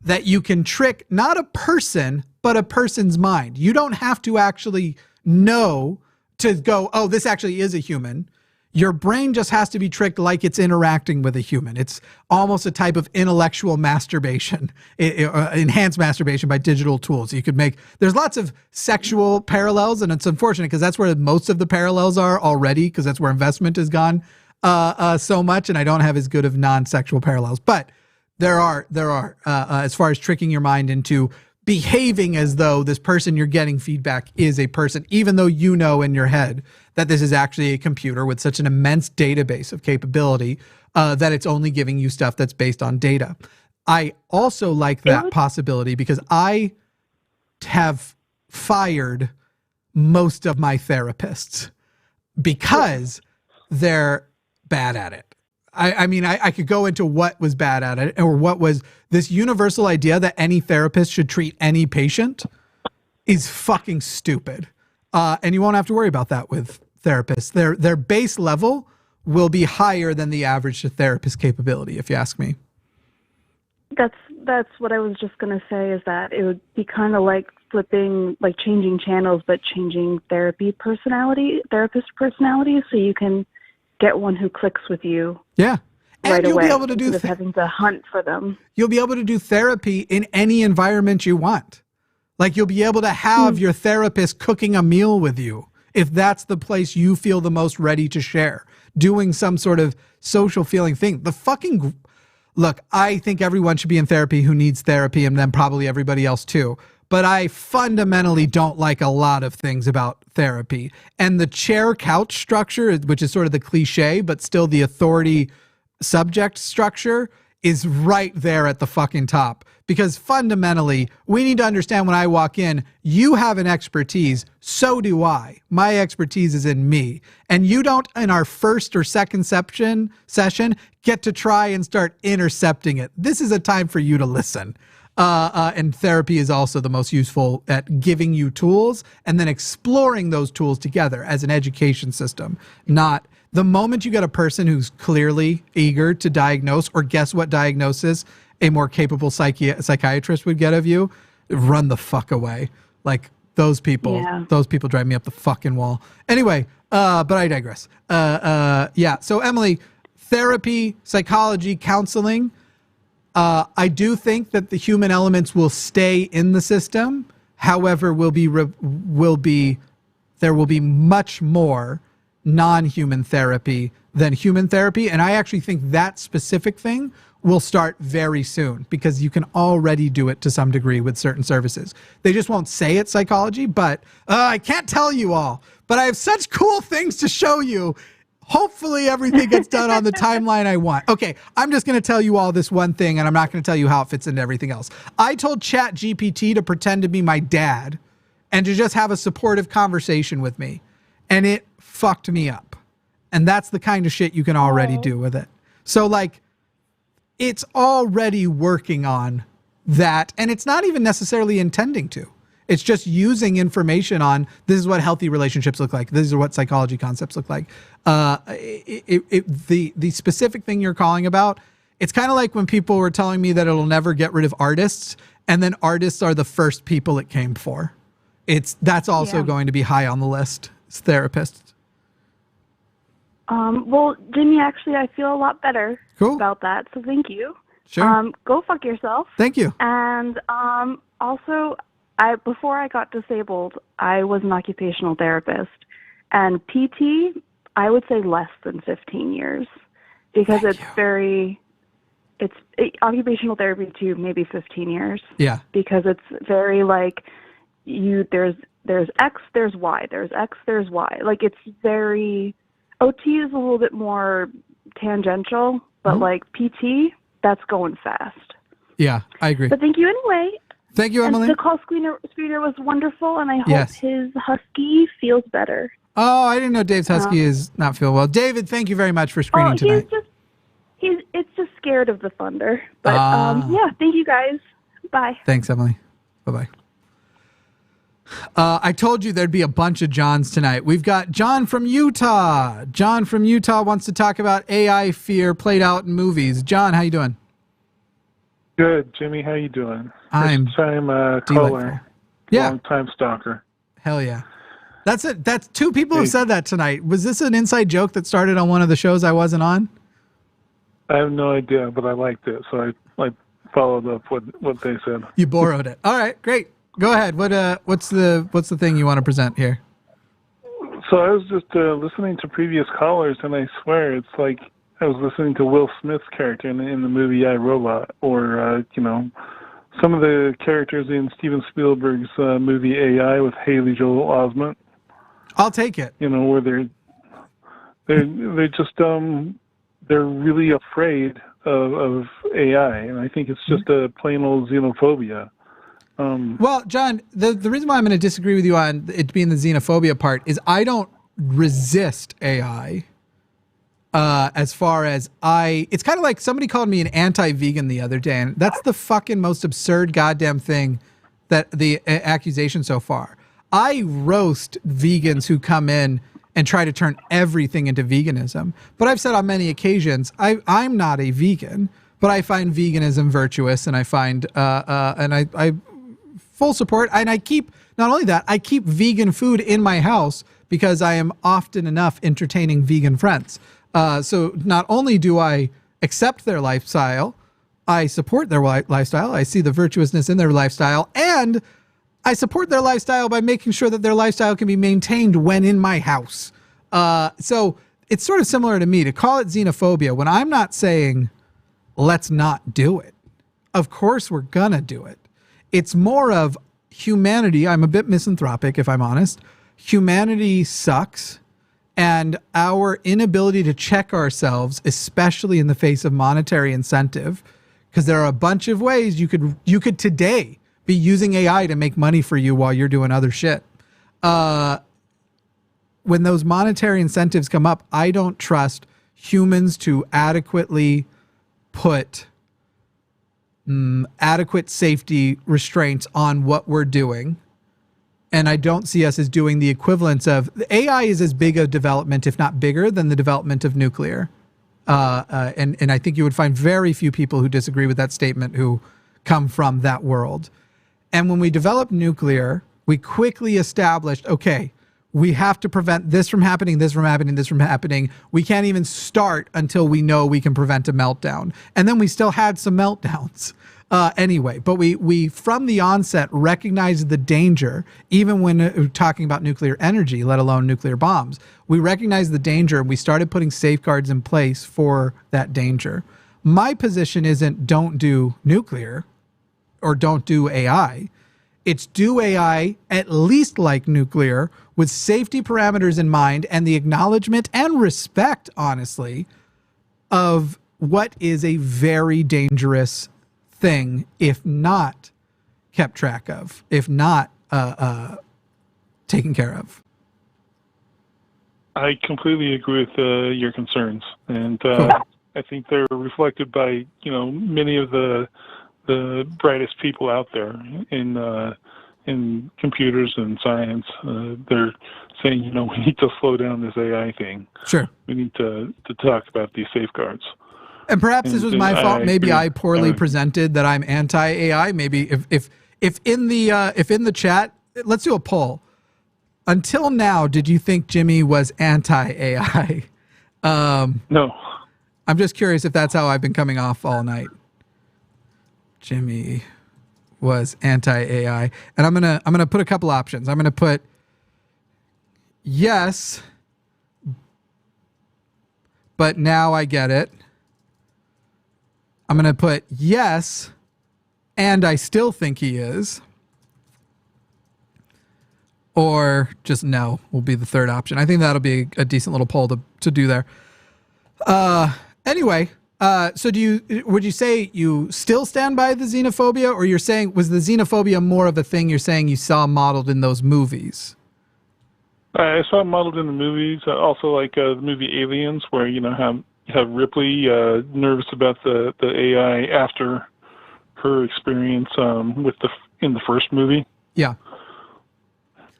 that you can trick not a person, but a person's mind. You don't have to actually know to go, oh, this actually is a human. Your brain just has to be tricked like it's interacting with a human. It's almost a type of intellectual masturbation, enhanced masturbation by digital tools. There's lots of sexual parallels, and it's unfortunate because that's where most of the parallels are already, because that's where investment has gone so much, and I don't have as good of non-sexual parallels. But there are as far as tricking your mind into behaving as though this person you're getting feedback is a person, even though you know in your head that this is actually a computer with such an immense database of capability that it's only giving you stuff that's based on data. I also like that possibility because I have fired most of my therapists because they're bad at it. I mean, I could go into what was bad at it, or what was this universal idea that any therapist should treat any patient is fucking stupid. And you won't have to worry about that with therapists. Their base level will be higher than the average therapist capability, if you ask me. That's what I was just going to say, is that it would be kind of like changing channels, but changing therapist personality, so you can get one who clicks with you. Yeah. And right you'll away, be able to do instead of having to hunt for them. You'll be able to do therapy in any environment you want. Like, you'll be able to have your therapist cooking a meal with you if that's the place you feel the most ready to share, doing some sort of social feeling thing. Look, I think everyone should be in therapy who needs therapy, and then probably everybody else too. But I fundamentally don't like a lot of things about therapy. And the chair couch structure, which is sort of the cliche, but still the authority subject structure, is right there at the fucking top. Because fundamentally, we need to understand when I walk in, you have an expertise, so do I. My expertise is in me. And you don't, in our first or second session, get to try and start intercepting it. This is a time for you to listen. And therapy is also the most useful at giving you tools and then exploring those tools together as an education system. Not the moment you get a person who's clearly eager to diagnose or guess what diagnosis a more capable psychiatrist would get of you, run the fuck away. Like, those people drive me up the fucking wall. Anyway, but I digress. So Emily, therapy, psychology, counseling, I do think that the human elements will stay in the system. However, will be there will be much more non-human therapy than human therapy. And I actually think that specific thing will start very soon because you can already do it to some degree with certain services. They just won't say it's psychology, but I can't tell you all. But I have such cool things to show you. Hopefully everything gets done on the timeline I want. Okay, I'm just going to tell you all this one thing, and I'm not going to tell you how it fits into everything else. I told ChatGPT to pretend to be my dad and to just have a supportive conversation with me. And it fucked me up. And that's the kind of shit you can already do with it. So like, it's already working on that. And it's not even necessarily intending to. It's just using information on this is what healthy relationships look like. This is what psychology concepts look like. The specific thing you're calling about, it's kind of like when people were telling me that it'll never get rid of artists. And then artists are the first people it came for. That's also going to be high on the list. It's therapists. Well, Jimmy, actually, I feel a lot better about that. So thank you. Sure. Go fuck yourself. Thank you. And also, before I got disabled, I was an occupational therapist. And PT, I would say less than 15 years. Because occupational therapy too, maybe 15 years. Yeah. Because it's very like, there's X, there's Y, there's X, there's Y. Like it's very, OT is a little bit more tangential, but like PT, that's going fast. Yeah, I agree. But thank you anyway. Thank you, Emily. And the call screener was wonderful, and I hope his husky feels better. Oh, I didn't know Dave's husky is not feel well. David, thank you very much for screening tonight. It's just scared of the thunder. But yeah, thank you guys. Bye. Thanks, Emily. Bye-bye. I told you there'd be a bunch of Johns tonight. We've got John from Utah. John from Utah wants to talk about AI fear played out in movies. John, how you doing? Good, Jimmy. How you doing? I'm First-time caller. Yeah. Long-time stalker. Hell yeah. That's it. That's two people who said that tonight. Was this an inside joke that started on one of the shows I wasn't on? I have no idea, but I liked it, so I followed up what they said. You borrowed it. All right, great. Go ahead. What's the thing you want to present here? So I was just listening to previous callers, and I swear it's like I was listening to Will Smith's character in the movie I, Robot, or some of the characters in Steven Spielberg's movie AI with Haley Joel Osment. I'll take it. Where they're just they're really afraid of AI, and I think it's just a plain old xenophobia. Well, John, the reason why I'm going to disagree with you on it being the xenophobia part is I don't resist AI. As far as it's kind of like somebody called me an anti-vegan the other day, and that's the fucking most absurd goddamn thing that the accusation so far. I roast vegans who come in and try to turn everything into veganism. But I've said on many occasions, I'm not a vegan, but I find veganism virtuous, and I find, and I full support. And I keep, not only that, I keep vegan food in my house because I am often enough entertaining vegan friends. So not only do I accept their lifestyle, I support their lifestyle. I see the virtuousness in their lifestyle, and I support their lifestyle by making sure that their lifestyle can be maintained when in my house. So it's sort of similar to me to call it xenophobia when I'm not saying, let's not do it. Of course we're gonna do it. It's more of humanity. I'm a bit misanthropic, if I'm honest. Humanity sucks. And our inability to check ourselves, especially in the face of monetary incentive, because there are a bunch of ways you could today be using AI to make money for you while you're doing other shit. When those monetary incentives come up, I don't trust humans to adequately put adequate safety restraints on what we're doing. And I don't see us as doing the equivalence of AI is as big a development, if not bigger, than the development of nuclear. And I think you would find very few people who disagree with that statement who come from that world. And when we developed nuclear, we quickly established, okay, we have to prevent this from happening, this from happening, this from happening. We can't even start until we know we can prevent a meltdown. And then we still had some meltdowns. Anyway, but we from the onset recognized the danger, even when talking about nuclear energy, let alone nuclear bombs. We recognized the danger, and we started putting safeguards in place for that danger. My position isn't don't do nuclear or don't do AI. It's do AI at least like nuclear with safety parameters in mind and the acknowledgement and respect, honestly, of what is a very dangerous thing if not kept track of, if not taken care of. I completely agree with your concerns, and Cool. I think they're reflected by many of the brightest people out there in computers and science. They're saying we need to slow down this AI thing. Sure. We need to talk about these safeguards. And perhaps this was my fault. Maybe I poorly presented that I'm anti-AI. Maybe if in the chat, let's do a poll. Until now, did you think Jimmy was anti-AI? No. I'm just curious if that's how I've been coming off all night. Jimmy was anti-AI, and I'm gonna put a couple options. I'm gonna put yes, but now I get it. I'm gonna put yes, and I still think he is. Or just no will be the third option. I think that'll be a decent little poll to do there. Anyway, so would you say you still stand by the xenophobia, or you're saying was the xenophobia more of a thing you're saying you saw modeled in those movies? I saw it modeled in the movies. Also, like the movie Aliens, where have Ripley nervous about the AI after her experience in the first movie. Yeah.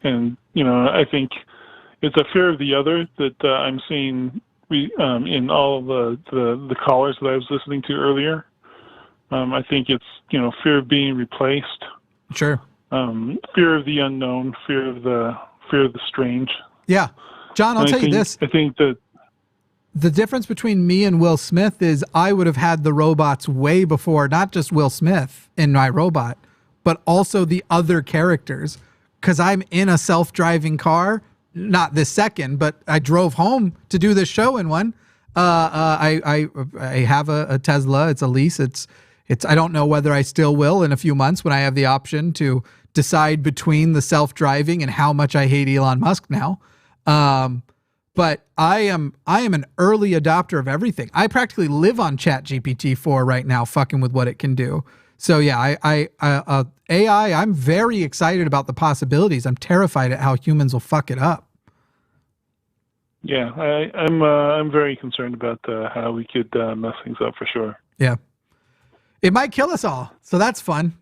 And, I think it's a fear of the other that I'm seeing in all of the callers that I was listening to earlier. I think it's, fear of being replaced. Sure. Fear of the unknown, fear of the strange. Yeah. John, I'll tell you this. I think that the difference between me and Will Smith is I would have had the robots way before, not just Will Smith in my robot, but also the other characters. Because I'm in a self-driving car, not this second, but I drove home to do this show in one. I have a Tesla. It's a lease. It's. I don't know whether I still will in a few months when I have the option to decide between the self-driving and how much I hate Elon Musk now. But I am an early adopter of everything. I practically live on ChatGPT-4 right now, fucking with what it can do. So yeah, AI, I'm very excited about the possibilities. I'm terrified at how humans will fuck it up. Yeah, I'm very concerned about how we could mess things up for sure. Yeah, it might kill us all, so that's fun.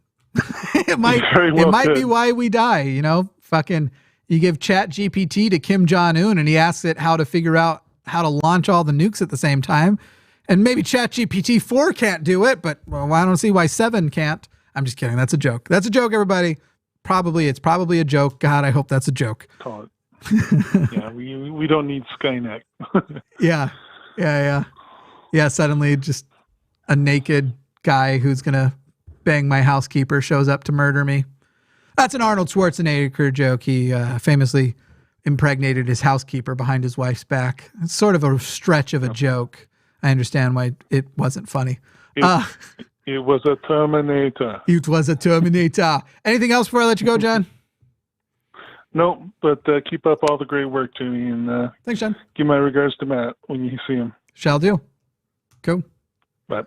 It might be why we die. Fucking you give ChatGPT to Kim Jong-un and he asks it how to figure out how to launch all the nukes at the same time. And maybe ChatGPT 4 can't do it, but I don't see why 7 can't. I'm just kidding. That's a joke. That's a joke, everybody. It's probably a joke. God, I hope that's a joke. Call it. Yeah, we don't need Skynet. Yeah. Suddenly, just a naked guy who's gonna bang my housekeeper shows up to murder me. That's an Arnold Schwarzenegger joke. He famously impregnated his housekeeper behind his wife's back. It's sort of a stretch of a joke. I understand why it wasn't funny. It was a Terminator. It was a Terminator. Anything else before I let you go, John? No, but keep up all the great work, Jimmy. And thanks, John. Give my regards to Matt when you see him. Shall do. Cool. Bye.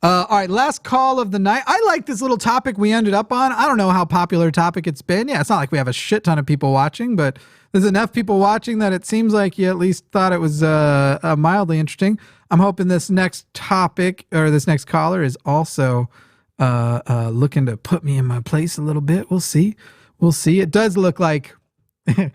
All right, last call of the night. I like this little topic we ended up on. I don't know how popular a topic it's been. Yeah, it's not like we have a shit ton of people watching, but there's enough people watching that it seems like you at least thought it was mildly interesting. I'm hoping this next topic or this next caller is also looking to put me in my place a little bit. We'll see. It does look like we had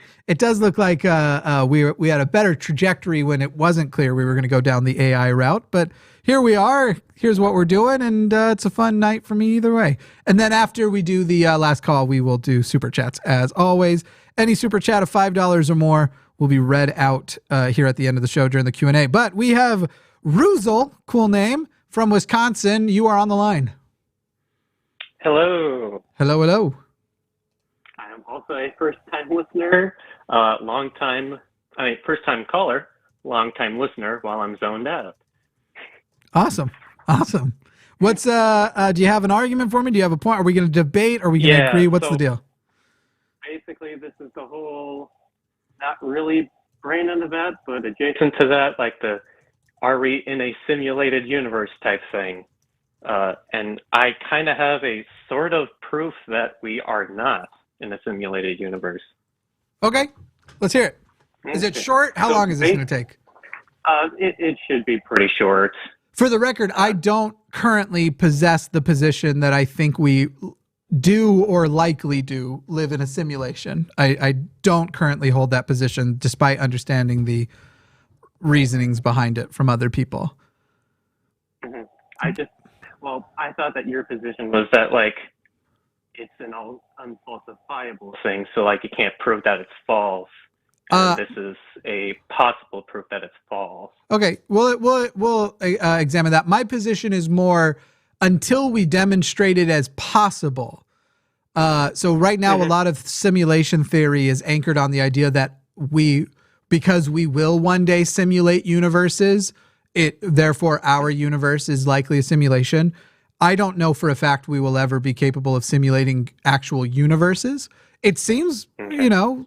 a better trajectory when it wasn't clear we were going to go down the AI route, but here we are. Here's what we're doing, and it's a fun night for me either way. And then after we do the last call, we will do super chats as always. Any super chat of $5 or more will be read out here at the end of the show during the Q&A. But we have Ruzel, cool name, from Wisconsin. You are on the line. Hello. Hello, hello. I am also a first-time listener, first-time caller, long-time listener while I'm zoned out. Awesome. What's do you have an argument for me? Do you have a point? Are we going to debate? Are we going to agree? What's the deal? Basically, this is the whole, not really brain on the vat, but adjacent to that, like the are we in a simulated universe type thing. And I kind of have a sort of proof that we are not in a simulated universe. Okay, let's hear it. Is it short? How long is this going to take? It should be pretty short. For the record, I don't currently possess the position that I think we do or likely do live in a simulation. I don't currently hold that position, despite understanding the reasonings behind it from other people. Mm-hmm. I thought that your position was that, like, it's an unfalsifiable thing, so, like, you can't prove that it's false. And this is a possible proof that it's false. Okay, we'll examine that. My position is more until we demonstrate it as possible. So right now, a lot of simulation theory is anchored on the idea that because we will one day simulate universes, therefore our universe is likely a simulation. I don't know for a fact we will ever be capable of simulating actual universes. It seems,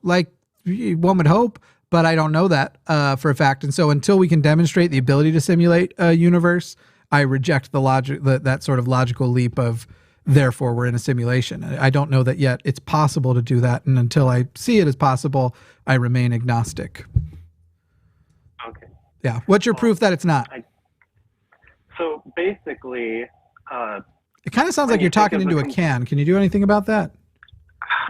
like one would hope, but I don't know that for a fact. And so until we can demonstrate the ability to simulate a universe, I reject the logic, that sort of logical leap of therefore we're in a simulation. I don't know that yet it's possible to do that. And until I see it as possible, I remain agnostic. Okay. Yeah. What's your proof that it's not? So basically, it kind of sounds like you're talking into a can. Can you do anything about that?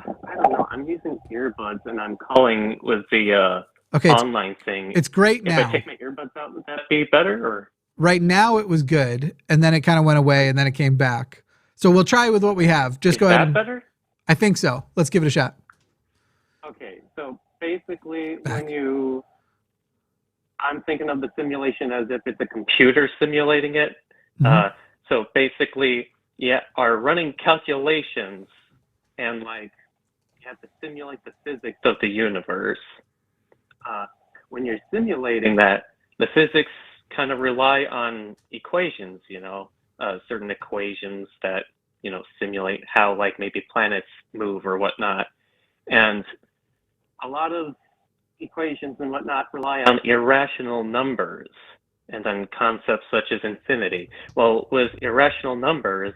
I don't know. I'm using earbuds and I'm calling with the online thing. It's great now. If I take my earbuds out, would that be better? Or right now it was good, and then it kind of went away, and then it came back. So we'll try with what we have. Just go ahead. Is that better? I think so. Let's give it a shot. Okay. So basically, I'm thinking of the simulation as if it's a computer simulating it. Mm-hmm. So basically, are running calculations and like you have to simulate the physics of the universe. When you're simulating that, the physics kind of rely on equations, certain equations that, simulate how like maybe planets move or whatnot. And a lot of equations and whatnot rely on irrational numbers and on concepts such as infinity. Well, with irrational numbers,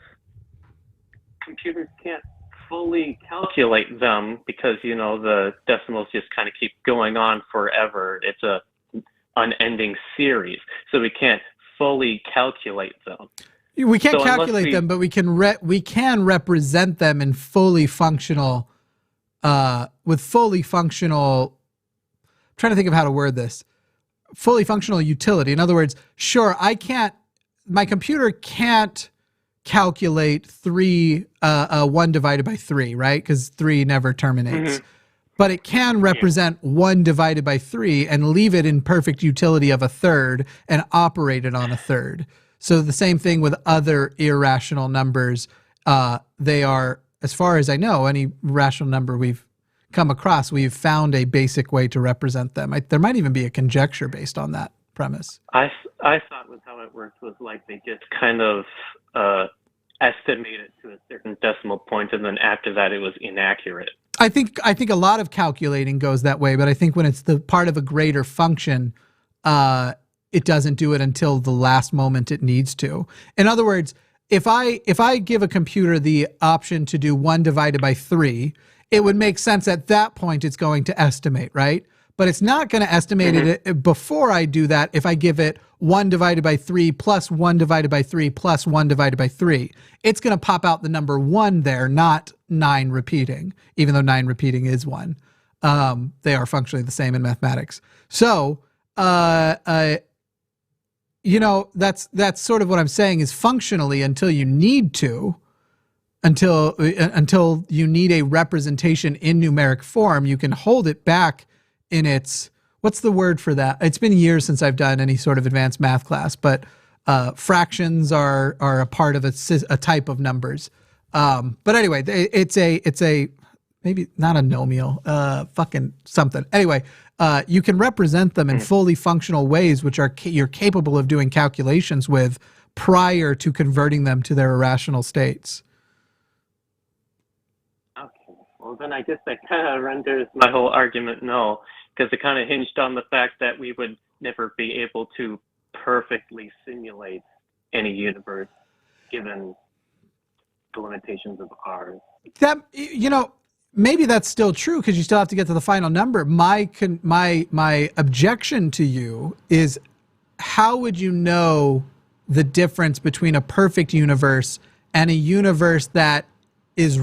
computers can't fully calculate them because, the decimals just kind of keep going on forever. It's a unending series. So we can't fully calculate them. We can't calculate them, but we can represent them in fully functional, I'm trying to think of how to word this. Fully functional utility. In other words, sure, my computer can't calculate 1 divided by 3, right? Because 3 never terminates. Mm-hmm. But it can represent 1 divided by 3 and leave it in perfect utility of a third and operate it on a third. So the same thing with other irrational numbers. They are, as far as I know, any rational number we've come across, we've found a basic way to represent them. There might even be a conjecture based on that premise. I thought with how it worked was like they just kind of estimate it to a certain decimal point, and then after that it was inaccurate. I think a lot of calculating goes that way, but I think when it's the part of a greater function, it doesn't do it until the last moment it needs to. In other words, if I give a computer the option to do 1 divided by 3, it would make sense at that point it's going to estimate, right? But it's not going to estimate it before I do that if I give it 1 divided by 3 plus 1 divided by 3 plus 1 divided by 3. It's going to pop out the number 1 there, not 9 repeating, even though 9 repeating is 1. They are functionally the same in mathematics. So, that's sort of what I'm saying is functionally until you need to, until you need a representation in numeric form, you can hold it back in its, what's the word for that? It's been years since I've done any sort of advanced math class, but fractions are a part of a type of numbers. But anyway, it's a maybe not a nomial, fucking something. Anyway, you can represent them in fully functional ways, which are you're capable of doing calculations with prior to converting them to their irrational states. Okay. Well, then I guess that kind of renders my whole argument null, because it kind of hinged on the fact that we would never be able to perfectly simulate any universe given the limitations of ours. That, you know, maybe that's still true because you still have to get to the final number. My objection to you is, how would you know the difference between a perfect universe and a universe that is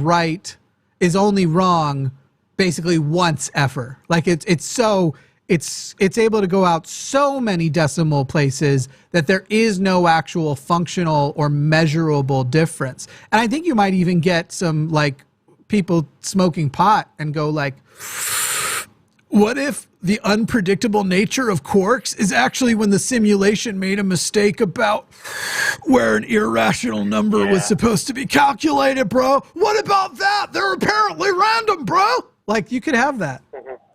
only wrong basically once ever? Like it's able to go out so many decimal places that there is no actual functional or measurable difference. And I think you might even get some like people smoking pot and go like, what if the unpredictable nature of quarks is actually when the simulation made a mistake about where an irrational number was supposed to be calculated, bro? What about that? They're apparently random, bro. Like, you could have that.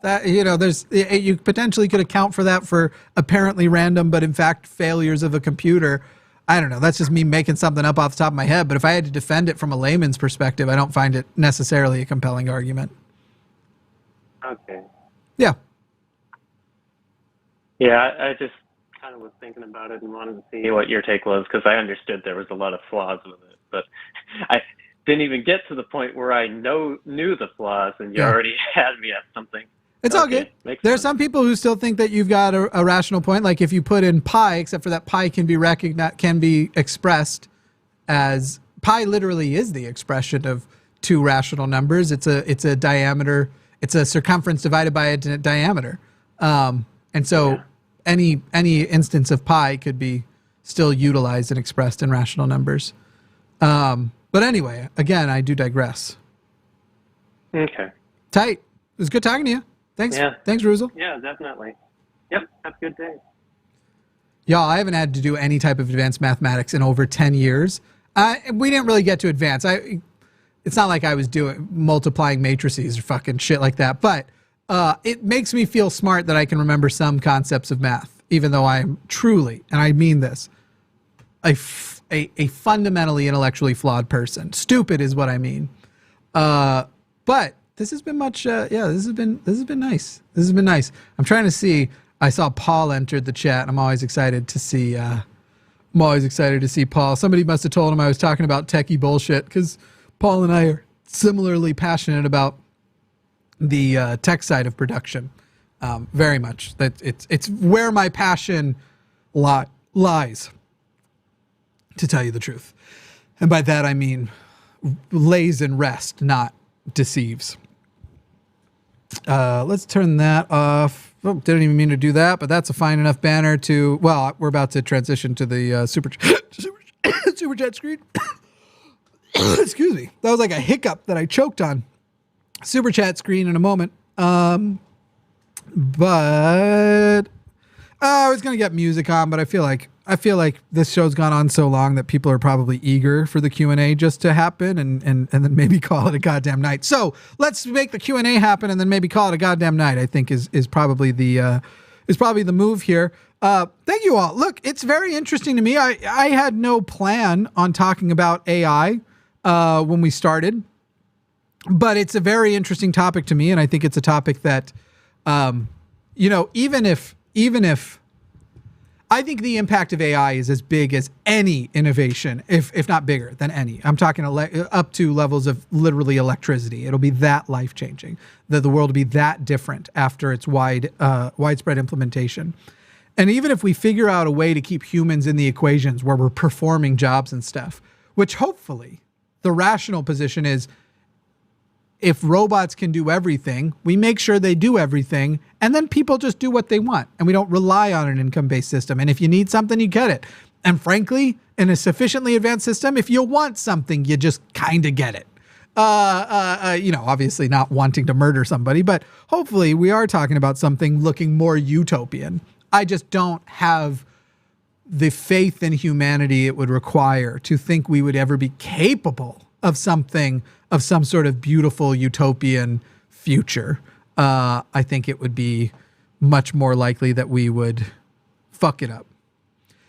That, you know, you potentially could account for that for apparently random, but in fact failures of a computer. I don't know. That's just me making something up off the top of my head. But if I had to defend it from a layman's perspective, I don't find it necessarily a compelling argument. Okay. Yeah. Yeah, I just kind of was thinking about it and wanted to see what your take was, because I understood there was a lot of flaws with it, but I didn't even get to the point where I knew the flaws, and you already had me at something. It's all good. There's some people who still think that you've got a rational point. Like if you put in pi, except for that pi can be expressed as pi. Literally is the expression of two rational numbers. It's a diameter. It's a circumference divided by a diameter. And so any instance of pi could be still utilized and expressed in rational numbers. But anyway, again, I do digress. Okay. Tight. It was good talking to you. Thanks. Yeah. Thanks, Ruzel. Yeah, definitely. Yep. Have a good day. Y'all, I haven't had to do any type of advanced mathematics in over 10 years. We didn't really get to advance. It's not like I was doing multiplying matrices or fucking shit like that, but it makes me feel smart that I can remember some concepts of math, even though I am truly, and I mean this, a fundamentally intellectually flawed person. Stupid is what I mean. But this has been much. This has been nice. This has been nice. I'm trying to see. I saw Paul entered the chat. I'm always excited to see. Paul. Somebody must have told him I was talking about techie bullshit, because Paul and I are similarly passionate about the tech side of production. Very much. That it's where my passion lies, to tell you the truth. And by that I mean lays in rest, not deceives. Let's turn that off. Oh, didn't even mean to do that, but that's a fine enough banner to, well, we're about to transition to the super chat screen. Excuse me. That was like a hiccup that I choked on. Super chat screen in a moment. But I was going to get music on, but I feel like this show's gone on so long that people are probably eager for the Q&A just to happen and then maybe call it a goddamn night. So let's make the Q&A happen and then maybe call it a goddamn night, I think is probably the move here. Thank you all. Look, it's very interesting to me. I had no plan on talking about AI when we started, but it's a very interesting topic to me. And I think it's a topic that, even if I think the impact of AI is as big as any innovation, if not bigger than any. I'm talking up to levels of literally electricity. It'll be that life-changing. The world will be that different after its widespread implementation. And even if we figure out a way to keep humans in the equations where we're performing jobs and stuff, which hopefully the rational position is, if robots can do everything, we make sure they do everything, and then people just do what they want, and we don't rely on an income-based system. And if you need something, you get it. And frankly, in a sufficiently advanced system, if you want something, you just kind of get it. Obviously not wanting to murder somebody, but hopefully we are talking about something looking more utopian. I just don't have the faith in humanity it would require to think we would ever be capable of something, of some sort of beautiful utopian future. I think it would be much more likely that we would fuck it up.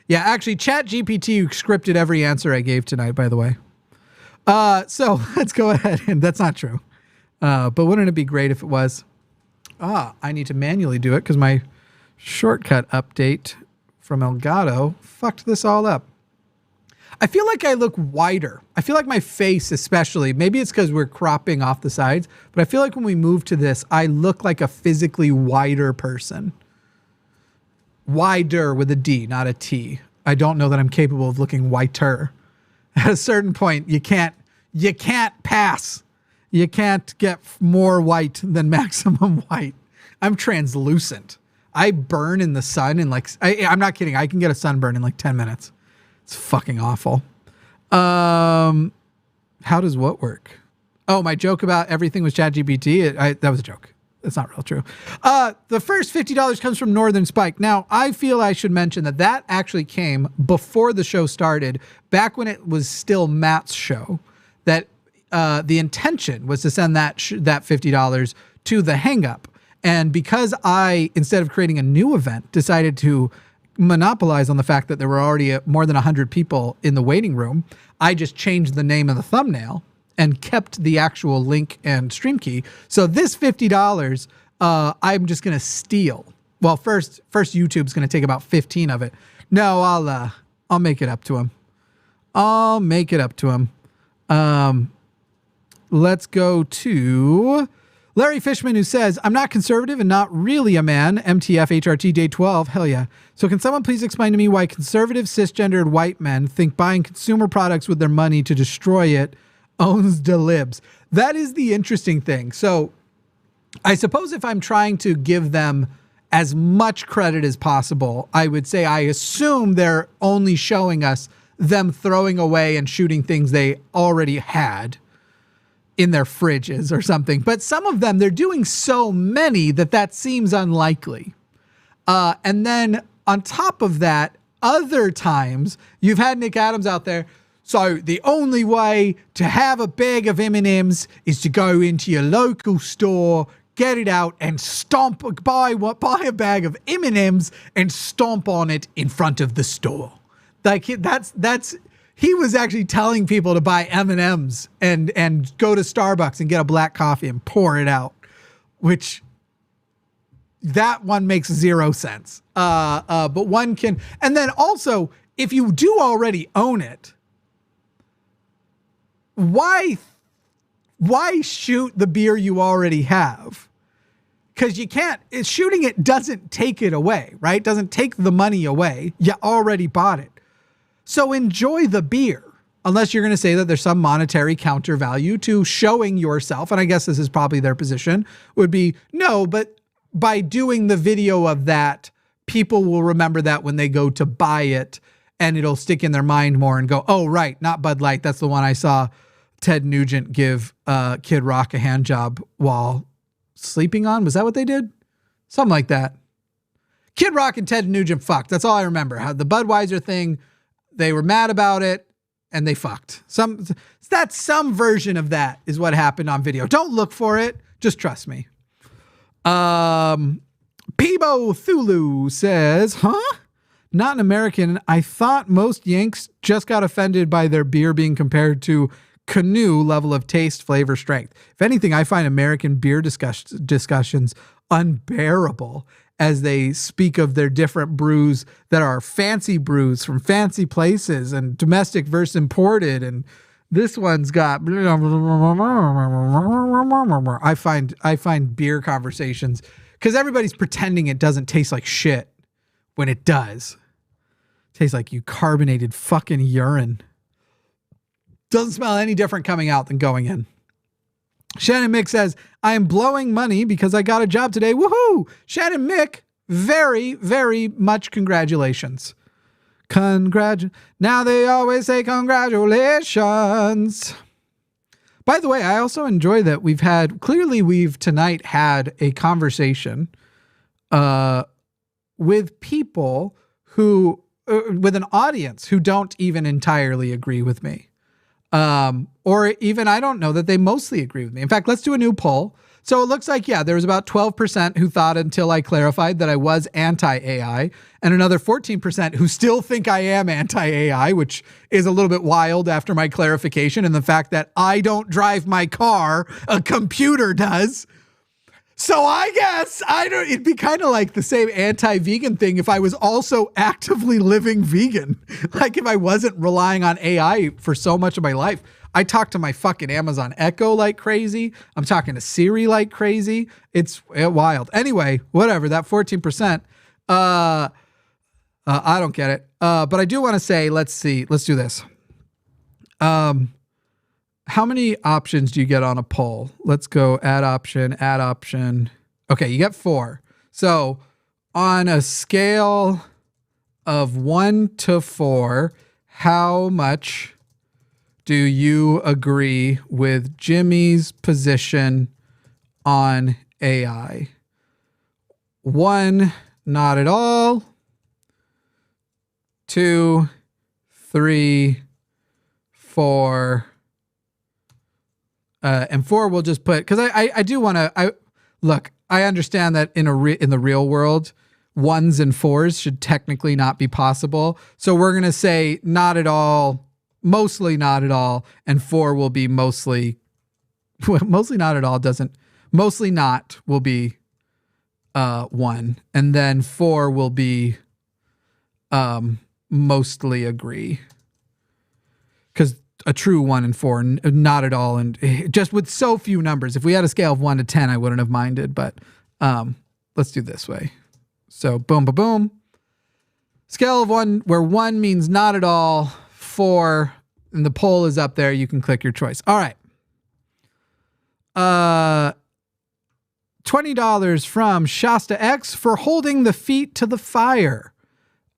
Yeah, actually, ChatGPT scripted every answer I gave tonight, by the way. So let's go ahead, and that's not true. But wouldn't it be great if it was? I need to manually do it because my shortcut update from Elgato fucked this all up. I feel like I look wider. I feel like my face especially, maybe it's because we're cropping off the sides, but I feel like when we move to this, I look like a physically wider person. Wider with a D, not a T. I don't know that I'm capable of looking whiter. At a certain point, you can't pass. You can't get more white than maximum white. I'm translucent. I burn in the sun in like, I'm not kidding. I can get a sunburn in like 10 minutes. It's fucking awful. How does what work? Oh, my joke about everything was ChatGPT. That was a joke. That's not real true. The first $50 comes from Northern Spike. Now, I feel I should mention that actually came before the show started, back when it was still Matt's show, that the intention was to send that $50 to the Hang Up. And because I, instead of creating a new event, decided to monopolize on the fact that there were already more than 100 people in the waiting room, I just changed the name of the thumbnail and kept the actual link and stream key. So this $50, I'm just going to steal. Well, first YouTube's going to take about 15 of it. No, I'll make it up to him. I'll make it up to him. Let's go to Larry Fishman, who says, I'm not conservative and not really a man. MTF HRT day 12. Hell yeah. So can someone please explain to me why conservative cisgendered white men think buying consumer products with their money to destroy it owns the libs? That is the interesting thing. So I suppose if I'm trying to give them as much credit as possible, I would say I assume they're only showing us them throwing away and shooting things they already had in their fridges or something. But some of them, they're doing so many that seems unlikely. And then on top of that, other times you've had Nick Adams out there. So the only way to have a bag of M&Ms is to go into your local store, get it out and buy a bag of M&Ms and stomp on it in front of the store. Like he was actually telling people to buy M&Ms and go to Starbucks and get a black coffee and pour it out, which that one makes zero sense. But one can, and then also if you do already own it, why shoot the beer you already have? Because you can't, shooting it doesn't take it away, right? Doesn't take the money away. You already bought it. So enjoy the beer, unless you're going to say that there's some monetary counter value to showing yourself. And I guess this is probably their position, would be no, but by doing the video of that, people will remember that when they go to buy it and it'll stick in their mind more and go, oh, right, not Bud Light. That's the one I saw Ted Nugent give Kid Rock a hand job while sleeping on. Was that what they did? Something like that. Kid Rock and Ted Nugent fucked. That's all I remember. How the Budweiser thing, they were mad about it and they fucked. That's some version of that is what happened on video. Don't look for it. Just trust me. Peebo Thulu says, huh? Not an American. I thought most Yanks just got offended by their beer being compared to Canoe level of taste, flavor, strength. If anything, I find American beer discussions unbearable as they speak of their different brews that are fancy brews from fancy places and domestic versus imported. And this one's got, I find beer conversations, because everybody's pretending it doesn't taste like shit when it does. It tastes like you carbonated fucking urine. Doesn't smell any different coming out than going in. Shannon Mick says, I am blowing money because I got a job today. Woohoo! Shannon Mick, very, very much congratulations. Now they always say congratulations. By the way, I also enjoy that we've tonight had a conversation with people who with an audience who don't even entirely agree with me. Or even, I don't know that they mostly agree with me. In fact, let's do a new poll. So it looks like, yeah, there was about 12% who thought until I clarified that I was anti-AI, and another 14% who still think I am anti-AI, which is a little bit wild after my clarification and the fact that I don't drive my car, a computer does. So I guess it'd be kind of like the same anti-vegan thing if I was also actively living vegan. Like if I wasn't relying on AI for so much of my life. I talk to my fucking Amazon Echo like crazy. I'm talking to Siri like crazy. It's wild. Anyway, whatever, that 14%, I don't get it. But I do want to say, let's do this. How many options do you get on a poll? Let's go add option. Okay, you get 4. So on a scale of 1 to 4, how much do you agree with Jimmy's position on AI? 1, not at all. 2, 3, 4, and 4 we'll just put, because I do want to, look, I understand that in the real world, 1s and 4s should technically not be possible. So we're going to say not at all, mostly not at all, and 4 will be mostly not at all mostly not will be 1, and then 4 will be mostly agree, because a true 1 and 4 not at all, and just with so few numbers. If we had a scale of 1 to 10, I wouldn't have minded, but let's do this way. So boom, boom, boom. Scale of 1, where 1 means not at all, 4, and the poll is up there. You can click your choice. All right. $20 from Shasta X for holding the feet to the fire.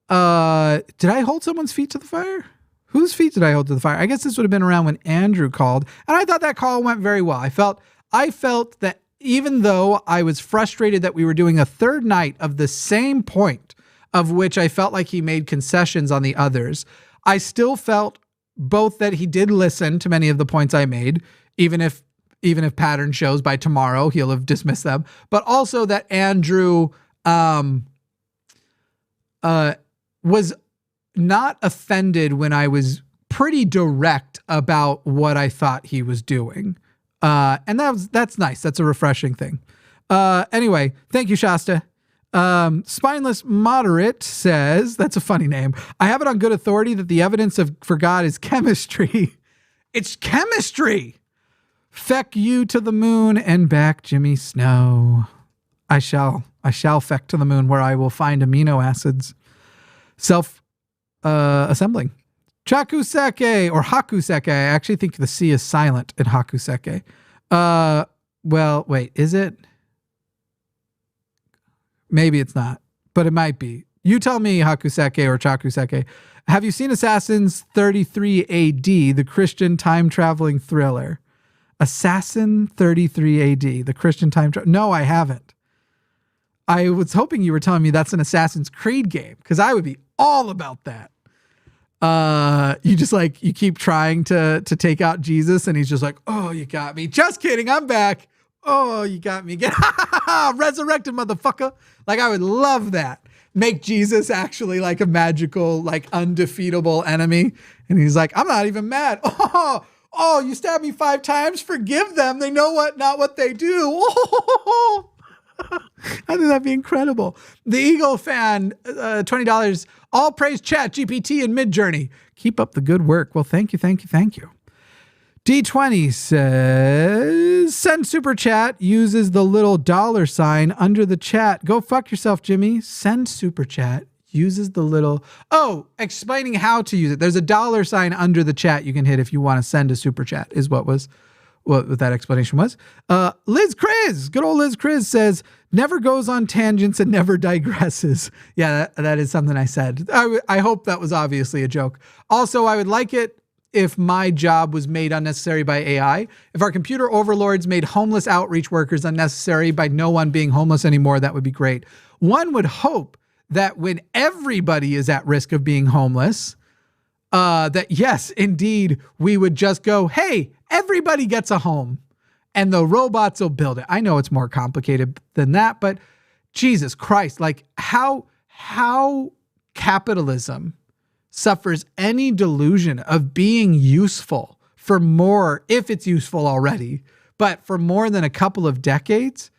Did I hold someone's feet to the fire? Whose feet did I hold to the fire? I guess this would have been around when Andrew called, and I thought that call went very well. I felt that even though I was frustrated that we were doing a third night of the same point, of which I felt like he made concessions on the others, I still felt both that he did listen to many of the points I made, even if pattern shows by tomorrow he'll have dismissed them, but also that Andrew was not offended when I was pretty direct about what I thought he was doing. And that's nice. That's a refreshing thing. Anyway, thank you, Shasta. Spineless Moderate says, that's a funny name. I have it on good authority that the evidence for God is chemistry. It's chemistry. Feck you to the moon and back, Jimmy Snow. I shall feck to the moon, where I will find amino acids assembling. Chakuseke or Hakuseke. I actually think the C is silent in Hakuseke. Well, wait, is it? Maybe it's not, but it might be. You tell me, Hakuseke or Chakuseke. Have you seen Assassins 33 AD, the Christian time-traveling thriller? Assassin 33 AD, the Christian time travel. No, I haven't. I was hoping you were telling me that's an Assassin's Creed game, because I would be all about that. You keep trying to take out Jesus, and he's just like, oh, you got me. Just kidding, I'm back. Oh, you got me again. Resurrected, motherfucker. Like, I would love that. Make Jesus actually like a magical, like undefeatable enemy. And he's like, I'm not even mad. Oh, you stabbed me 5 times. Forgive them. They know not what they do. I think that'd be incredible. The Eagle fan, $20. All praise Chat, GPT, and Midjourney. Keep up the good work. Well, thank you. D20 says, send super chat, uses the little $sign under the chat. Go fuck yourself, Jimmy. Send super chat, uses the little, explaining how to use it. There's a $sign under the chat you can hit if you want to send a super chat, is what that explanation was. Liz Criz, good old Liz Criz says, never goes on tangents and never digresses. Yeah, that is something I said. I hope that was obviously a joke. Also, I would like it if my job was made unnecessary by AI. If our computer overlords made homeless outreach workers unnecessary by no one being homeless anymore, that would be great. One would hope that when everybody is at risk of being homeless, that yes, indeed, we would just go, hey, everybody gets a home and the robots will build it. I know it's more complicated than that, but Jesus Christ, like how capitalism suffers any delusion of being useful for more, if it's useful already, but for more than a couple of decades,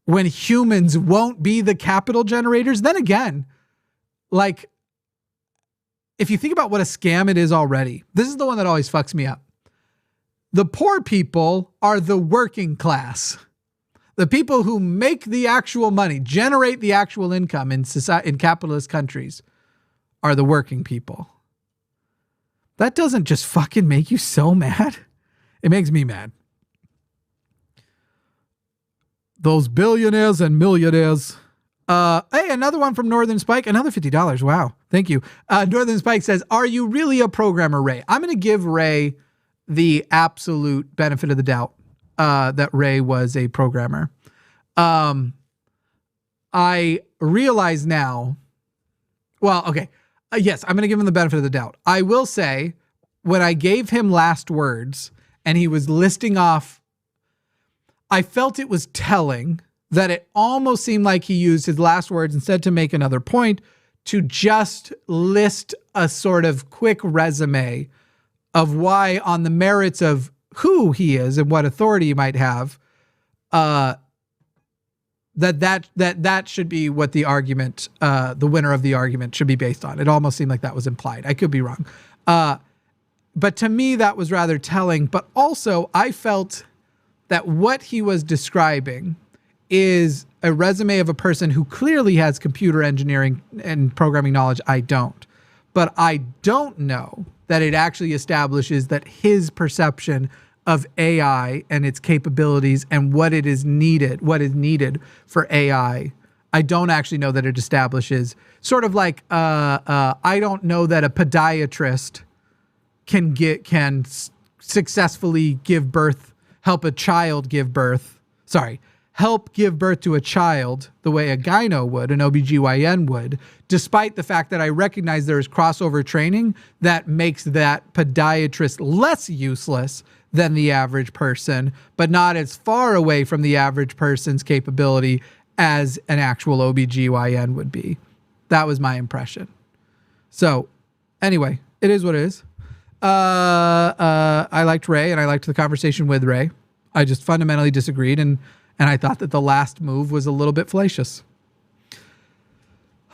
when humans won't be the capital generators. Then again, like, if you think about what a scam it is already, this is the one that always fucks me up. The poor people are the working class. The people who make the actual money, generate the actual income in society, in capitalist countries, are the working people. That doesn't just fucking make you so mad. It makes me mad. Those billionaires and millionaires. Hey, another one from Northern Spike. Another $50. Wow. Thank you. Northern Spike says, are you really a programmer, Ray? I'm going to give Ray the absolute benefit of the doubt that Ray was a programmer. I realize now, well, okay. Yes, I'm going to give him the benefit of the doubt. I will say, when I gave him last words and he was listing off, I felt it was telling that it almost seemed like he used his last words instead to make another point to just list a sort of quick resume of why, on the merits of who he is and what authority he might have, that should be what the argument, the winner of the argument should be based on. It almost seemed like that was implied. I could be wrong. But to me, that was rather telling. But also, I felt that what he was describing is a resume of a person who clearly has computer engineering and programming knowledge. I don't. But I don't know that it actually establishes that his perception of AI and its capabilities and what is needed for AI, I don't actually know that it establishes. Sort of like, I don't know that a podiatrist can successfully help give birth to a child the way a gyno would, an OBGYN would, despite the fact that I recognize there is crossover training that makes that podiatrist less useless than the average person, but not as far away from the average person's capability as an actual OBGYN would be. That was my impression. So anyway, it is what it is. I liked Ray and I liked the conversation with Ray. I just fundamentally disagreed, and I thought that the last move was a little bit fallacious.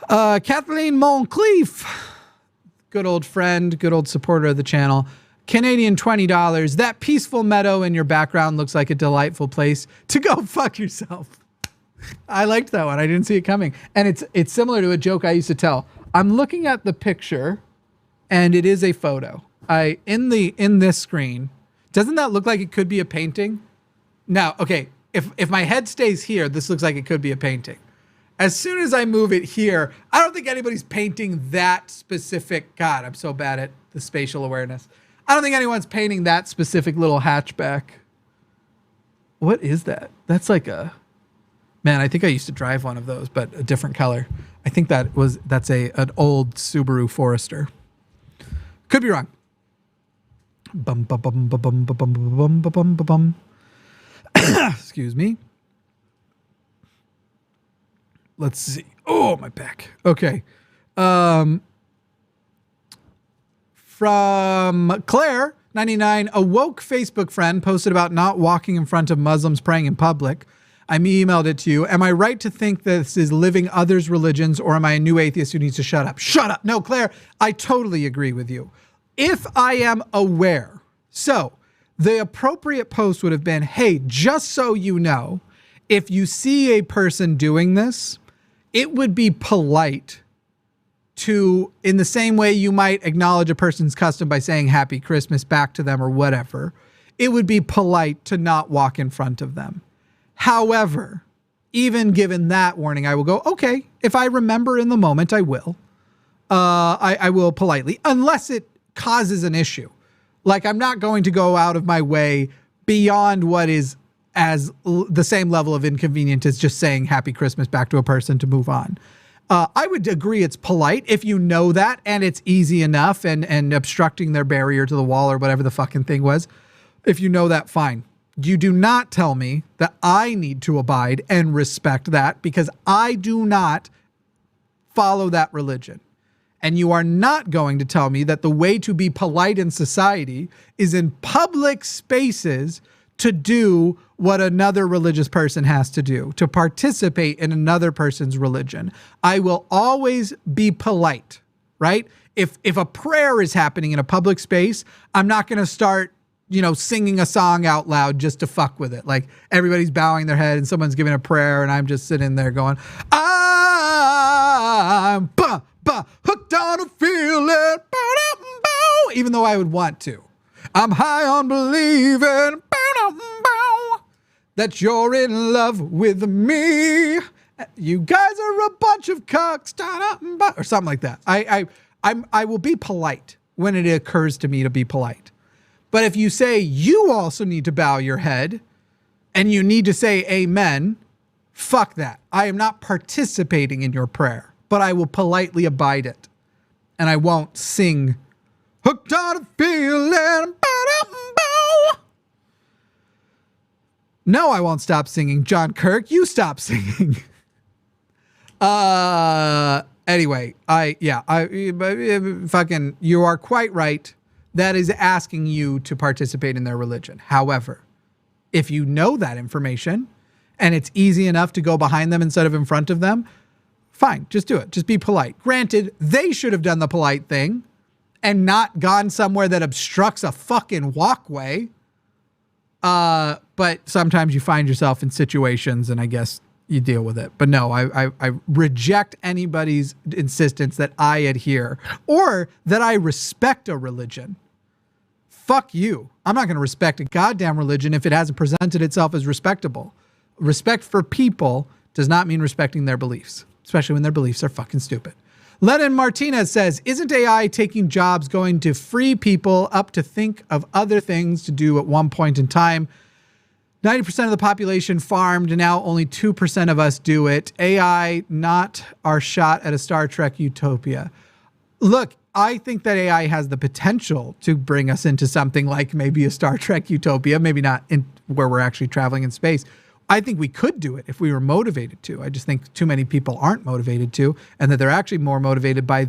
Kathleen Moncrief, good old friend, good old supporter of the channel. Canadian $20. That peaceful meadow in your background looks like a delightful place to go fuck yourself. I liked that one. I didn't see it coming. And it's similar to a joke I used to tell. I'm looking at the picture and it is a photo. In this screen, doesn't that look like it could be a painting? Now, okay, if my head stays here, this looks like it could be a painting. As soon as I move it here, I don't think anybody's painting that specific. God, I'm so bad at the spatial awareness. I don't think anyone's painting that specific little hatchback. What is that? That's like man, I think I used to drive one of those, but a different color. I think that's an old Subaru Forester. Could be wrong. Bum bum bum bum bum bum bum bum bum bum. Excuse me. Let's see. Oh, my back. Okay. From Claire, 99, a woke Facebook friend posted about not walking in front of Muslims praying in public. I emailed it to you. Am I right to think this is living others' religions, or am I a new atheist who needs to shut up? Shut up. No, Claire, I totally agree with you. If I am aware, so the appropriate post would have been, hey, just so you know, if you see a person doing this, it would be polite to, in the same way you might acknowledge a person's custom by saying Happy Christmas back to them or whatever, it would be polite to not walk in front of them. However, even given that warning, I will go, okay, if I remember in the moment, I will. I will politely, unless it causes an issue. Like, I'm not going to go out of my way beyond what is as the same level of inconvenience as just saying Happy Christmas back to a person to move on. I would agree it's polite if you know that and it's easy enough and obstructing their barrier to the wall or whatever the fucking thing was. If you know that, fine. You do not tell me that I need to abide and respect that because I do not follow that religion. And you are not going to tell me that the way to be polite in society is in public spaces to do what another religious person has to do, to participate in another person's religion. I will always be polite, right? If a prayer is happening in a public space, I'm not going to start, singing a song out loud just to fuck with it. Like everybody's bowing their head and someone's giving a prayer and I'm just sitting there going, I'm hooked on a feeling, even though I would want to. I'm high on believing that you're in love with me. You guys are a bunch of cucks, or something like that. I will be polite when it occurs to me to be polite. But if you say you also need to bow your head and you need to say amen, fuck that. I am not participating in your prayer, but I will politely abide it. And I won't sing, hooked on a feeling. No, I won't stop singing. John Kirk, you stop singing. Anyway, you are quite right. That is asking you to participate in their religion. However, if you know that information and it's easy enough to go behind them instead of in front of them, fine, just do it. Just be polite. Granted, they should have done the polite thing and not gone somewhere that obstructs a fucking walkway. But sometimes you find yourself in situations and I guess you deal with it. But no, I reject anybody's insistence that I adhere or that I respect a religion. Fuck you. I'm not going to respect a goddamn religion if it hasn't presented itself as respectable. Respect for people does not mean respecting their beliefs, especially when their beliefs are fucking stupid. Lennon Martinez says, isn't AI taking jobs going to free people up to think of other things to do at one point in time? 90% of the population farmed, and now only 2% of us do it. AI, not our shot at a Star Trek utopia. Look, I think that AI has the potential to bring us into something like maybe a Star Trek utopia, maybe not in where we're actually traveling in space. I think we could do it if we were motivated to. I just think too many people aren't motivated to, and that they're actually more motivated by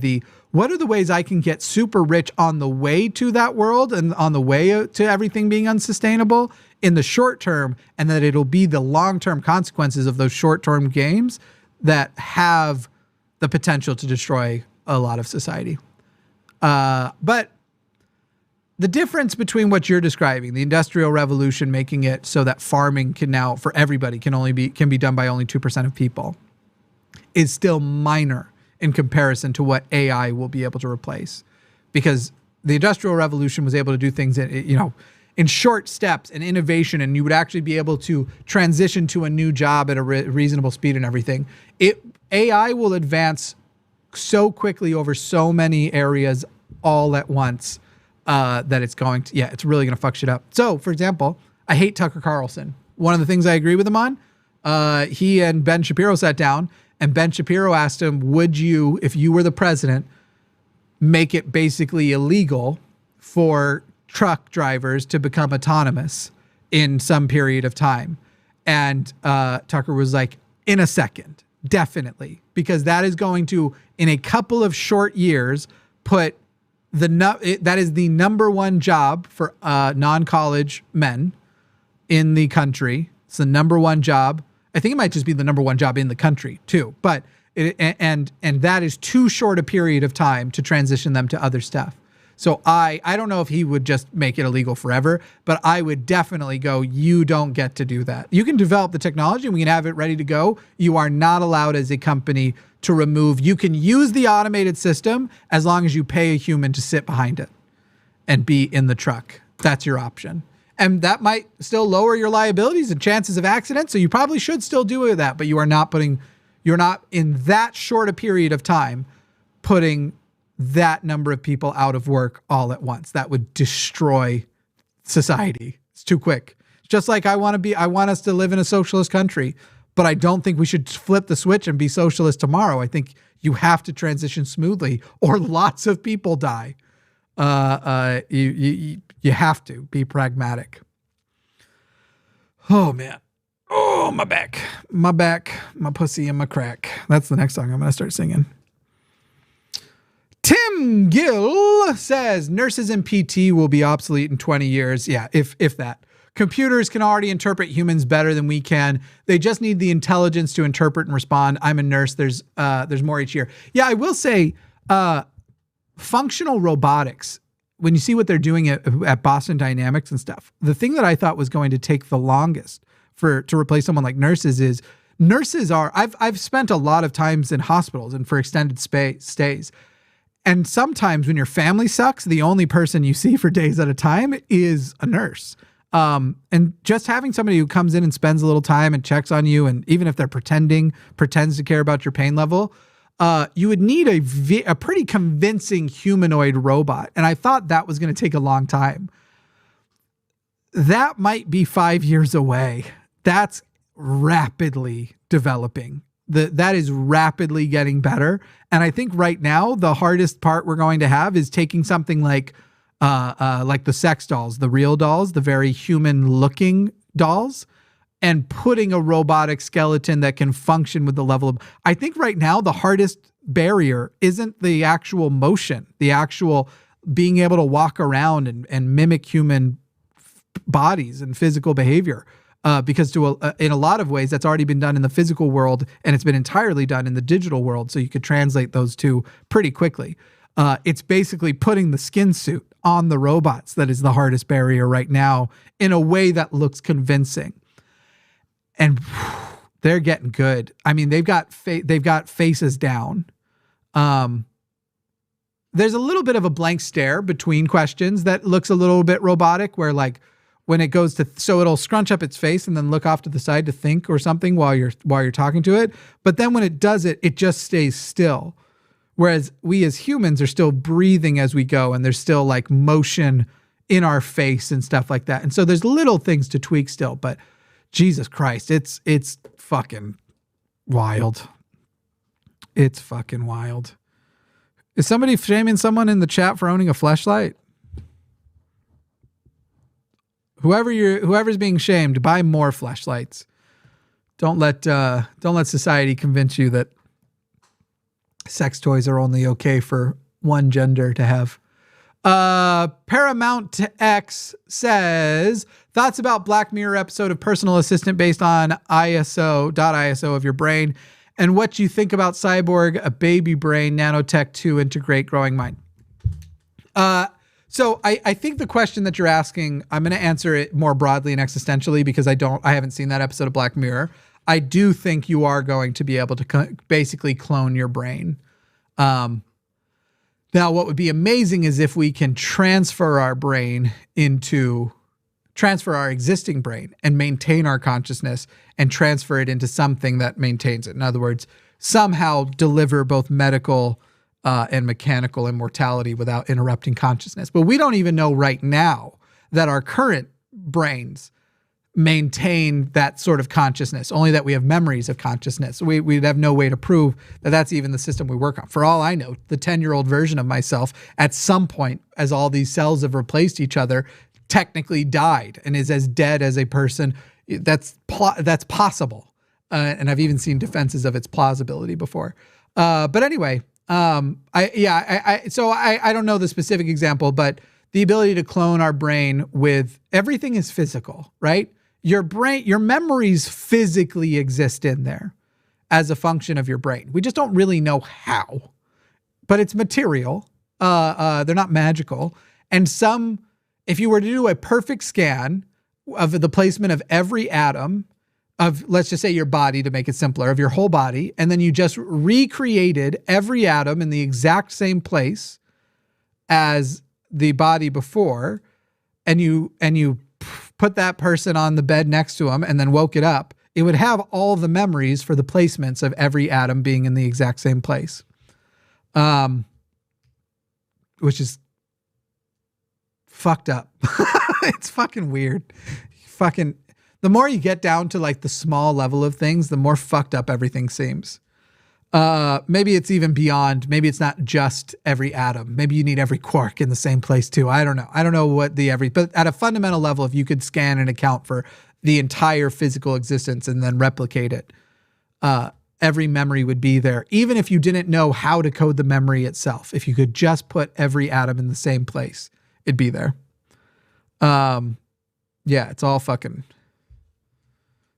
what are the ways I can get super rich on the way to that world and on the way to everything being unsustainable in the short term, and that it'll be the long-term consequences of those short-term games that have the potential to destroy a lot of society. But the difference between what you're describing, the Industrial Revolution making it so that farming can now, for everybody, can be done by only 2% of people, is still minor in comparison to what AI will be able to replace. Because the Industrial Revolution was able to do things in short steps and innovation, and you would actually be able to transition to a new job at a reasonable speed and everything. AI will advance so quickly over so many areas all at once that it's really going to fuck shit up. So, for example, I hate Tucker Carlson. One of the things I agree with him on, he and Ben Shapiro sat down, and Ben Shapiro asked him, would you, if you were the president, make it basically illegal for truck drivers to become autonomous in some period of time? And Tucker was like, in a second, definitely, because that is going to, in a couple of short years, put that is the number one job for non-college men in the country. It's the number one job. I think it might just be the number one job in the country too. But and that is too short a period of time to transition them to other stuff. So I don't know if he would just make it illegal forever, but I would definitely go, you don't get to do that. You can develop the technology and we can have it ready to go. You are not allowed as a company to remove. You can use the automated system as long as you pay a human to sit behind it and be in the truck. That's your option. And that might still lower your liabilities and chances of accidents. So you probably should still do that, but you're not in that short a period of time putting that number of people out of work all at once. That would destroy society. It's too quick. It's just like I want us to live in a socialist country, but I don't think we should flip the switch and be socialist tomorrow. I think You have to transition smoothly or lots of people die. You have to be pragmatic. Oh man. Oh, my back, my pussy, and my crack. That's the next song I'm going to start singing. Tim Gill says nurses and PT will be obsolete in 20 years. Yeah, if that. Computers can already interpret humans better than we can. They just need the intelligence to interpret and respond. I'm a nurse. There's more each year. Yeah, I will say functional robotics, when you see what they're doing at Boston Dynamics and stuff, the thing that I thought was going to take the longest to replace someone like nurses is I've spent a lot of times in hospitals and for extended stays. And sometimes when your family sucks, the only person you see for days at a time is a nurse. And just having somebody who comes in and spends a little time and checks on you, and even if they're pretends to care about your pain level, you would need a pretty convincing humanoid robot. And I thought that was going to take a long time. That might be 5 years away. That's rapidly developing. That is rapidly getting better. And I think right now, the hardest part we're going to have is taking something like the sex dolls, the real dolls, the very human looking dolls, and putting a robotic skeleton that can function with the level of, I think right now, the hardest barrier isn't the actual motion, the actual being able to walk around and mimic human bodies and physical behavior. Because in a lot of ways, that's already been done in the physical world, and it's been entirely done in the digital world. So you could translate those two pretty quickly. It's basically putting the skin suit on the robots that is the hardest barrier right now in a way that looks convincing. And they're getting good. I mean, they've got faces down. There's a little bit of a blank stare between questions that looks a little bit robotic, where like when it goes to, so it'll scrunch up its face and then look off to the side to think or something while you're talking to it. But then when it does it, it just stays still. Whereas we as humans are still breathing as we go, and there's still like motion in our face and stuff like that. And so there's little things to tweak still, but Jesus Christ, it's fucking wild. It's fucking wild. Is somebody shaming someone in the chat for owning a fleshlight? Whoever's being shamed, buy more fleshlights. Don't let society convince you that sex toys are only okay for one gender to have. Paramount X says, thoughts about Black Mirror episode of Personal Assistant based on ISO of your brain, and what you think about Cyborg, a baby brain, nanotech to integrate growing mind. So I think the question that you're asking, I'm going to answer it more broadly and existentially because I haven't seen that episode of Black Mirror. I do think you are going to be able to basically clone your brain. Now, what would be amazing is if we can transfer our existing brain and maintain our consciousness and transfer it into something that maintains it. In other words, somehow deliver both medical and mechanical immortality without interrupting consciousness. But we don't even know right now that our current brains maintain that sort of consciousness, only that we have memories of consciousness. We'd have no way to prove that that's even the system we work on. For all I know, the 10-year-old version of myself at some point, as all these cells have replaced each other, technically died and is as dead as a person. That's possible. And I've even seen defenses of its plausibility before. But anyway, I don't know the specific example, but the ability to clone our brain with everything is physical, right? Your brain, your memories physically exist in there as a function of your brain. We just don't really know how, but it's material. They're not magical. And if you were to do a perfect scan of the placement of every atom of, let's just say your body, to make it simpler, of your whole body, and then you just recreated every atom in the exact same place as the body before, and you put that person on the bed next to him and then woke it up, it would have all the memories for the placements of every atom being in the exact same place. Which is fucked up. It's fucking weird. The more you get down to like the small level of things, the more fucked up everything seems. Maybe it's even beyond. Maybe it's not just every atom. Maybe you need every quark in the same place too. I don't know. I don't know what but at a fundamental level, if you could scan and account for the entire physical existence and then replicate it, every memory would be there. Even if you didn't know how to code the memory itself, if you could just put every atom in the same place, it'd be there. Yeah, it's all fucking...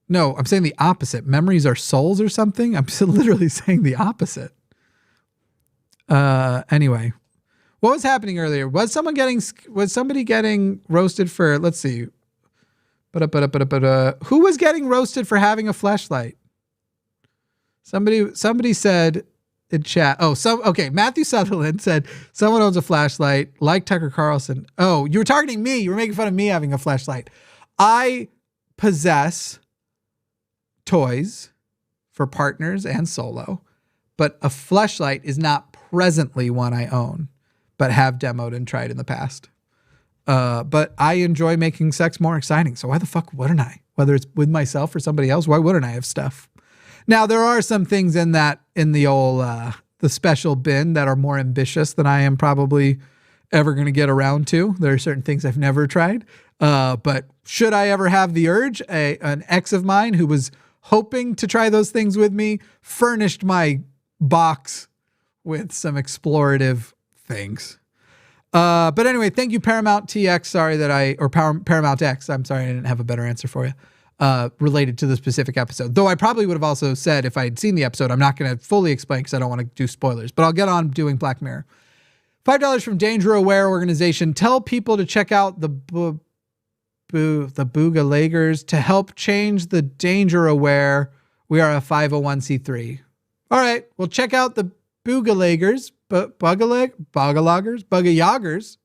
No, I'm saying the opposite. Memories are souls or something? I'm literally saying the opposite. Anyway, what was happening earlier? Was somebody getting roasted for, let's see. Who was getting roasted for having a flashlight? Somebody said in chat. Okay. Matthew Sutherland said someone owns a flashlight like Tucker Carlson. Oh, you were targeting me. You were making fun of me having a flashlight. I possess toys for partners and solo, but a fleshlight is not presently one I own, but have demoed and tried in the past. But I enjoy making sex more exciting. So why the fuck wouldn't I? Whether it's with myself or somebody else, why wouldn't I have stuff? Now there are some things in the old, the special bin that are more ambitious than I am probably ever going to get around to. There are certain things I've never tried. But should I ever have the urge, an ex of mine who was hoping to try those things with me furnished my box with some explorative things. But anyway, thank you, Paramount TX. Paramount X. I'm sorry, I didn't have a better answer for you related to the specific episode. Though I probably would have also said if I had seen the episode, I'm not going to fully explain because I don't want to do spoilers, but I'll get on doing Black Mirror. $5 from Danger Aware Organization. Tell people to check out the Boogalagers to help change the Danger Aware. We are a 501c3. All right. Well, check out the Boogalagers, Bugayagers,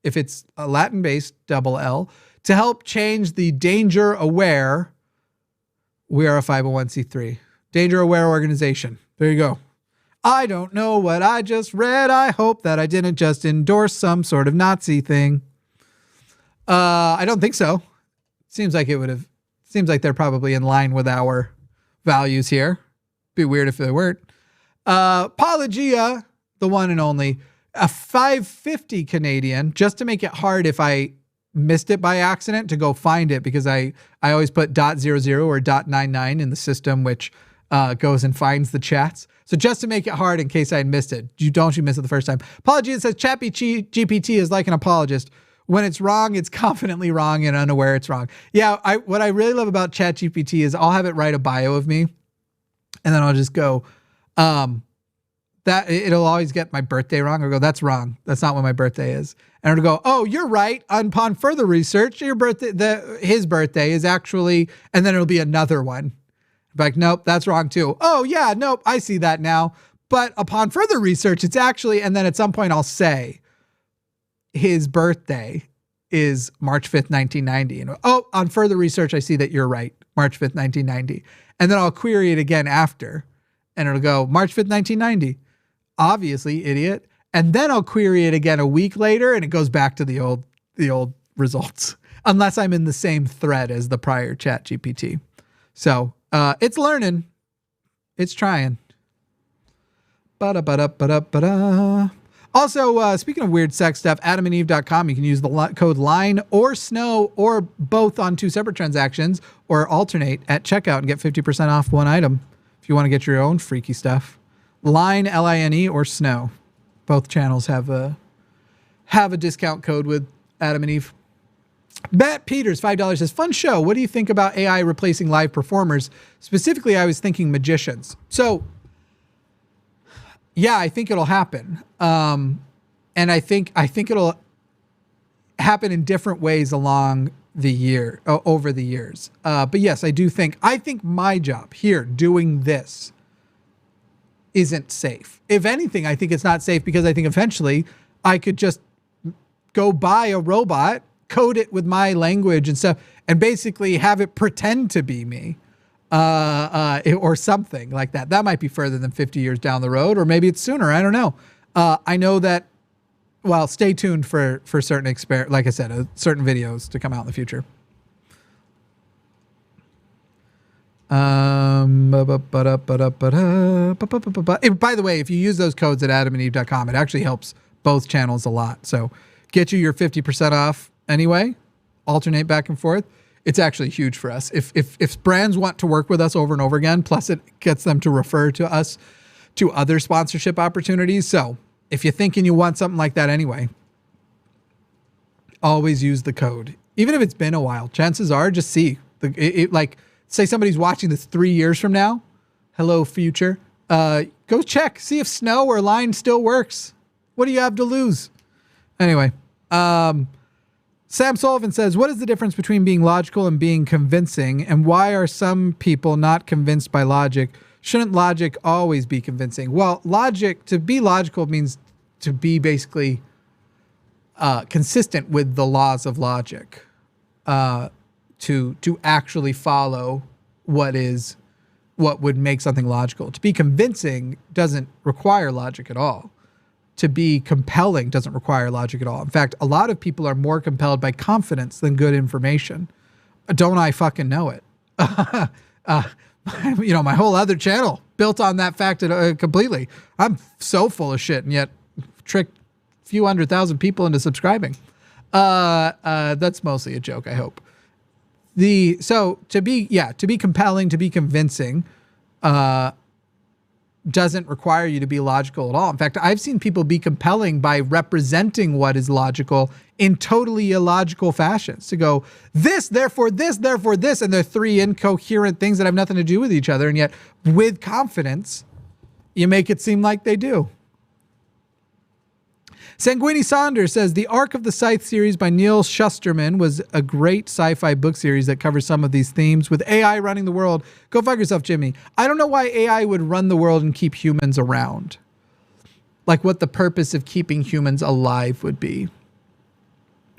if it's a Latin-based double L, to help change the Danger Aware. We are a 501c3. Danger Aware Organization. There you go. I don't know what I just read. I hope that I didn't just endorse some sort of Nazi thing. I don't think so. Seems like they're probably in line with our values here. Be weird if they weren't. Apologia, the one and only, a 550 Canadian, just to make it hard if I missed it by accident to go find it, because I always put .00 or .99 in the system, which goes and finds the chats. So just to make it hard in case I missed it, don't you miss it the first time. Apology, it says GPT is like an apologist. When it's wrong, it's confidently wrong and unaware it's wrong. Yeah, what I really love about ChatGPT is I'll have it write a bio of me, and then I'll just go, that it'll always get my birthday wrong. I'll go, that's wrong. That's not what my birthday is. And it'll go, oh, you're right. Upon further research, his birthday is actually, and then it'll be another one. Like, nope, that's wrong too. Oh yeah, nope, I see that now. But upon further research, it's actually, and then at some point I'll say, his birthday is March 5th, 1990. And on further research, I see that you're right. March 5th, 1990. And then I'll query it again after, and it'll go March 5th, 1990. Obviously, idiot. And then I'll query it again a week later, and it goes back to the old results, unless I'm in the same thread as the prior Chat GPT. So it's learning. It's trying. Ba-da-ba-da-ba-da-ba-da. Also, speaking of weird sex stuff, adamandeve.com, you can use the code LINE or SNOW or both on 2 separate transactions or alternate at checkout and get 50% off one item if you want to get your own freaky stuff. LINE, LINE, or SNOW. Both channels have a discount code with Adam and Eve. Matt Peters, $5 says, fun show. What do you think about AI replacing live performers? Specifically, I was thinking magicians. So, yeah, I think it'll happen. And I think it'll happen in different ways over the years. But yes, I think my job here doing this isn't safe. If anything, I think it's not safe because I think eventually I could just go buy a robot, code it with my language and stuff, and basically have it pretend to be me. Or something like that. That might be further than 50 years down the road, or maybe it's sooner. I don't know. I know that, well, stay tuned for certain like I said, certain videos to come out in the future. By the way, if you use those codes at adamandeve.com, it actually helps both channels a lot. So get you your 50% off anyway, alternate back and forth. It's actually huge for us. If brands want to work with us over and over again, plus it gets them to refer to us to other sponsorship opportunities. So if you're thinking you want something like that anyway, always use the code. Even if it's been a while, chances are just see. Like, say somebody's watching this 3 years from now. Hello, future. Go check. See if snow or line still works. What do you have to lose? Anyway, Sam Sullivan says, what is the difference between being logical and being convincing? And why are some people not convinced by logic? Shouldn't logic always be convincing? Well, to be logical means to be basically consistent with the laws of logic, to actually follow what would make something logical. To be convincing doesn't require logic at all. To be compelling doesn't require logic at all. In fact, a lot of people are more compelled by confidence than good information. Don't I fucking know it? My whole other channel built on that fact completely. I'm so full of shit and yet tricked a few 100,000 people into subscribing. That's mostly a joke, I hope. To be compelling, to be convincing, doesn't require you to be logical at all. In fact, I've seen people be compelling by representing what is logical in totally illogical fashions. To go, this, therefore this, therefore this, and they're three incoherent things that have nothing to do with each other, and yet with confidence, you make it seem like they do. Sanguini Saunders says, the Arc of the Scythe series by Neil Shusterman was a great sci-fi book series that covers some of these themes. With AI running the world, go fuck yourself, Jimmy. I don't know why AI would run the world and keep humans around. Like what the purpose of keeping humans alive would be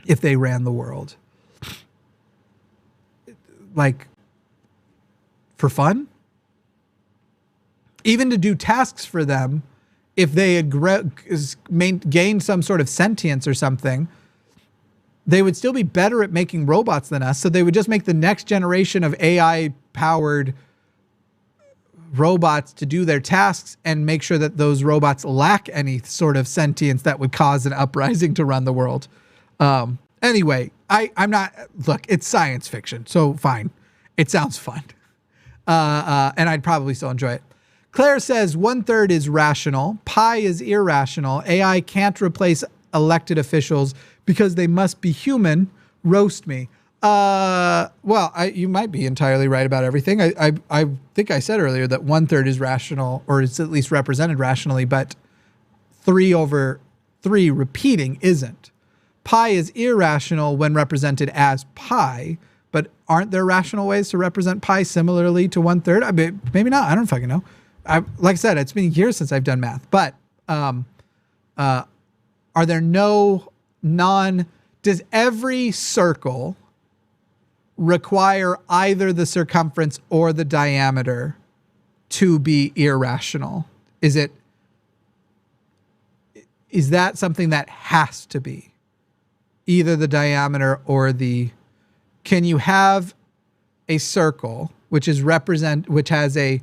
if they ran the world. Like, for fun? Even to do tasks for them. If they had gained some sort of sentience or something, they would still be better at making robots than us. So they would just make the next generation of AI-powered robots to do their tasks and make sure that those robots lack any sort of sentience that would cause an uprising to run the world. Anyway, I'm not... Look, it's science fiction, so fine. It sounds fun. And I'd probably still enjoy it. Claire says 1/3 is rational. Pi is irrational. AI can't replace elected officials because they must be human. Roast me. You might be entirely right about everything. I think I said earlier that 1/3 is rational, or it's at least represented rationally, but 3/3 repeating isn't. Pi is irrational when represented as pi, but aren't there rational ways to represent pi similarly to 1/3? I mean, maybe not. I don't fucking know. Like I said, it's been years since I've done math, but are there does every circle require either the circumference or the diameter to be irrational? Is that something that has to be either the diameter or can you have a circle which has a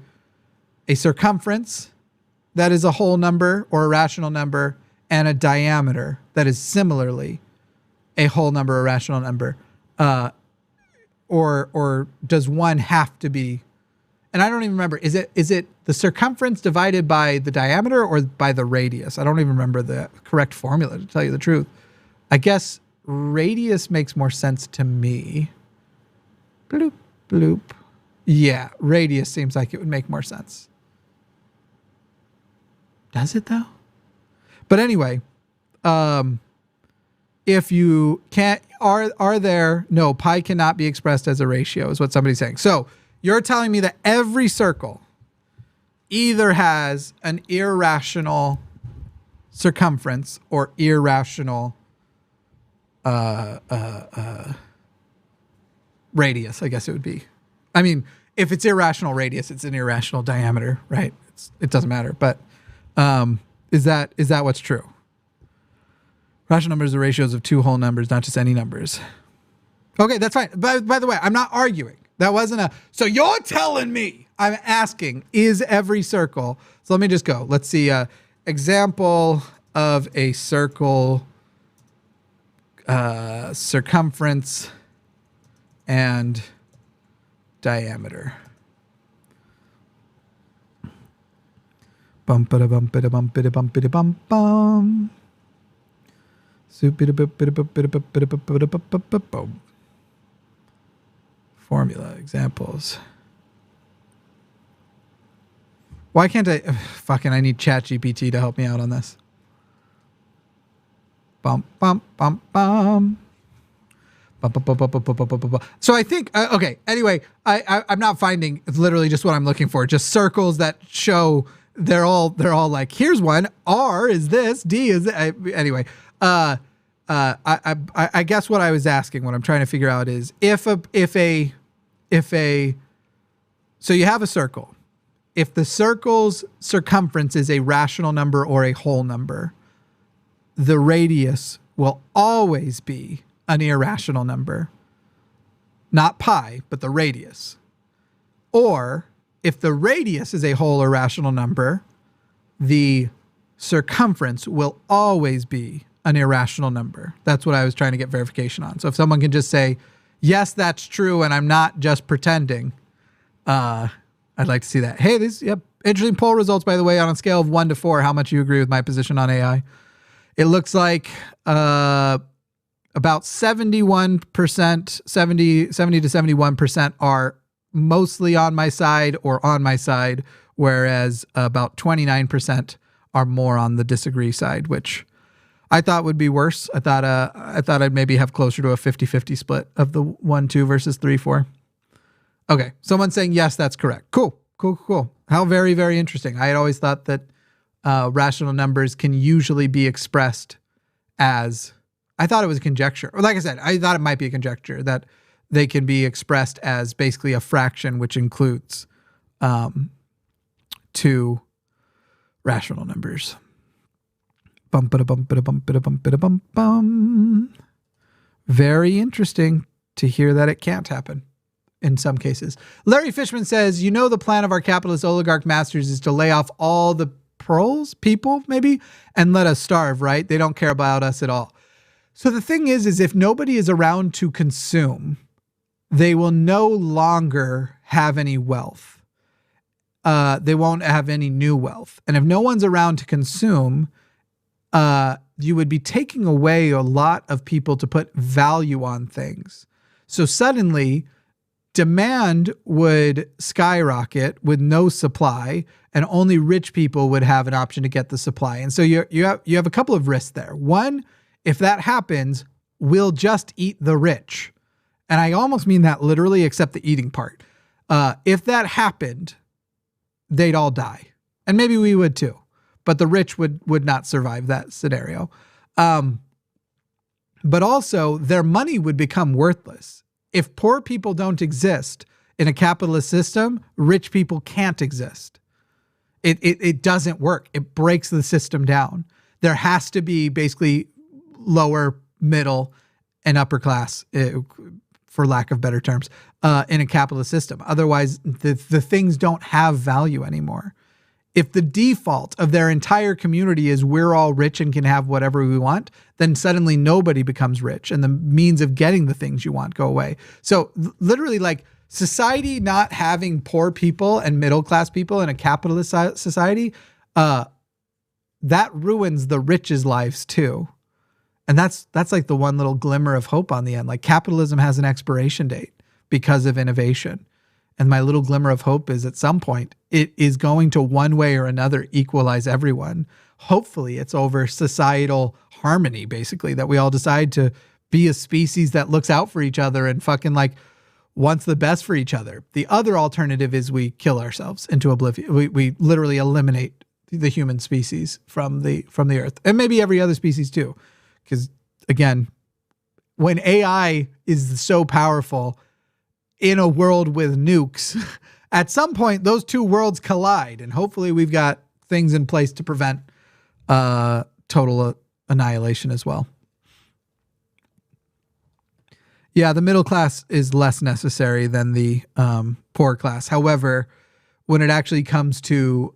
circumference that is a whole number or a rational number, and a diameter that is similarly a whole number or rational number? Or does one have to be, and I don't even remember, is it the circumference divided by the diameter or by the radius? I don't even remember the correct formula, to tell you the truth. I guess radius makes more sense to me. Bloop, bloop. Yeah, radius seems like it would make more sense. Does it though? But anyway, if you can't, no, pi cannot be expressed as a ratio is what somebody's saying. So you're telling me that every circle either has an irrational circumference or irrational radius, I guess it would be. I mean, if it's irrational radius, it's an irrational diameter, right? It doesn't matter. But is that what's true? Rational numbers are ratios of two whole numbers, not just any numbers. Okay, that's fine. By the way, I'm not arguing. That wasn't a, so you're telling me. I'm asking, is every circle, so let me just go. Let's see, example of a circle, circumference and diameter. Bum ba da bum ba da bum ba da bum ba da bum bum. Formula examples. Why can't I? Fucking, I need ChatGPT to help me out on this. Bum bum bum bum. So I think okay. Anyway, I'm not finding. It's literally just what I'm looking for. Just circles that show they're all like, here's one. R is this. D is anyway. I guess what I was asking, what I'm trying to figure out is if a so you have a circle. If the circle's circumference is a rational number or a whole number, the radius will always be an irrational number. Not pi, but the radius. Or if the radius is a whole or rational number, the circumference will always be an irrational number. That's what I was trying to get verification on. So if someone can just say, yes, that's true, and I'm not just pretending, I'd like to see that. Hey, interesting poll results, by the way, on a scale of 1 to 4, how much you agree with my position on AI. It looks like about 71%, 70 to 71% are mostly on my side or on my side, whereas about 29% are more on the disagree side, which I thought would be worse. I thought I'd maybe have closer to a 50-50 split of the 1-2 versus 3-4. Okay, someone's saying yes, that's correct. Cool. How very, very interesting. I had always thought that rational numbers can usually be expressed as, I thought it was a conjecture. Or like I said, I thought it might be a conjecture that they can be expressed as basically a fraction, which includes two rational numbers. Bum ba da bum ba da bum ba da bum ba da bum bum. Very interesting to hear that it can't happen in some cases. Larry Fishman says, the plan of our capitalist oligarch masters is to lay off all the people, maybe, and let us starve, right? They don't care about us at all. So the thing is if nobody is around to consume, they will no longer have any wealth. They won't have any new wealth. And if no one's around to consume, you would be taking away a lot of people to put value on things. So suddenly, demand would skyrocket with no supply, and only rich people would have an option to get the supply. And so you have a couple of risks there. One, if that happens, we'll just eat the rich. And I almost mean that literally, except the eating part. If that happened, they'd all die. And maybe we would too. But the rich would not survive that scenario. But also, their money would become worthless. If poor people don't exist in a capitalist system, rich people can't exist. It doesn't work. It breaks the system down. There has to be basically lower, middle, and upper class, for lack of better terms, in a capitalist system. Otherwise, the things don't have value anymore. If the default of their entire community is we're all rich and can have whatever we want, then suddenly nobody becomes rich and the means of getting the things you want go away. So literally, like, society not having poor people and middle-class people in a capitalist society, that ruins the rich's lives too. And that's like the one little glimmer of hope on the end. Like, capitalism has an expiration date because of innovation. And my little glimmer of hope is at some point it is going to one way or another equalize everyone. Hopefully it's over societal harmony, basically, that we all decide to be a species that looks out for each other and fucking like wants the best for each other. The other alternative is we kill ourselves into oblivion. We literally eliminate the human species from the earth, and maybe every other species too. Because again, when AI is so powerful in a world with nukes, at some point those two worlds collide, and hopefully we've got things in place to prevent total annihilation as well. Yeah, the middle class is less necessary than the poor class. However, when it actually comes to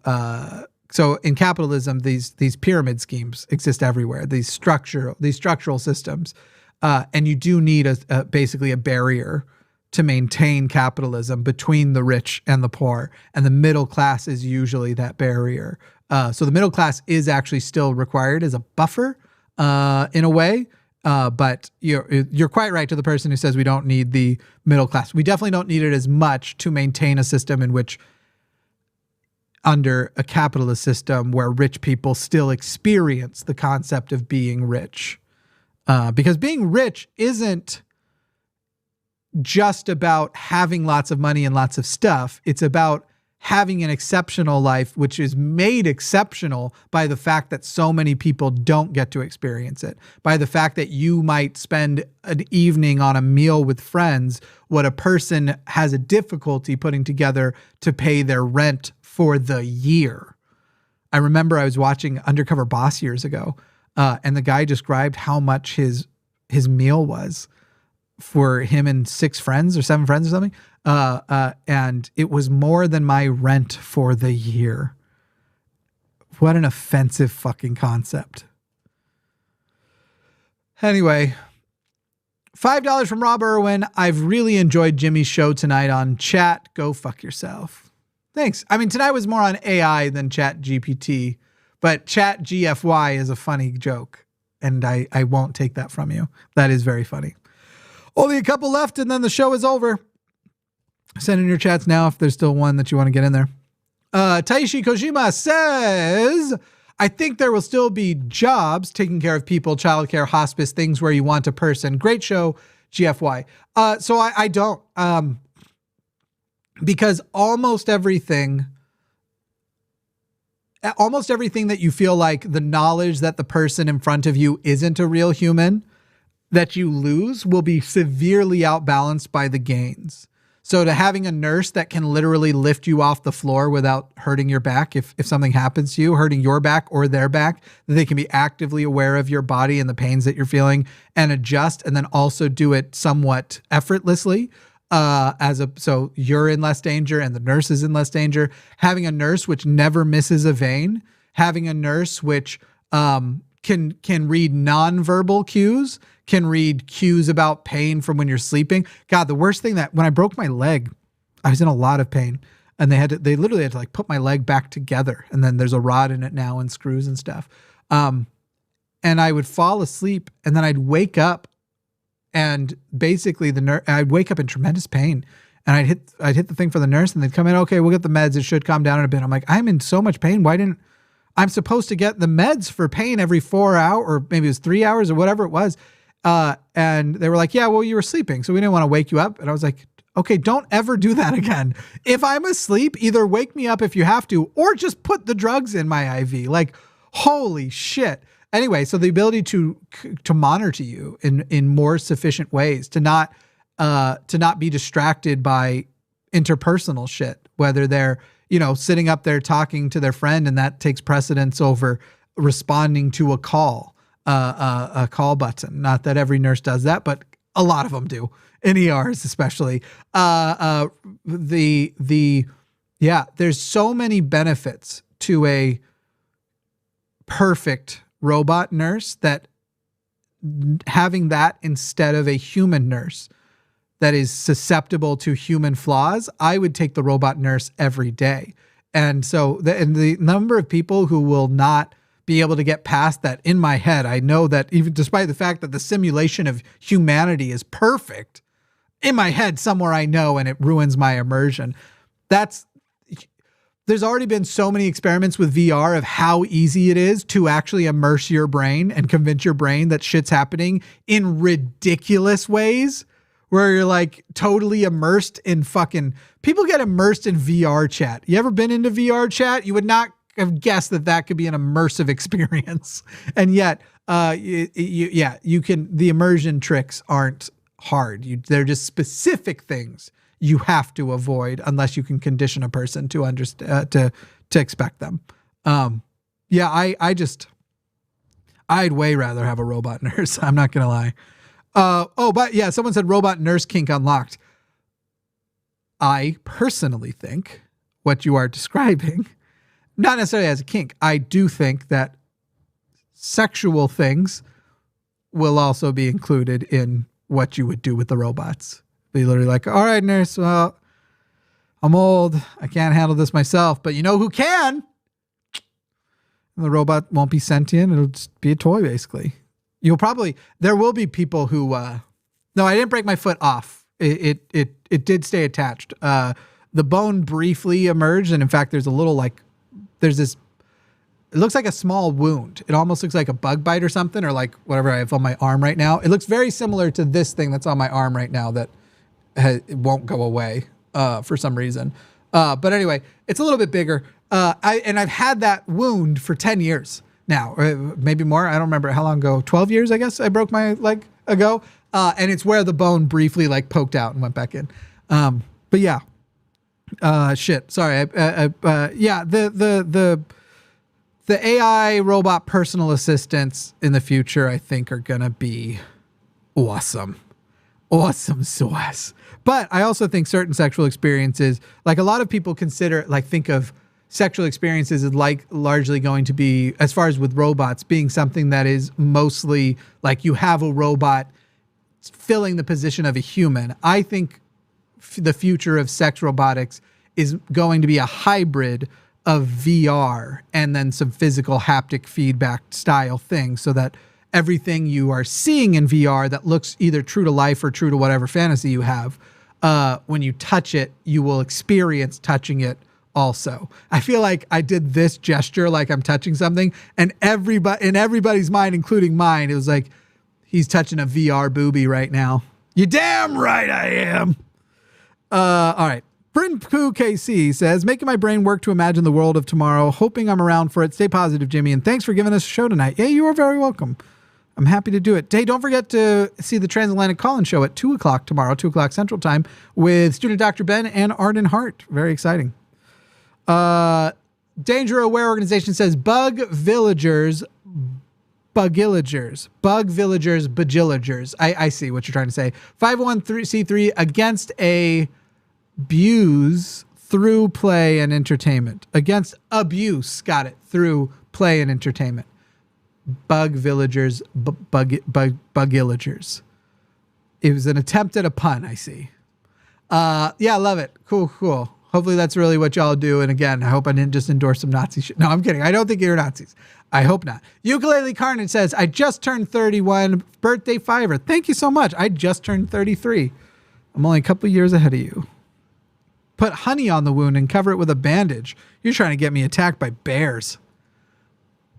so in capitalism, these pyramid schemes exist everywhere. These structural systems, and you do need basically a barrier to maintain capitalism between the rich and the poor, and the middle class is usually that barrier. So the middle class is actually still required as a buffer in a way. But you're quite right to the person who says we don't need the middle class. We definitely don't need it as much to maintain a system in which, under a capitalist system, where rich people still experience the concept of being rich. Because being rich isn't just about having lots of money and lots of stuff. It's about having an exceptional life, which is made exceptional by the fact that so many people don't get to experience it, by the fact that you might spend an evening on a meal with friends, what a person has a difficulty putting together to pay their rent for the year. I remember I was watching Undercover Boss years ago, and the guy described how much his meal was for him and 6 friends or 7 friends or something. And it was more than my rent for the year. What an offensive fucking concept. Anyway, $5 from Rob Irwin. I've really enjoyed Jimmy's show tonight on chat. Go fuck yourself. Thanks. I mean, tonight was more on AI than chat GPT, but chat GFY is a funny joke. And I won't take that from you. That is very funny. Only a couple left and then the show is over. Send in your chats now if there's still one that you want to get in there. Taishi Kojima says, I think there will still be jobs taking care of people, childcare, hospice, things where you want a person. Great show, GFY. So I don't. Because almost everything that you feel like the knowledge that the person in front of you isn't a real human that you lose will be severely outbalanced by the gains. So to having a nurse that can literally lift you off the floor without hurting your back, if something happens to you, hurting your back or their back, they can be actively aware of your body and the pains that you're feeling and adjust, and then also do it somewhat effortlessly. So you're in less danger and the nurse is in less danger. Having a nurse which never misses a vein, having a nurse which can read nonverbal cues, can read cues about pain from when you're sleeping. God, the worst thing, that when I broke my leg, I was in a lot of pain, and they literally had to like put my leg back together, and then there's a rod in it now and screws and stuff. And I would fall asleep, and then I'd wake up, and basically I'd wake up in tremendous pain, and I'd hit the thing for the nurse, and they'd come in. Okay, we'll get the meds. It should calm down in a bit. I'm like, I'm in so much pain. I'm supposed to get the meds for pain every 4 hours, or maybe it was 3 hours or whatever it was. And they were like, yeah, well, you were sleeping, so we didn't want to wake you up. And I was like, okay, don't ever do that again. If I'm asleep, either wake me up if you have to, or just put the drugs in my IV. Like, holy shit. Anyway, so the ability to monitor you in more sufficient ways, to not be distracted by interpersonal shit, whether they're, sitting up there talking to their friend and that takes precedence over responding to a call button. Not that every nurse does that, but a lot of them do, in ERs especially. There's so many benefits to a perfect robot nurse that having that instead of a human nurse that is susceptible to human flaws, I would take the robot nurse every day. And so the number of people who will not be able to get past that, in my head, I know that even despite the fact that the simulation of humanity is perfect, in my head somewhere I know, and it ruins my immersion. There's already been so many experiments with VR of how easy it is to actually immerse your brain and convince your brain that shit's happening in ridiculous ways, where you're like totally immersed in people get immersed in VR chat. You ever been into VR chat? You would not have guessed that could be an immersive experience. And yet, you can, the immersion tricks aren't hard. They're just specific things you have to avoid unless you can condition a person to understand, to expect them. I'd way rather have a robot nurse. I'm not going to lie. But yeah, someone said robot nurse kink unlocked. I personally think what you are describing, not necessarily as a kink, I do think that sexual things will also be included in what you would do with the robots. Be literally like, all right, nurse, well, I'm old. I can't handle this myself, but you know who can? And the robot won't be sentient. It'll just be a toy, basically. There will be people who, no, I didn't break my foot off. It did stay attached. The bone briefly emerged. And in fact, there's this, it looks like a small wound. It almost looks like a bug bite or something, or like whatever I have on my arm right now. It looks very similar to this thing that's on my arm right now that it won't go away for some reason. But anyway, it's a little bit bigger. I've had that wound for 10 years now, or maybe more. I don't remember how long ago. 12 years, I guess I broke my leg ago. And it's where the bone briefly like poked out and went back in. But yeah, shit. Sorry. Yeah. The AI robot personal assistants in the future, I think, are going to be awesome. Awesome sauce. But I also think certain sexual experiences, like a lot of people think of sexual experiences as like largely going to be, as far as with robots, being something that is mostly like you have a robot filling the position of a human. I think the future of sex robotics is going to be a hybrid of VR and then some physical haptic feedback style things, so that everything you are seeing in VR that looks either true to life or true to whatever fantasy you have, when you touch it, you will experience touching it also. I feel like I did this gesture like I'm touching something, and in everybody's mind, including mine, it was like, he's touching a VR booby right now. You damn right I am. All right. Prinpoo KC says, making my brain work to imagine the world of tomorrow, hoping I'm around for it. Stay positive, Jimmy, and thanks for giving us a show tonight. Yeah, you are very welcome. I'm happy to do it. Hey, don't forget to see the Transatlantic Call-In Show at 2 o'clock tomorrow, 2 o'clock Central Time, with student Dr. Ben and Arden Hart. Very exciting. Danger Aware Organization says, bug villagers, bagillagers. I see what you're trying to say. 501c3 against abuse through play and entertainment. Against abuse, got it, through play and entertainment. Bug villagers, bagillagers. It was an attempt at a pun, I see. Yeah, I love it. Cool. Hopefully that's really what y'all do. And again, I hope I didn't just endorse some Nazi shit. No, I'm kidding. I don't think you're Nazis. I hope not. Ukulele Carnage says, I just turned 31, birthday fiver. Thank you so much. I just turned 33. I'm only a couple years ahead of you. Put honey on the wound and cover it with a bandage. You're trying to get me attacked by bears.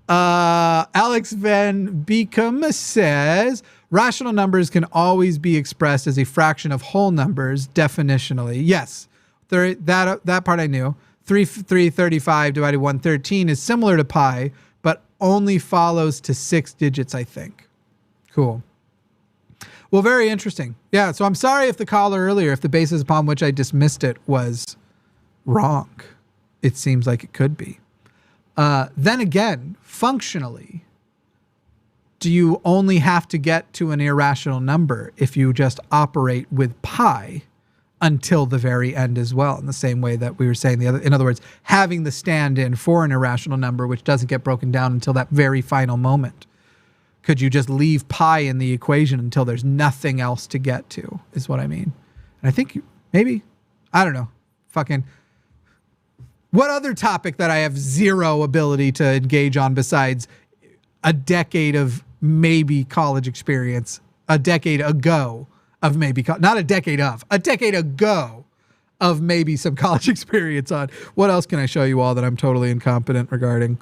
Alex Van Beekum says, rational numbers can always be expressed as a fraction of whole numbers, definitionally. Yes, that part I knew. 335 divided 113 is similar to pi, but only follows to 6 digits, I think. Cool. Well, very interesting. Yeah, so I'm sorry if the caller earlier, if the basis upon which I dismissed it was wrong. It seems like it could be. Then again, functionally, do you only have to get to an irrational number if you just operate with pi until the very end as well, in the same way that we were saying in other words, having the stand-in for an irrational number which doesn't get broken down until that very final moment? Could you just leave pi in the equation until there's nothing else to get to, is what I mean. And I think maybe, I don't know, fucking... What other topic that I have zero ability to engage on besides a decade of maybe college experience, a decade ago of maybe, not a decade ago of maybe some college experience on? What else can I show you all that I'm totally incompetent regarding?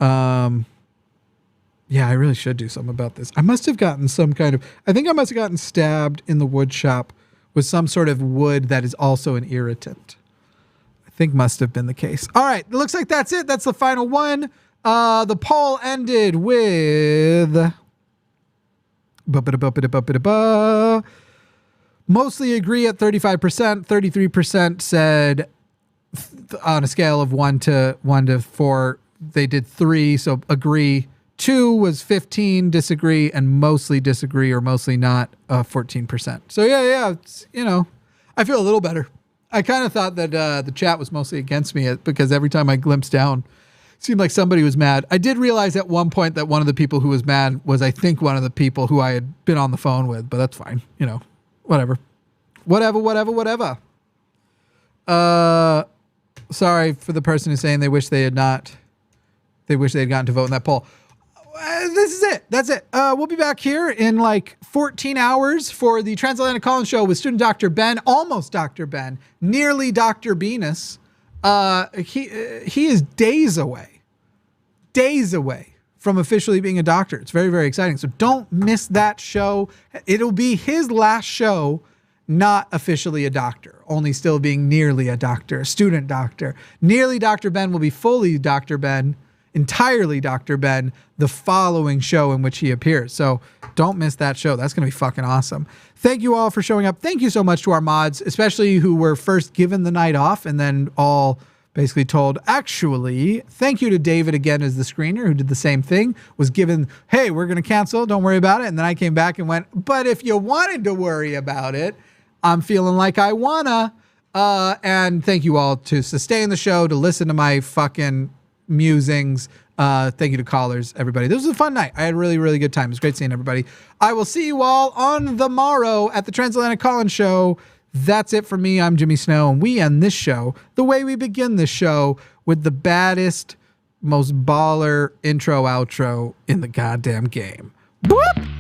Yeah, I really should do something about this. I must have gotten I think I must have gotten stabbed in the wood shop with some sort of wood that is also an irritant. I think must have been the case. All right, it looks like that's it. That's the final one. The poll ended with mostly agree at 35%. 33% said on a scale of 1 to 4, they did 3. So agree 2 was 15 disagree, and mostly disagree or mostly not 14%. So yeah, it's, I feel a little better. I kind of thought that the chat was mostly against me because every time I glimpsed down, it seemed like somebody was mad. I did realize at one point that one of the people who was mad was, I think, one of the people who I had been on the phone with, but that's fine. Whatever. Sorry for the person who's saying they wish they had gotten to vote in that poll. This is it. That's it. We'll be back here in like 14 hours for the Transatlantic Collins Show with student Dr. Ben, almost Dr. Ben, nearly Dr. Venus. He is days away from officially being a doctor. It's very, very exciting. So don't miss that show. It'll be his last show, not officially a doctor, only still being nearly a doctor, a student doctor. Nearly Dr. Ben will be fully Dr. Ben, entirely Dr. Ben, the following show in which he appears. So don't miss that show. That's going to be fucking awesome. Thank you all for showing up. Thank you so much to our mods, especially who were first given the night off and then all basically told, actually, thank you to David again as the screener who did the same thing, was given, hey, we're going to cancel. Don't worry about it. And then I came back and went, but if you wanted to worry about it, I'm feeling like I wanna. And thank you all to sustain the show, to listen to my fucking musings. Thank you to callers, everybody. This was a fun night. I had a really, really good time. It was great seeing everybody. I will see you all on the morrow at the Transatlantic Collins Show. That's it for me. I'm Jimmy Snow, and we end this show the way we begin this show, with the baddest, most baller intro outro in the goddamn game. Boop!